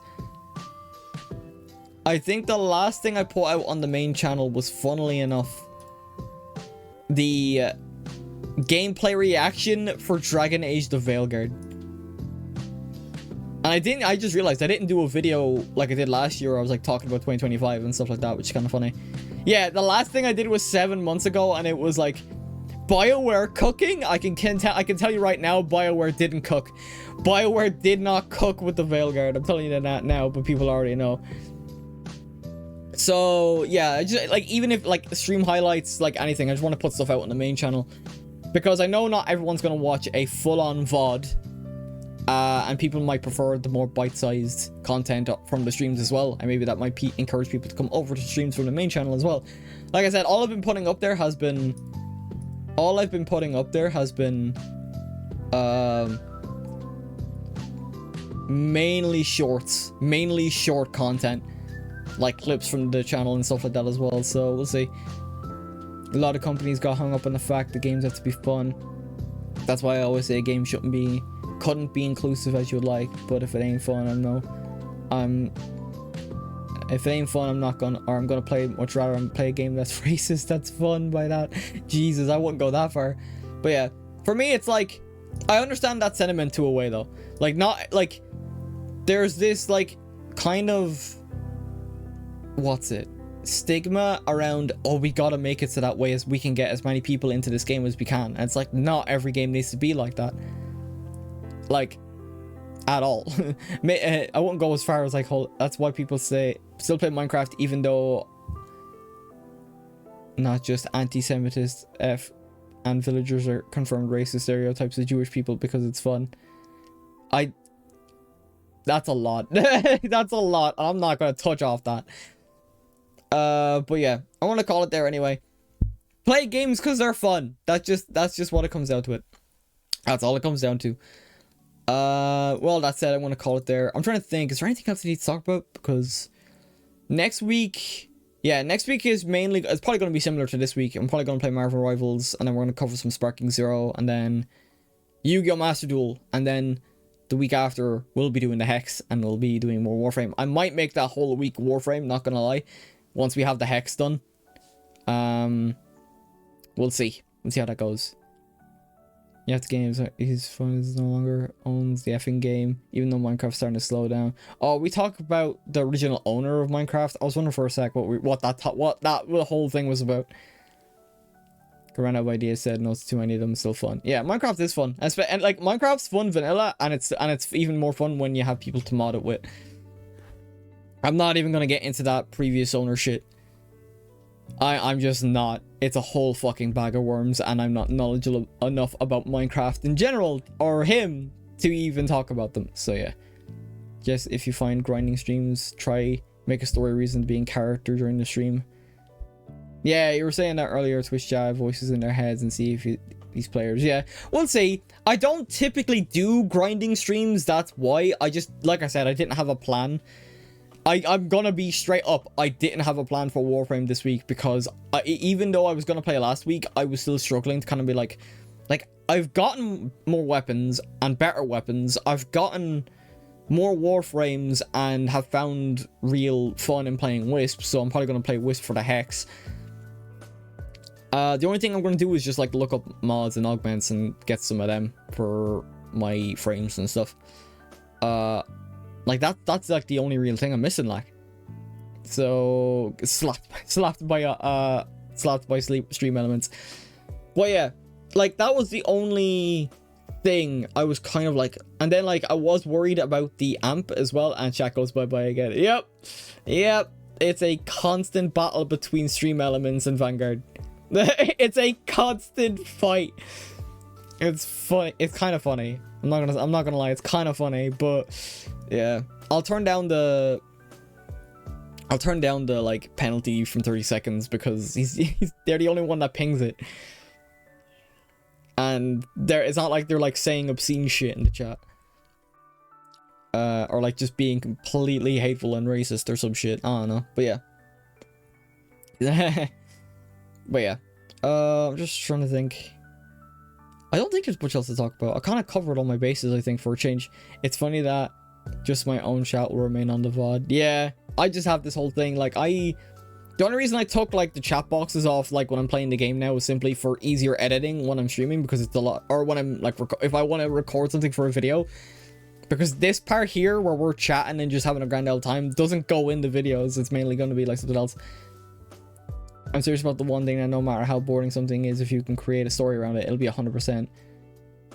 last thing I put out on the main channel was, funnily enough, the gameplay reaction for Dragon Age the Veilguard. And I just realized I didn't do a video like I did last year where I was like talking about 2025 and stuff like that, which is kind of funny. Yeah, the last thing I did was 7 months ago, and it was like BioWare cooking. I can tell you right now, BioWare didn't cook. BioWare did not cook with the Veilguard. I'm telling you that now, but people already know. So yeah, just like, even if like stream highlights, like anything, I just want to put stuff out on the main channel, because I know not everyone's gonna watch a full-on VOD, and people might prefer the more bite-sized content from the streams as well, and maybe that might encourage people to come over to streams from the main channel as well. Like I said, all I've been putting up there has been all I've been putting up there has been mainly shorts, mainly short content, like clips from the channel and stuff like that as well. So we'll see. A lot of companies got hung up on the fact the games have to be fun. That's why I always say a game couldn't be inclusive as you would like. But if it ain't fun, if it ain't fun, I'm gonna play it. Much rather play a game that's racist, that's fun by that. Jesus, I wouldn't go that far. But yeah, for me, it's like, I understand that sentiment to a way though. Like, not like, there's this like kind of, what's it? Stigma around, oh, we gotta make it so that way as we can get as many people into this game as we can. And it's like, not every game needs to be like that. Like, at all. I won't go as far as like, that's why people say still play Minecraft even though not just anti-Semitist and villagers are confirmed racist stereotypes of Jewish people because it's fun. That's a lot. That's a lot. I'm not gonna touch off that. But yeah, I want to call it there anyway. Play games because they're fun. That's just what it comes down to. It. That's all it comes down to. Well, that said, I want to call it there. I'm trying to think. Is there anything else I need to talk about? Because next week, yeah, next week is mainly, it's probably going to be similar to this week. I'm probably going to play Marvel Rivals, and then we're going to cover some Sparking Zero, and then Yu-Gi-Oh! Master Duel, and then the week after, we'll be doing the Hex, and we'll be doing more Warframe. I might make that whole week Warframe, not gonna lie, once we have the Hex done. We'll see. We'll see how that goes. Yeah, the games, his phone is no longer owns the effing game, even though Minecraft's starting to slow down. Oh, we talk about the original owner of Minecraft. I was wondering for a sec what that whole thing was about. Ran out of ideas, said no, it's too many of them, still fun. Yeah, Minecraft is fun, and like Minecraft's fun vanilla, and it's even more fun when you have people to mod it with. I'm not even gonna get into that previous owner shit. I'm just not. It's a whole fucking bag of worms, and I'm not knowledgeable enough about Minecraft in general or him to even talk about them. So yeah, just if you find grinding streams, try make a story reason to be in character during the stream. Yeah, you were saying that earlier. Twitch chat voices in their heads and see if these players. Yeah, we'll see. I don't typically do grinding streams. That's why I just, like I said, I didn't have a plan. I'm gonna be straight up. I didn't have a plan for Warframe this week because even though I was gonna play last week, I was still struggling to kind of be like I've gotten more weapons and better weapons. I've gotten more Warframes and have found real fun in playing Wisp. So I'm probably gonna play Wisp for the Hex. The only thing I'm going to do is just like look up mods and augments and get some of them for my frames and stuff. Like that's like the only real thing I'm missing, like. So slapped by stream elements. But yeah, like that was the only thing I was kind of like, and then like I was worried about the amp as well, and chat goes bye again. Yep, it's a constant battle between stream elements and Vanguard. It's a constant fight. It's funny. It's kind of funny. I'm not gonna lie. It's kind of funny, but yeah. I'll turn down the like penalty from 30 seconds because they're the only one that pings it. And it's not like they're like saying obscene shit in the chat. Or like just being completely hateful and racist or some shit. I don't know. But yeah. But yeah, I'm just trying to think. I don't think there's much else to talk about. I kind of covered all my bases, I think, for a change. It's funny that just my own chat will remain on the VOD. Yeah, I just have this whole thing. Like, the only reason I took, like, the chat boxes off, like, when I'm playing the game now is simply for easier editing when I'm streaming, because it's a lot, or when I'm, like, if I want to record something for a video. Because this part here, where we're chatting and just having a grand old time, doesn't go in the videos. It's mainly going to be, like, something else. I'm serious about the one thing that no matter how boring something is, if you can create a story around it, it'll be 100%.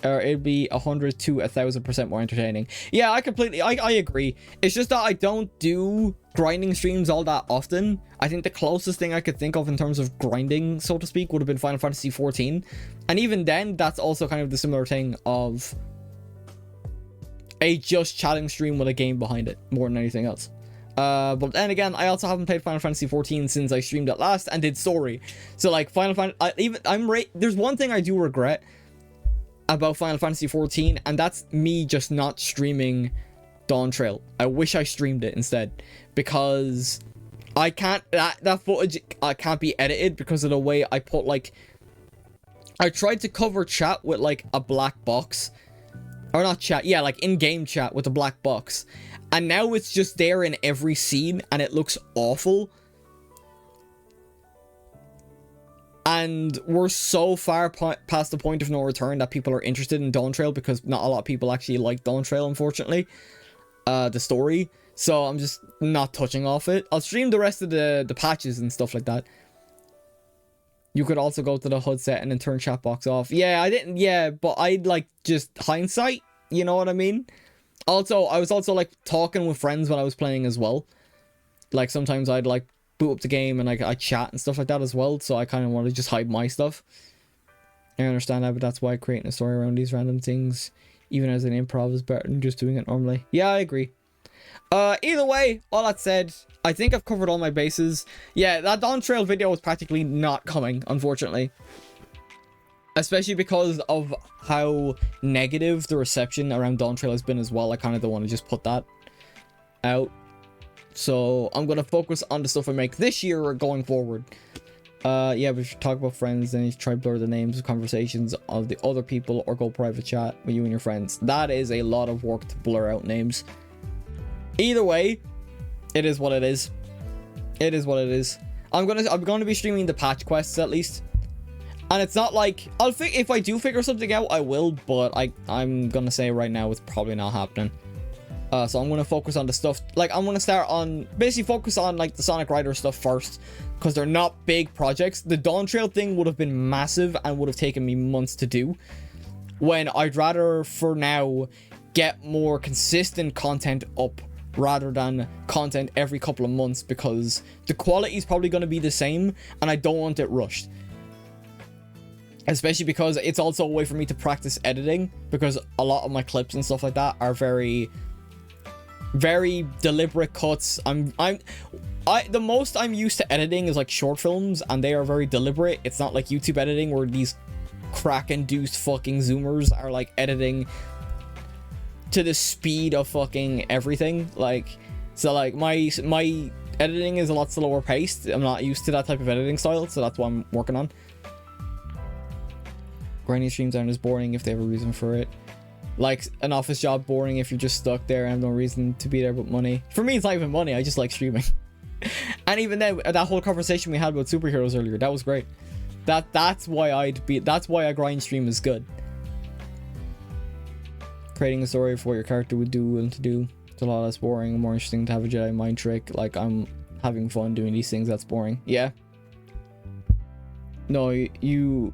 Or it'll be 100 to 1,000% more entertaining. Yeah, I agree. It's just that I don't do grinding streams all that often. I think the closest thing I could think of in terms of grinding, so to speak, would have been Final Fantasy XIV. And even then, that's also kind of the similar thing of a just chatting stream with a game behind it, more than anything else. But then again, I also haven't played Final Fantasy 14 since I streamed it last and did story. So like Final Fantasy, there's one thing I do regret about Final Fantasy 14, and that's me just not streaming Dawn Trail. I wish I streamed it instead, because I can't, that footage can't be edited because of the way I put, like, I tried to cover chat with like a black box, or not chat, yeah, like in-game chat with a black box. And now it's just there in every scene, and it looks awful. And we're so far past the point of no return that people are interested in Dawn Trail, because not a lot of people actually like Dawn Trail, unfortunately. The story. So I'm just not touching off it. I'll stream the rest of the patches and stuff like that. You could also go to the HUD set and then turn chat box off. Yeah, I didn't, yeah, but I'd like just hindsight, you know what I mean? Also, I was also like talking with friends when I was playing as well. Like sometimes I'd like boot up the game and like I chat and stuff like that as well. So I kind of want to just hide my stuff. I understand that, but that's why creating a story around these random things, even as an improv, is better than just doing it normally. Yeah, I agree. Either way, all that said, I think I've covered all my bases. Yeah, that Dawn Trail video was practically not coming, unfortunately. Especially because of how negative the reception around Dawn Trail has been as well. I kind of don't want to just put that out. So I'm going to focus on the stuff I make this year or going forward. Yeah, we should talk about friends, then you should try to blur the names of conversations of the other people or go private chat with you and your friends. That is a lot of work to blur out names. Either way, it is what it is. It is what it is. I'm gonna be streaming the patch quests at least. And it's not like if I do figure something out, I will, but I'm gonna say right now it's probably not happening. So I'm gonna focus on the stuff, like I'm gonna start on basically focus on like the Sonic Rider stuff first, because they're not big projects. The Dawn Trail thing would have been massive and would have taken me months to do, when I'd rather for now get more consistent content up rather than content every couple of months, because the quality is probably going to be the same and I don't want it rushed. Especially because it's also a way for me to practice editing, because a lot of my clips and stuff like that are very deliberate cuts. The most I'm used to editing is like short films, and they are very deliberate. It's not like YouTube editing where these crack-induced fucking zoomers are like editing to the speed of fucking everything. Like, so like my editing is a lot slower paced. I'm not used to that type of editing style, so that's what I'm working on. Grinding streams aren't as boring if they have a reason for it. Like an office job boring if you're just stuck there and have no reason to be there but money. For me, it's not even money. I just like streaming. And even then, that whole conversation we had about superheroes earlier, that was great. That's why a grind stream is good. Creating a story for what your character would do, willing to do. It's a lot less boring and more interesting to have a Jedi mind trick. Like, I'm having fun doing these things. That's boring. Yeah. No, you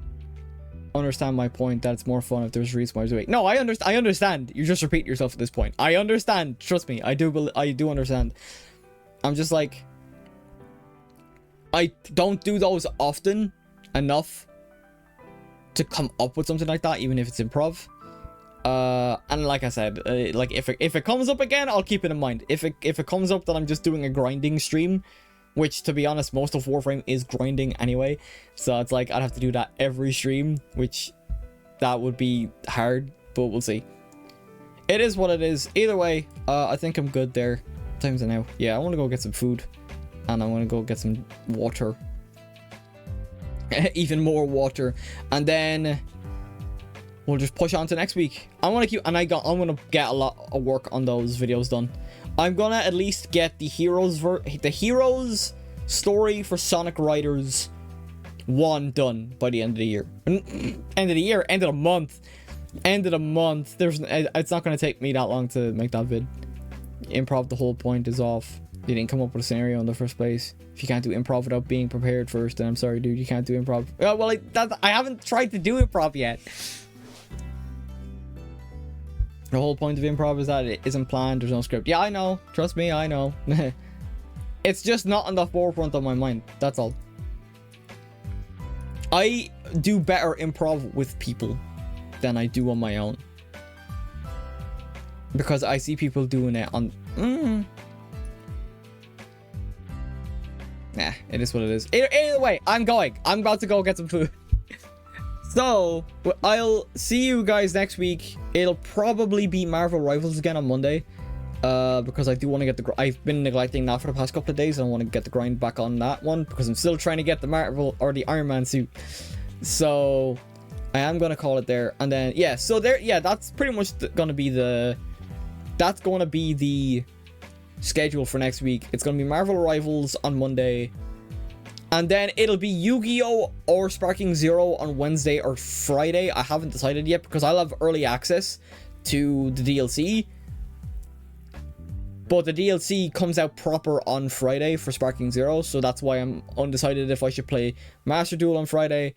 understand my point that it's more fun if there's a reason why to wait. No, I understand. You just repeat yourself at this point. I understand. Trust me. I do understand. I'm just like, I don't do those often enough to come up with something like that, even if it's improv. And like I said, like if it comes up again, I'll keep it in mind. If it comes up that I'm just doing a grinding stream, which to be honest, most of Warframe is grinding anyway, so it's like I'd have to do that every stream, which that would be hard, but we'll see. It is what it is. Either way, I think I'm good there. What time is it now? Yeah, I want to go get some food, and I want to go get some water. Even more water, and then we'll just push on to next week. I'm gonna get a lot of work on those videos done. I'm gonna at least get the heroes story for Sonic Riders 1 done by the end of the year. End of the month. It's not gonna take me that long to make that vid. Improv, the whole point is off. You didn't come up with a scenario in the first place. If you can't do improv without being prepared first, then I'm sorry, dude, you can't do improv. Well, I haven't tried to do improv yet. The whole point of improv is that it isn't planned, there's no script. Yeah, I know. Trust me, I know. It's just not on the forefront of my mind. That's all. I do better improv with people than I do on my own. Because I see people doing it on... it is what it is. Either way, I'm going. I'm about to go get some food. So, I'll see you guys next week. It'll probably be Marvel Rivals again on Monday. Because I do want to get I've been neglecting that for the past couple of days. And I want to get the grind back on that one. Because I'm still trying to get the Marvel or the Iron Man suit. So, I am going to call it there. And then, yeah. So, there, yeah, that's pretty much going to be the... That's going to be the schedule for next week. It's going to be Marvel Rivals on Monday. And then it'll be Yu-Gi-Oh! Or Sparking Zero on Wednesday or Friday. I haven't decided yet because I'll have early access to the DLC. But the DLC comes out proper on Friday for Sparking Zero. So that's why I'm undecided if I should play Master Duel on Friday.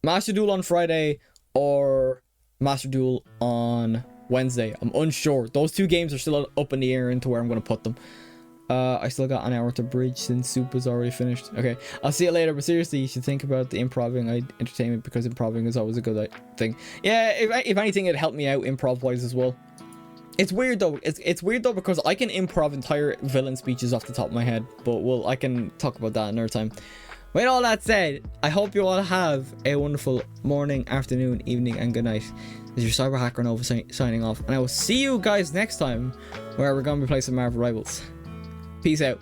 Master Duel on Friday or Master Duel on Wednesday. I'm unsure. Those two games are still up in the air into where I'm going to put them. I still got an hour to bridge since Soup is already finished. Okay, I'll see you later. But seriously, you should think about the improving entertainment because improving is always a good thing. Yeah, if anything, it helped me out improv-wise as well. It's weird though. It's weird though because I can improv entire villain speeches off the top of my head. But I can talk about that another time. With all that said, I hope you all have a wonderful morning, afternoon, evening, and good night. This is your Cyber Hacker Nova signing off. And I will see you guys next time where we're going to be playing some Marvel Rivals. Peace out.